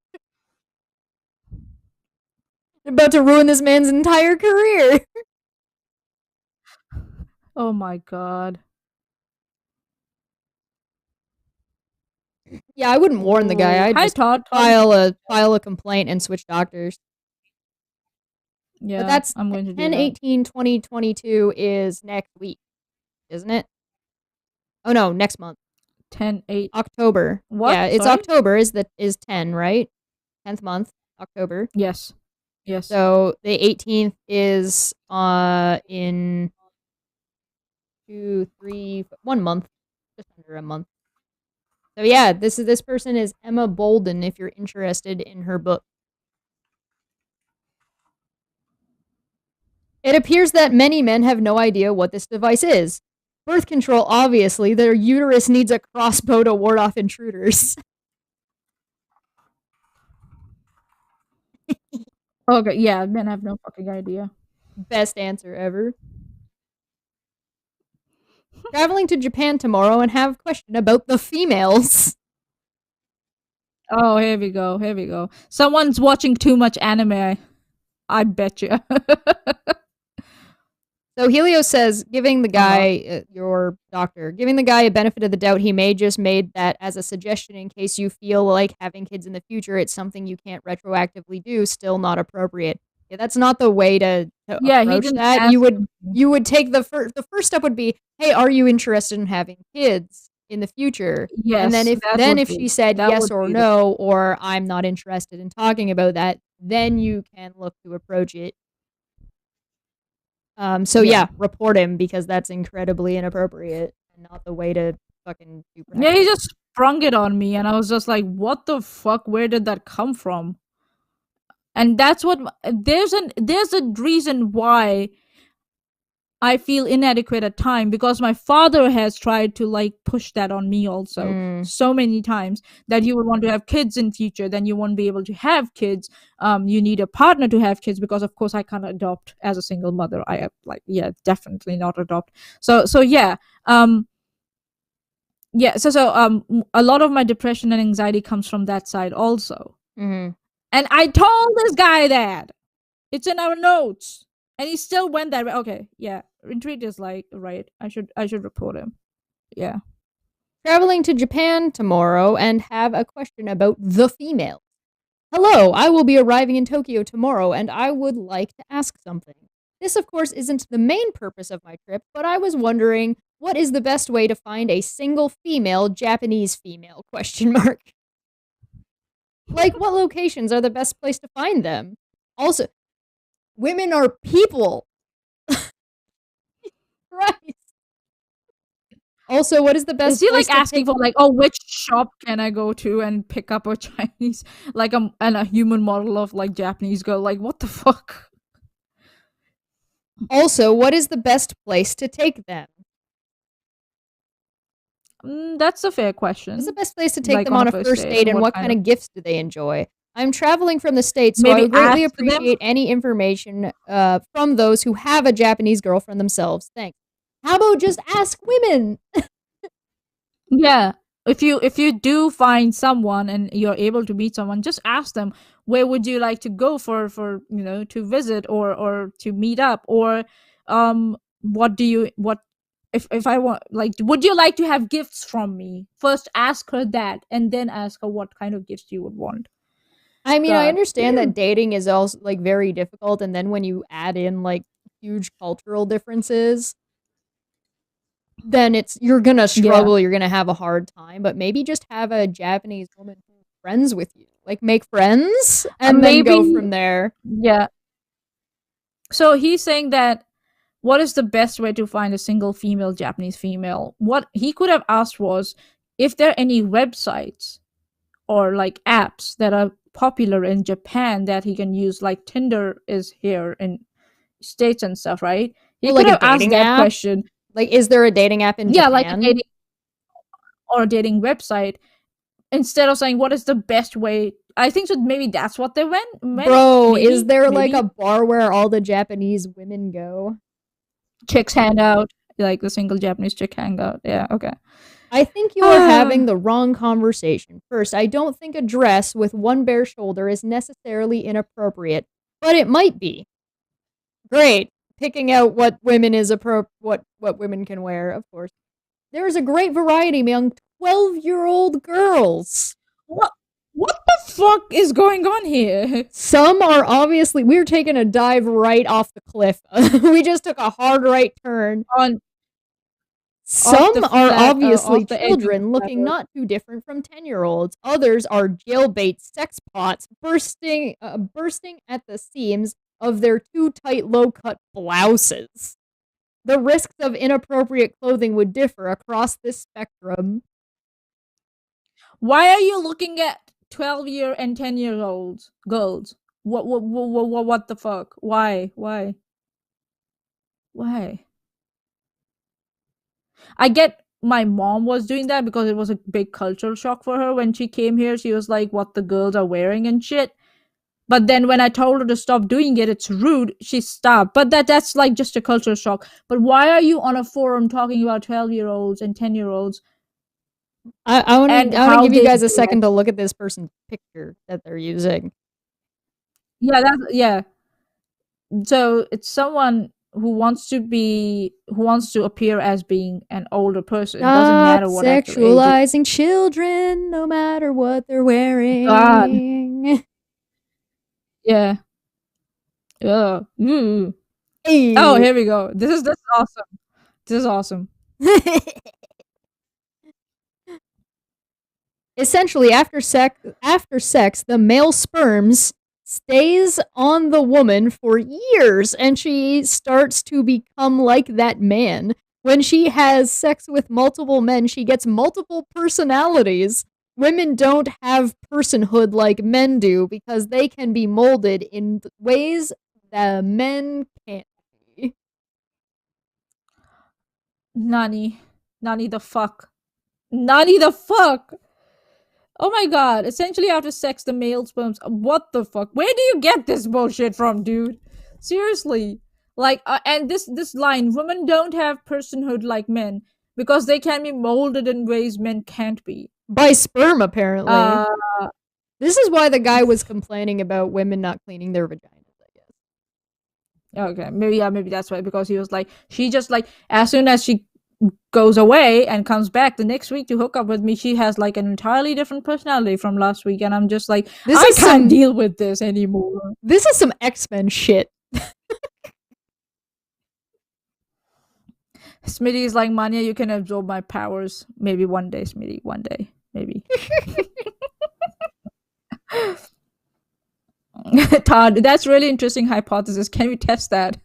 I'm about to ruin this man's entire career. Oh my god. Yeah, I wouldn't warn the guy. Ooh. I'd Hi just Todd. file a complaint and switch doctors. But Yeah, that's I'm going to do that. 10/18/2022 is next week, isn't it? Oh no, next month. 10/8. October. What? Yeah, it's Sorry? October is 10, right? 10th month, October. Yes. Yes. So the 18th is in 1 month, just under a month. So yeah, this person is Emma Bolden if you're interested in her book. It appears that many men have no idea what this device is. Birth control, obviously, their uterus needs a crossbow to ward off intruders. Okay, yeah, men have no fucking idea. Best answer ever. Traveling to Japan tomorrow and have a question about the females. Oh, here we go. Here we go. Someone's watching too much anime. I bet you. So Helios says, giving the guy, your doctor, giving the guy a benefit of the doubt, he may just made that as a suggestion in case you feel like having kids in the future, it's something you can't retroactively do, still not appropriate. Yeah, that's not the way to Yeah, he approach didn't that. ask You would take the first step would be, hey, are you interested in having kids in the future? And then Yes, if she said yes or no, or I'm not interested in talking about that, then you can look to approach it. So yeah, report him because that's incredibly inappropriate and not the way to fucking do practice. Yeah, he just sprung it on me and I was just like, what the fuck? Where did that come from? And that's what there's a reason why I feel inadequate at time because my father has tried to like push that on me also so many times that you would want to have kids in future, then you won't be able to have kids. You need a partner to have kids because of course I can't adopt as a single mother. I have definitely not adopt. So yeah. A lot of my depression and anxiety comes from that side also. Mm-hmm. And I told this guy that. It's in our notes. And he still went that way. Okay, yeah. Retreat is like, right. I should report him. Yeah. Traveling to Japan tomorrow and have a question about the female. Hello, I will be arriving in Tokyo tomorrow and I would like to ask something. This, of course, isn't the main purpose of my trip, but I was wondering, what is the best way to find a single female, Japanese female, ? Like, what locations are the best place to find them? Also, women are people. Christ. Also, what is the best Is he place like to asking for like, oh, which shop can I go to and pick up a Chinese, like and a human model of like Japanese girl? Like, what the fuck? Also, what is the best place to take them? That's a fair question. What's the best place to take Like them on a first date and what kind of gifts do they enjoy? I'm traveling from the States, so I would greatly appreciate any information from those who have a Japanese girlfriend themselves. Thanks. How about just ask women? Yeah. If you do find someone and you're able to meet someone, just ask them, where would you like to go for to visit or to meet up, or if I want, like, would you like to have gifts from me? First ask her that and then ask her what kind of gifts you would want. I mean, I understand that dating is also like very difficult, and then when you add in like huge cultural differences, then you're gonna struggle, you're gonna have a hard time, but maybe just have a Japanese woman who's friends with you. Like, make friends and then go from there. Yeah. So he's saying that what is the best way to find a single female Japanese female? What he could have asked was if there are any websites or like apps that are popular in Japan that he can use, like Tinder is here in States and stuff, right? He Or could like a have asked dating that app? question. Like, is there a dating app in Yeah, like a Japan? dating or a dating website, instead of saying what is the best way. I think so maybe that's what they went. Bro, Maybe, is there like maybe a bar where all the Japanese women go? chicks hang out, like the single Japanese chick hangout. Yeah, okay. I think you're having the wrong conversation. First, I don't think a dress with one bare shoulder is necessarily inappropriate, but it might be. Great. Picking out what women is what women can wear, of course. There is a great variety among 12-year-old girls. What the fuck is going on here? Some are obviously, we're taking a dive right off the cliff. We just took a hard right turn. Some are obviously children looking not too different from 10-year-olds. Others are jailbait sex pots bursting at the seams of their too tight low-cut blouses. The risks of inappropriate clothing would differ across this spectrum. Why are you looking at 12-year and 10-year-olds girls? What the fuck? Why? I get my mom was doing that because it was a big cultural shock for her when she came here. She was like, what the girls are wearing and shit. But then when I told her to stop doing it, it's rude, she stopped. But that's like just a cultural shock. But why are you on a forum talking about 12-year-olds and 10-year-olds? I want to give you guys a second to look at this person's picture that they're using. Yeah. So it's someone who wants to appear as being an older person. It doesn't matter what sexualizing children, no matter what they're wearing. God. Yeah. Hey. Oh, here we go. This is awesome. This is awesome. Essentially, after sex, the male sperms stays on the woman for years, and she starts to become like that man. When she has sex with multiple men, she gets multiple personalities. Women don't have personhood like men do because they can be molded in ways that men can't be. Nani the fuck. Oh my god. Essentially after sex, the male sperms. What the fuck? Where do you get this bullshit from, dude? Seriously. Like, and this line, women don't have personhood like men because they can be molded in ways men can't be. By sperm, apparently. This is why the guy was complaining about women not cleaning their vaginas, I guess. Okay, maybe that's why, because he was like, she just like, as soon as she goes away and comes back the next week to hook up with me, she has like an entirely different personality from last week, and I'm just like, I can't deal with this anymore. This is some X-Men shit. Smitty's like, Maanyaa, you can absorb my powers. Maybe one day, Smitty. One day. Maybe. Todd, that's really interesting hypothesis. Can we test that?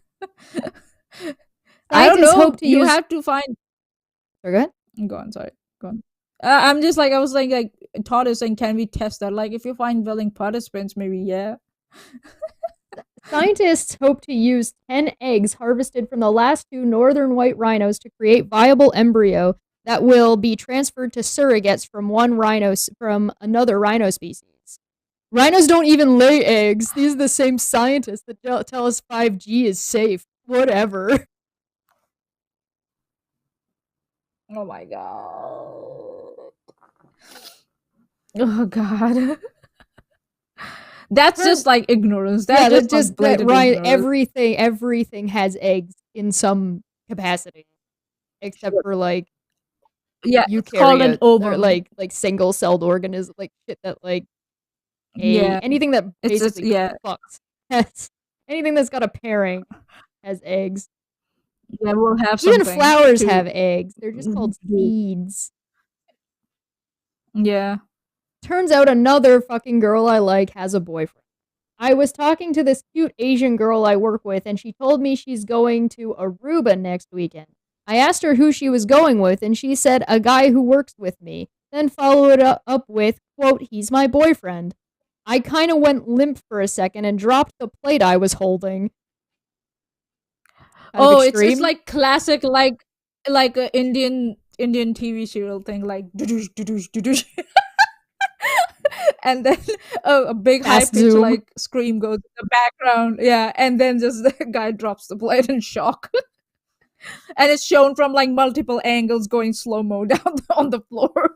I don't know. You have to find. Sorry, go ahead. Go on. Sorry. Go on. I'm just like, I was saying, like, Todd is saying, can we test that? Like, if you find willing participants, maybe, yeah. Scientists hope to use 10 eggs harvested from the last 2 northern white rhinos to create viable embryo that will be transferred to surrogates from another rhino species. Rhinos don't even lay eggs. These are the same scientists that tell us 5G is safe. Whatever. Oh my god. Oh god. That's just like ignorance. That's just blatant ignorance. Everything has eggs in some capacity, except for like it's called an ovum. Like single-celled organisms, like shit that like anything that basically fucks. Anything that's got a pairing has eggs. Yeah, we'll have even flowers have eggs. They're just called seeds. Yeah. Turns out another fucking girl I like has a boyfriend. I was talking to this cute Asian girl I work with, and she told me she's going to Aruba next weekend. I asked her who she was going with, and she said a guy who works with me, then followed up with, quote, he's my boyfriend. I kind of went limp for a second and dropped the plate I was holding. Kind of Oh, it's extreme. like classic, like a Indian TV serial thing, like doo-doosh, doo-doosh, doo-doosh. And then a big high Fast pitch zoom. like scream goes in the background, yeah, and then just the guy drops the plate in shock. And it's shown from like multiple angles going slow-mo down on the floor.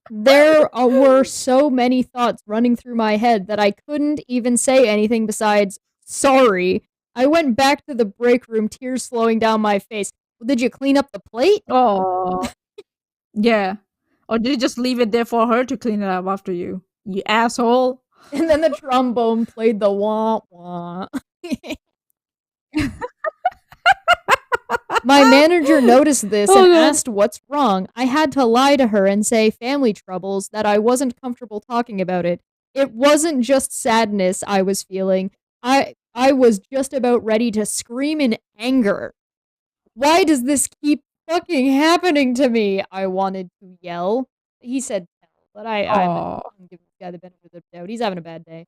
There were so many thoughts running through my head that I couldn't even say anything besides sorry. I went back to the break room, tears flowing down my face. Well, did you clean up the plate? Oh, yeah. Or did you just leave it there for her to clean it up after you? You asshole. And then the trombone played the wah wah. My manager noticed this and asked what's wrong. I had to lie to her and say family troubles, that I wasn't comfortable talking about it. It wasn't just sadness I was feeling. I was just about ready to scream in anger. Why does this keep fucking happening to me? I wanted to yell. He said tell, but I'm giving this guy the benefit of the doubt. He's having a bad day.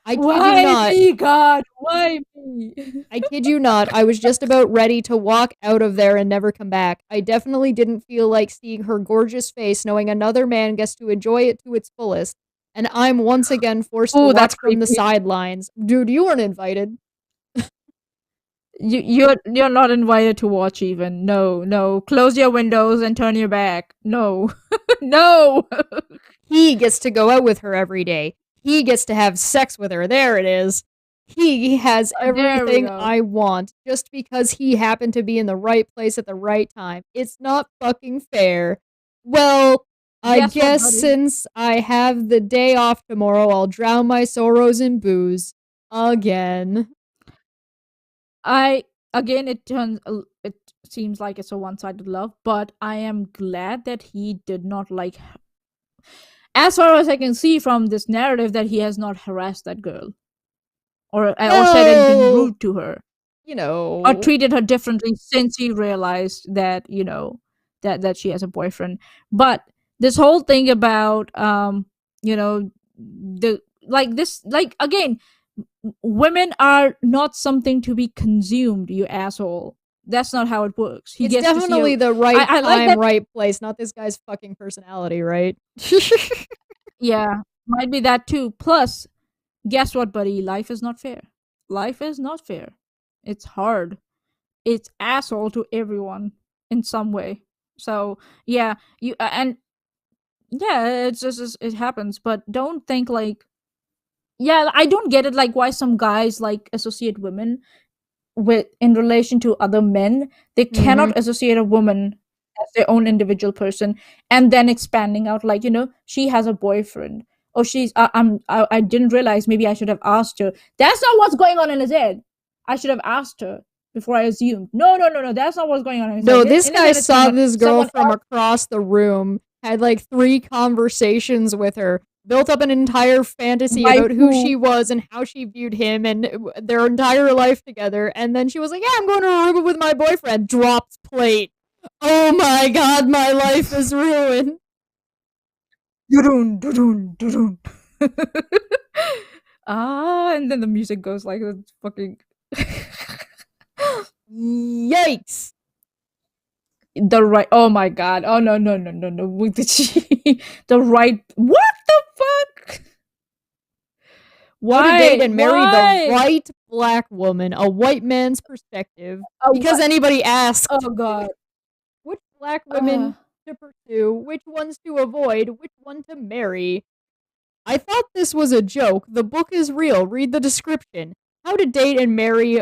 I kid you Why not. me, God? Why me? I kid you not, I was just about ready to walk out of there and never come back. I definitely didn't feel like seeing her gorgeous face knowing another man gets to enjoy it to its fullest, and I'm once again forced to Ooh, watch that's from the creepy. sidelines. Dude, you weren't invited. You're not invited to watch even. No. Close your windows and turn your back. No. No. He gets to go out with her every day. He gets to have sex with her. There it is. He has There we everything go. I want just because he happened to be in the right place at the right time. It's not fucking fair. Well, I Guess what, guess buddy? since I have the day off tomorrow, I'll drown my sorrows in booze. Again. It seems like it's a one-sided love, but I am glad that he did not like, as far as I can see from this narrative, that he has not harassed that girl or said anything Well, rude to her you know. or treated her differently since he realized that that she has a boyfriend. But this whole thing about the like this like again, women are not something to be consumed, you asshole. That's not how it works. He It's gets to see definitely the right I time, like that. right place, not this guy's fucking personality, right? Yeah, might be that too. Plus, guess what, buddy? Life is not fair. Life is not fair. It's hard. It's asshole to everyone in some way. So yeah, you and yeah, it's just it happens. But don't think like, yeah, I don't get it. Like why some guys like associate women with in relation to other men. They cannot associate a woman as their own individual person and then expanding out like, she has a boyfriend or I didn't realize, maybe I should have asked her. That's not what's going on in his head. I should have asked her before I assumed. No, that's not what's going on in his No, head. this In his guy head, it's going saw on this girl someone from else. across the room, had like 3 conversations with her, built up an entire fantasy about who she was and how she viewed him and their entire life together, and then she was like, yeah, I'm going to Aruba with my boyfriend. Drops plate. Oh my god, my life is ruined. Doo-doo, doo-doo, doo-doo. And then the music goes like it's fucking Yikes. oh my god, oh no with the right, what the fuck, How to date and marry why the right black woman, a white man's perspective. Oh, Because anybody asked oh god, which black women to pursue, which ones to avoid, which one to marry. I thought this was a joke. The book is real. Read the description. How to date and marry.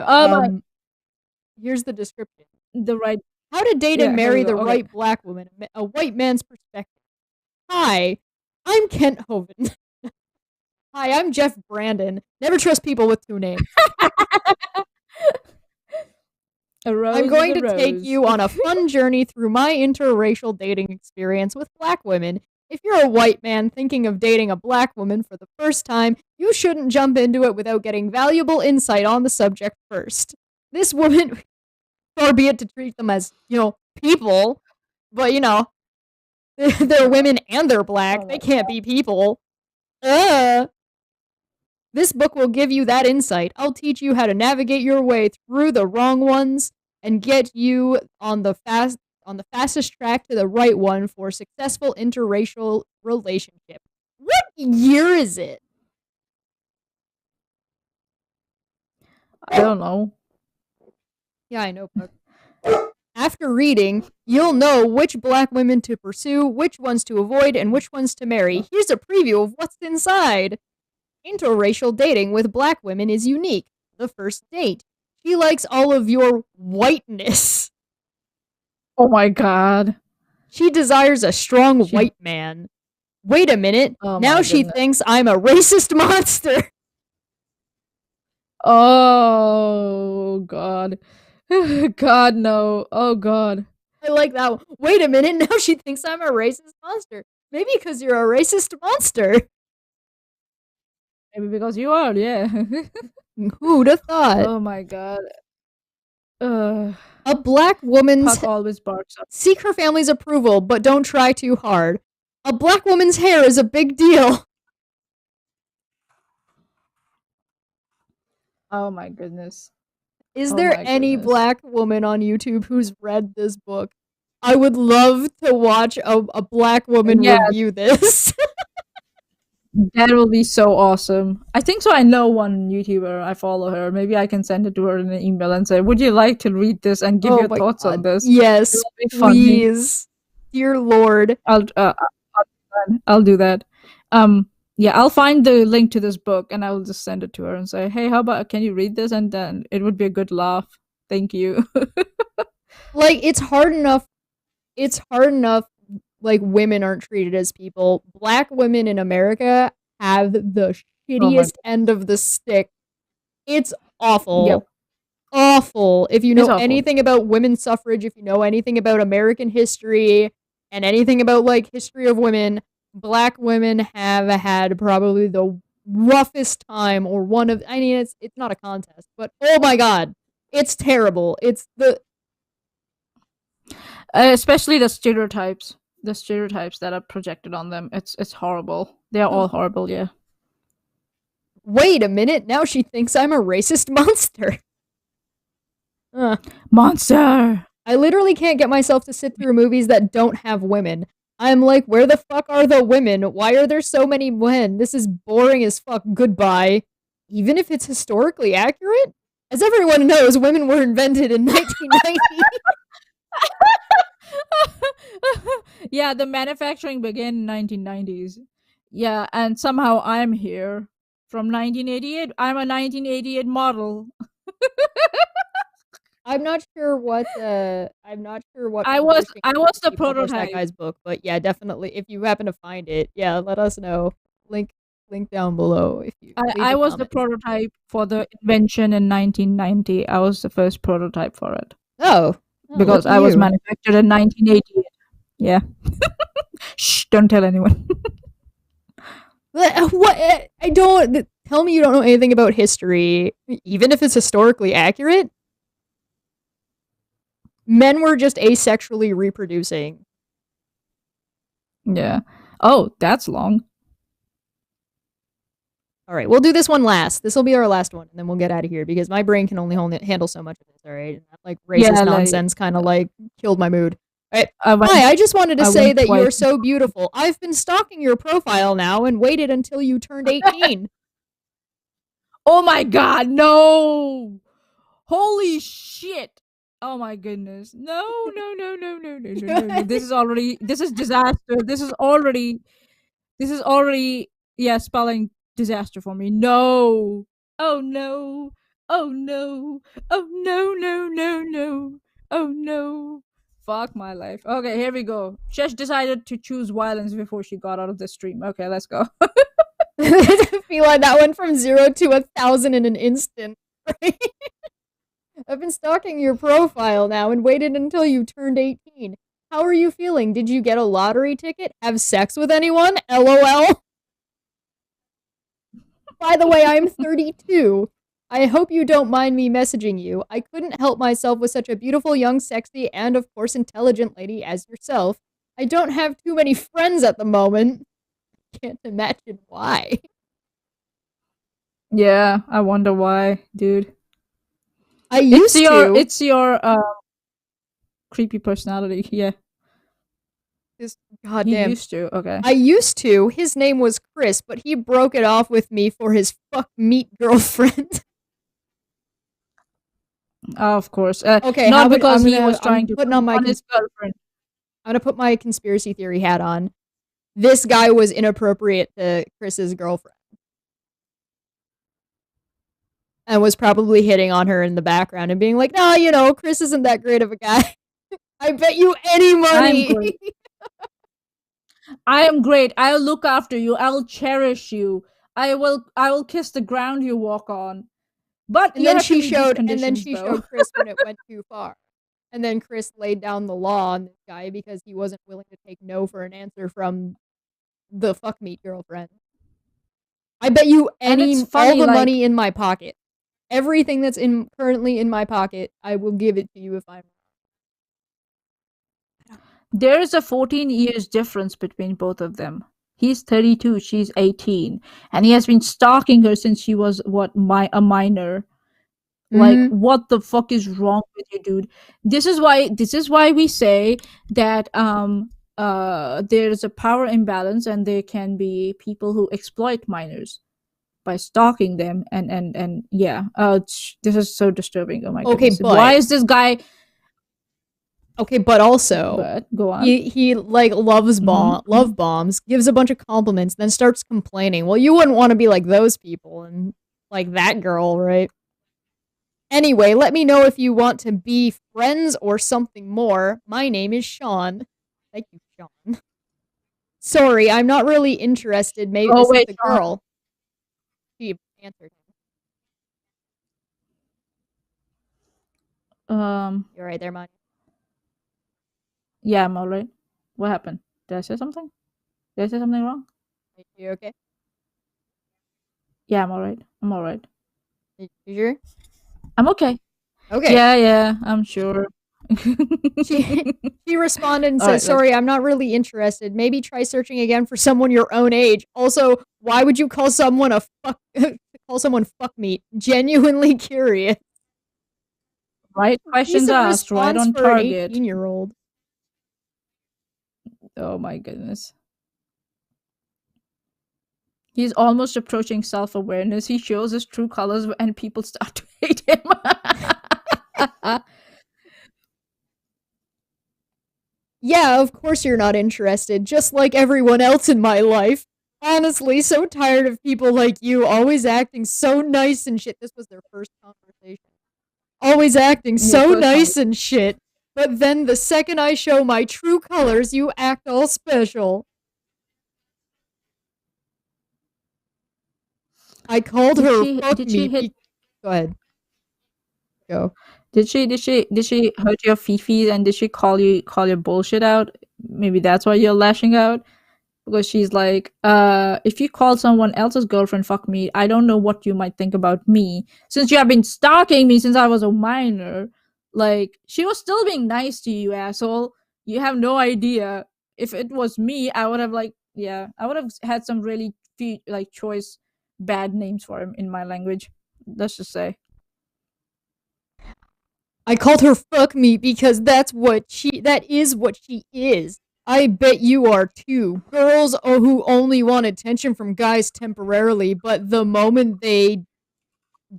Here's the description. the right, How to date Yeah, and here marry we the go, okay. right black woman, a white man's perspective. Hi, I'm Kent Hovind. Hi, I'm Jeff Brandon. Never trust people with 2 names. a rose I'm going is a to take rose. you on a fun journey through my interracial dating experience with black women. If you're a white man thinking of dating a black woman for the first time, you shouldn't jump into it without getting valuable insight on the subject first. This woman, far be it to treat them as, people, but, they're women and they're black. They can't be people. This book will give you that insight. I'll teach you how to navigate your way through the wrong ones and get you on the fastest track to the right one for successful interracial relationship. What year is it? I don't know. Yeah, I know, Puck. After reading, you'll know which black women to pursue, which ones to avoid, and which ones to marry. Here's a preview of what's inside. Interracial dating with black women is unique. The first date. She likes all of your whiteness. Oh my god. She desires a strong white man. Wait a minute. Now she thinks I'm a racist monster. Oh god. God, no. Oh god. I like that one. Wait a minute. Now she thinks I'm a racist monster. Maybe because you're a racist monster. Maybe because you are, yeah. Who'd have thought? Oh my god. A black woman's Puck always barks up. Seek her family's approval, but don't try too hard. A black woman's hair is a big deal. Oh my goodness. Is there any black woman on YouTube who's read this book? I would love to watch a black woman review this. That will be so awesome. I think so. I know one YouTuber. I follow her. Maybe I can send it to her in an email and say, "Would you like to read this and give your thoughts on this?" Yes, please, dear Lord. I'll do that. Yeah, I'll find the link to this book and I will just send it to her and say, "Hey, how about can you read this?" And then it would be a good laugh. Thank you. Like it's hard enough. Like women aren't treated as people. Black women in America have the shittiest end of the stick. It's awful. Yep. Awful. If you know anything about women's suffrage, if you know anything about American history and anything about like history of women, black women have had probably the roughest time or one of it's not a contest, but oh my god. It's terrible. It's the especially the stereotypes that are projected on them. It's horrible. They're all horrible, yeah. Wait a minute, now she thinks I'm a racist monster. Monster! I literally can't get myself to sit through movies that don't have women. I'm like, where the fuck are the women? Why are there so many men? This is boring as fuck. Goodbye. Even if it's historically accurate? As everyone knows, women were invented in 1990. Yeah, the manufacturing began in 1990s. Yeah, and somehow I'm here from 1988. I'm a 1988 model. I'm not sure what I was the prototype. That guy's book, but yeah, definitely. If you happen to find it, yeah, let us know. Link down below if you. I was the prototype for the invention in 1990. I was the first prototype for it. Oh, because I was manufactured in 1988. Yeah. Shh! Don't tell anyone. What? I don't. Tell me you don't know anything about history, even if it's historically accurate. Men were just asexually reproducing. Yeah. Oh, that's long. All right, we'll do this one last. This will be our last one, and then we'll get out of here because my brain can only handle so much of this. All right, and that like racist nonsense kind of like killed my mood. All right. Hi, I just wanted to say that you're so beautiful. I've been stalking your profile now and waited until you turned 18. Oh my god, no! Holy shit! Oh my goodness. No. This is disaster. This is already spelling disaster for me. No. Oh no. Oh no. Oh no. Oh no. Fuck my life. Okay, here we go. Shesh decided to choose violence before she got out of the stream. Okay, let's go. I feel like that went from 0 to 1,000 in an instant. Right? I've been stalking your profile now and waited until you turned 18. How are you feeling? Did you get a lottery ticket? Have sex with anyone? LOL. By the way, I'm 32. I hope you don't mind me messaging you. I couldn't help myself with such a beautiful, young, sexy, and of course intelligent lady as yourself. I don't have too many friends at the moment. Can't imagine why. Yeah, I wonder why, dude. I used to. It's your creepy personality. Yeah, This he goddamn. used to. Okay. I used to. His name was Chris, but he broke it off with me for his fuck meat girlfriend. Oh, of course. Okay, not how about because he was I'm trying to putting on my his girlfriend. I'm gonna put my conspiracy theory hat on. This guy was inappropriate to Chris's girlfriend. And was probably hitting on her in the background and being like, no, you know, Chris isn't that great of a guy. I bet you any money. I am great. I'll look after you. I'll cherish you. I will kiss the ground you walk on. But And you then have to she meet these showed conditions, though. Chris when it went too far. And then Chris laid down the law on this guy because he wasn't willing to take no for an answer from the fuck meat girlfriend. I bet you all the money in my pocket. Everything that's currently in my pocket, I will give it to you if I'm wrong. There is a 14 years difference between both of them. He's 32, she's 18, and he has been stalking her since she was a minor. Like, what the fuck is wrong with you, dude? This is why we say that there's a power imbalance and there can be people who exploit minors by stalking them and yeah. This is so disturbing. Oh my goodness. Why is this guy Okay, but also go on. He like loves love bombs, gives a bunch of compliments, then starts complaining. Well, you wouldn't want to be like those people and like that girl, right? Anyway, let me know if you want to be friends or something more. My name is Sean. Thank you, Sean. Sorry, I'm not really interested. Maybe this is the girl. She answered him. You're right there, Maanyaa. Yeah, I'm alright. What happened? Did I say something? Did I say something wrong? Are you okay? Yeah, I'm alright. I'm alright. You sure? I'm okay. Okay. Yeah, I'm sure. She responded and said, sorry, I'm not really interested. Maybe try searching again for someone your own age. Also, why would you call someone fuck meat? Genuinely curious. Right questions asked, right on target. 18-year-old. Oh my goodness. He's almost approaching self-awareness. He shows his true colors and people start to hate him. Yeah, of course you're not interested, just like everyone else in my life. Honestly, so tired of people like you always acting so nice and shit. This was their first conversation. Always acting so nice and shit. But then the second I show my true colors, you act all special. I called her fuck me. Go ahead. Go. Did she hurt your fifi and did she call your bullshit out? Maybe that's why you're lashing out. Because she's like, if you call someone else's girlfriend fuck me, I don't know what you might think about me. Since you have been stalking me since I was a minor, like, she was still being nice to you, asshole. You have no idea. If it was me, I would have I would have had some really choice bad names for him in my language. Let's just say. I called her fuck me because that is what she is. I bet you are too. Girls who only want attention from guys temporarily, but the moment they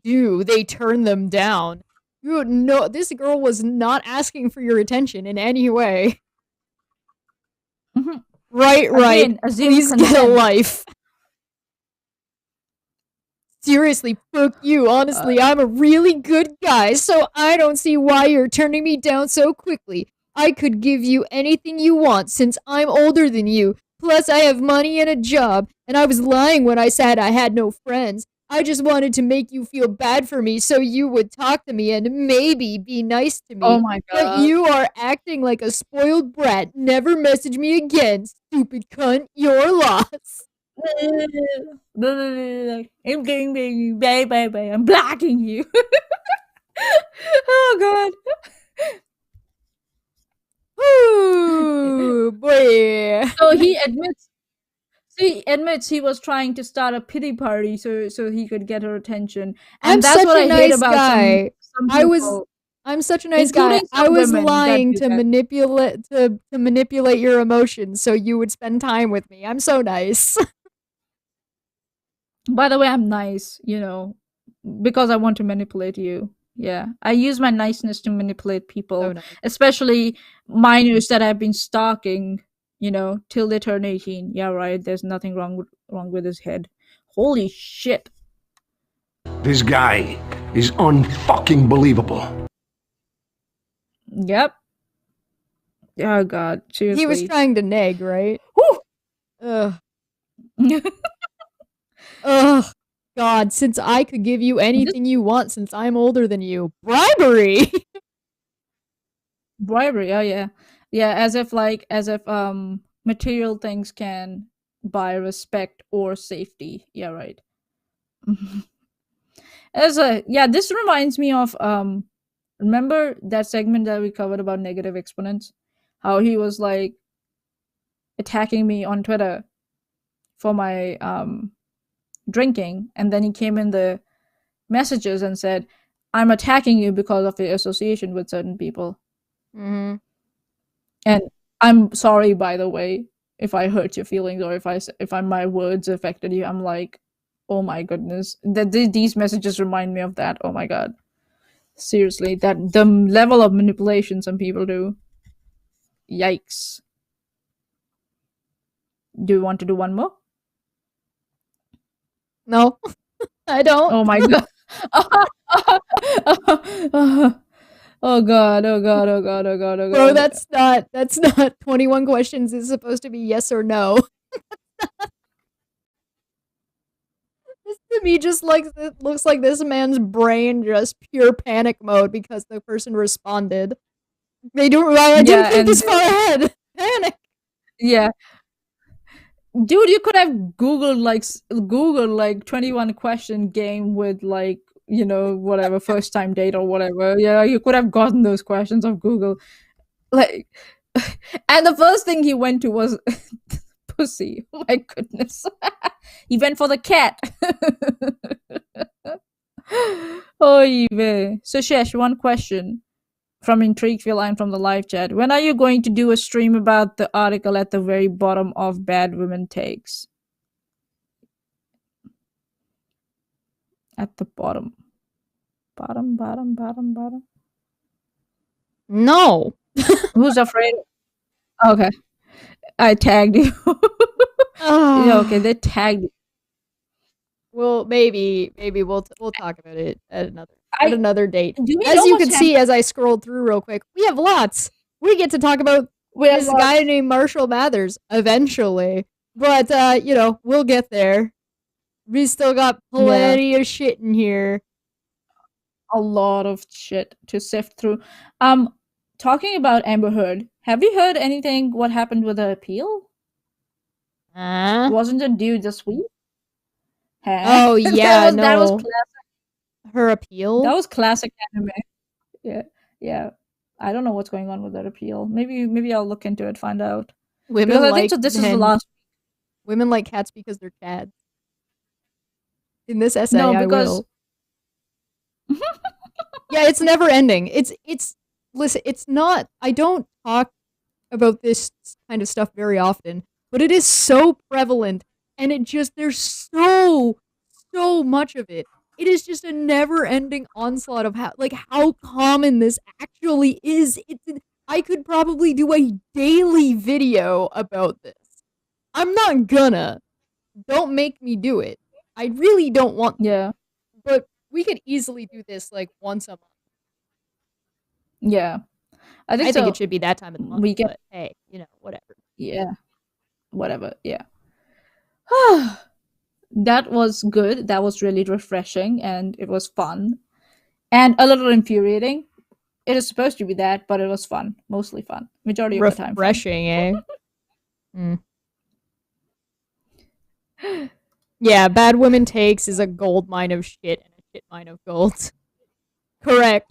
do, they turn them down. No, this girl was not asking for your attention in any way. Mm-hmm. Right. Again, please get a life. Seriously, fuck you. Honestly, I'm a really good guy, so I don't see why you're turning me down so quickly. I could give you anything you want since I'm older than you. Plus, I have money and a job, and I was lying when I said I had no friends. I just wanted to make you feel bad for me so you would talk to me and maybe be nice to Oh me. my But god. you are acting like a spoiled brat. Never message me again, stupid cunt. Your loss. I'm getting bye bye bye. I'm blocking you. Oh god. Ooh, boy. So he admits he was trying to start a pity party so he could get her attention. I'm And that's such what a I hate nice about some guy. some I was people, I'm such a nice guy. including I some was women that lying do to that. manipulate your emotions so you would spend time with me. I'm so nice. By the way, I'm nice, because I want to manipulate you. Yeah. I use my niceness to manipulate So people, nice. especially minors that I've been stalking, till they turn 18. Yeah, right. There's nothing wrong with his head. Holy shit. This guy is unfucking believable. Yep. Oh god, seriously. He was trying to nag, right? Whew! Ugh. Ugh. God, since I could give you anything you want since I'm older than you. Bribery! Bribery, oh yeah. Yeah, as if material things can buy respect or safety. Yeah, right. This reminds me of remember that segment that we covered about negative exponents? How he was like attacking me on Twitter for my drinking, and then he came in the messages and said, I'm attacking you because of your association with certain people. Mm-hmm. And I'm sorry, by the way, if I hurt your feelings or if my words affected you. I'm like, oh my goodness, these messages remind me of that. Oh my god, seriously, that the level of manipulation some people do. Yikes. Do you want to do one more? No, I don't. Oh my god. Oh god, oh god, oh god, oh god, oh god. Bro, that's not 21 questions. It's supposed to be yes or no. This to me just like it looks like this man's brain just pure panic mode because the person responded. I didn't Yeah, think and this far ahead. Panic. yeah. Dude, you could have Googled like 21 question game with like, whatever, first time date or whatever. Yeah, you could have gotten those questions of Google. Like and the first thing he went to was pussy. Oh my goodness. He went for the cat. Oh, Eve. So Shesh, one question from Intrigueville and from the live chat. When are you going to do a stream about the article at the very bottom of Bad Women Takes? At the bottom. Bottom. No. Who's afraid? Okay. I tagged you. Yeah, okay, they tagged you. Well, maybe we'll talk about it at another date. Do we As know you what's can see, as I scrolled through real quick, we have lots. We get to talk about We have this lots. guy named Marshall Mathers eventually, but we'll get there. We still got plenty of shit in here. A lot of shit to sift through. Talking about Amber Heard, have you heard anything? What happened with her appeal? Wasn't it due this week? Huh? Oh yeah, that was no. classic. Her appeal. That was classic anime. Yeah. I don't know what's going on with that appeal. Maybe I'll look into it, find out. Women Because I like think so. This is the men. last. Women like cats because they're cads. In this essay, No, I because will. Yeah, it's never ending. Listen, it's not. I don't talk about this kind of stuff very often, but it is so prevalent, and there's so much of it. It is just a never-ending onslaught of how common this actually is. I could probably do a daily video about this. I'm not gonna. Don't make me do it. I really don't want to. yeah. But we could easily do this like once a month. Yeah. I think I think so. it should be that time of the month. We get but hey, whatever. yeah. Whatever. Yeah. That was good. That was really refreshing, and it was fun. And a little infuriating. It is supposed to be that, but it was fun. Mostly fun. Majority of the time fun. Refreshing, eh? Yeah, Bad Women Takes is a gold mine of shit and a shit mine of gold. Correct.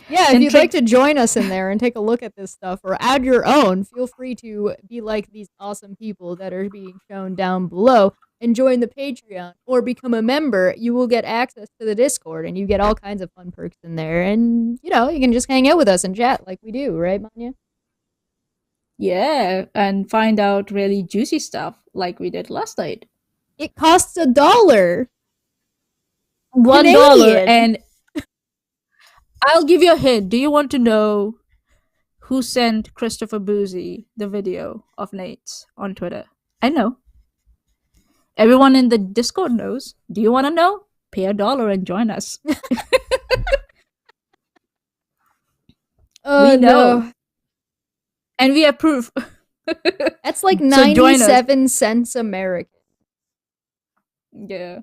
Yeah, if you'd like to join us in there and take a look at this stuff or add your own, feel free to be like these awesome people that are being shown down below and join the Patreon or become a member. You will get access to the Discord and you get all kinds of fun perks in there. And, you know, you can just hang out with us and chat like we do, right, Maanyaa? Yeah, and find out really juicy stuff like we did last night. It costs $1. $1, Canadian. and I'll give you a hint. Do you want to know who sent Christopher Boozy the video of Nate's on Twitter? I know. Everyone in the Discord knows. Do you want to know? Pay $1 and join us. Oh, we know. no. And we have proof. That's like So join us. 97 cents American. Yeah.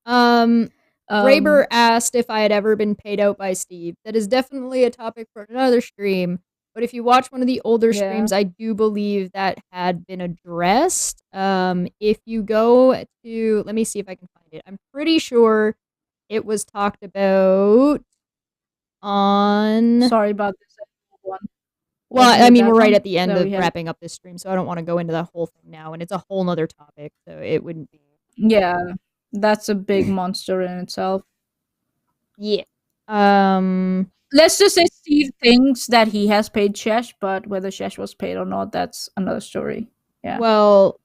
Raber asked if I had ever been paid out by Steve. That is definitely a topic for another stream. But if you watch one of the older streams, I do believe that had been addressed. If you go to, let me see if I can find it. I'm pretty sure it was talked about on. Sorry about this one. Well, I mean, we're right at the end of wrapping up this stream, so I don't want to go into that whole thing now. And it's a whole nother topic, so it wouldn't be. Yeah, that's a big monster in itself. Yeah. Let's just say Steve thinks that he has paid Shesh, but whether Shesh was paid or not, that's another story. Yeah. Well,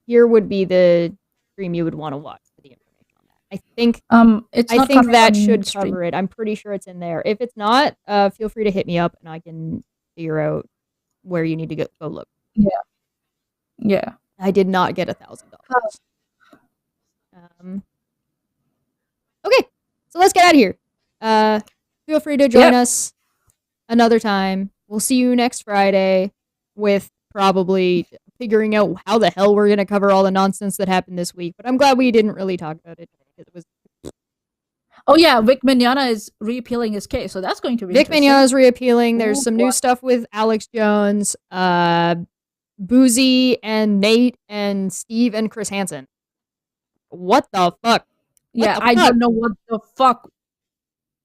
here would be the stream you would want to watch for the information on that. I think I think that should cover it. I'm pretty sure it's in there. If it's not, feel free to hit me up and I can figure out where you need to go look. Yeah. Yeah. I did not get $1,000. Okay, so let's get out of here. Feel free to join us another time. We'll see you next Friday with probably figuring out how the hell we're going to cover all the nonsense that happened this week. But I'm glad we didn't really talk about it. It was. Oh yeah, Vic Mignogna is reappealing his case, so that's going to be Vic Mignogna is reappealing. There's some new stuff with Alex Jones, Boozy, and Nate, and Steve, and Chris Hansen. What the fuck? I don't know what the fuck.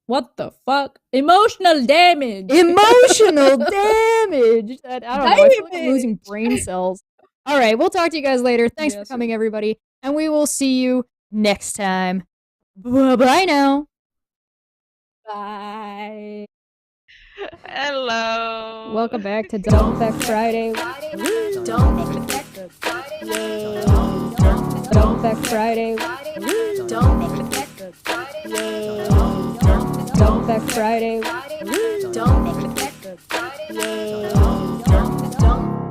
What the fuck? Emotional damage. Emotional damage. I don't know. I feel like I'm losing brain cells. All right, we'll talk to you guys later. Thanks for coming, everybody, and we will see you next time. Bye now. Bye. Hello. Welcome back to Don't Fekk Friday. Don't Fekk Friday. Don't Fekk Friday. Don't Fekk Friday. Don't Fekk Friday.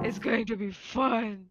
It's going to be fun.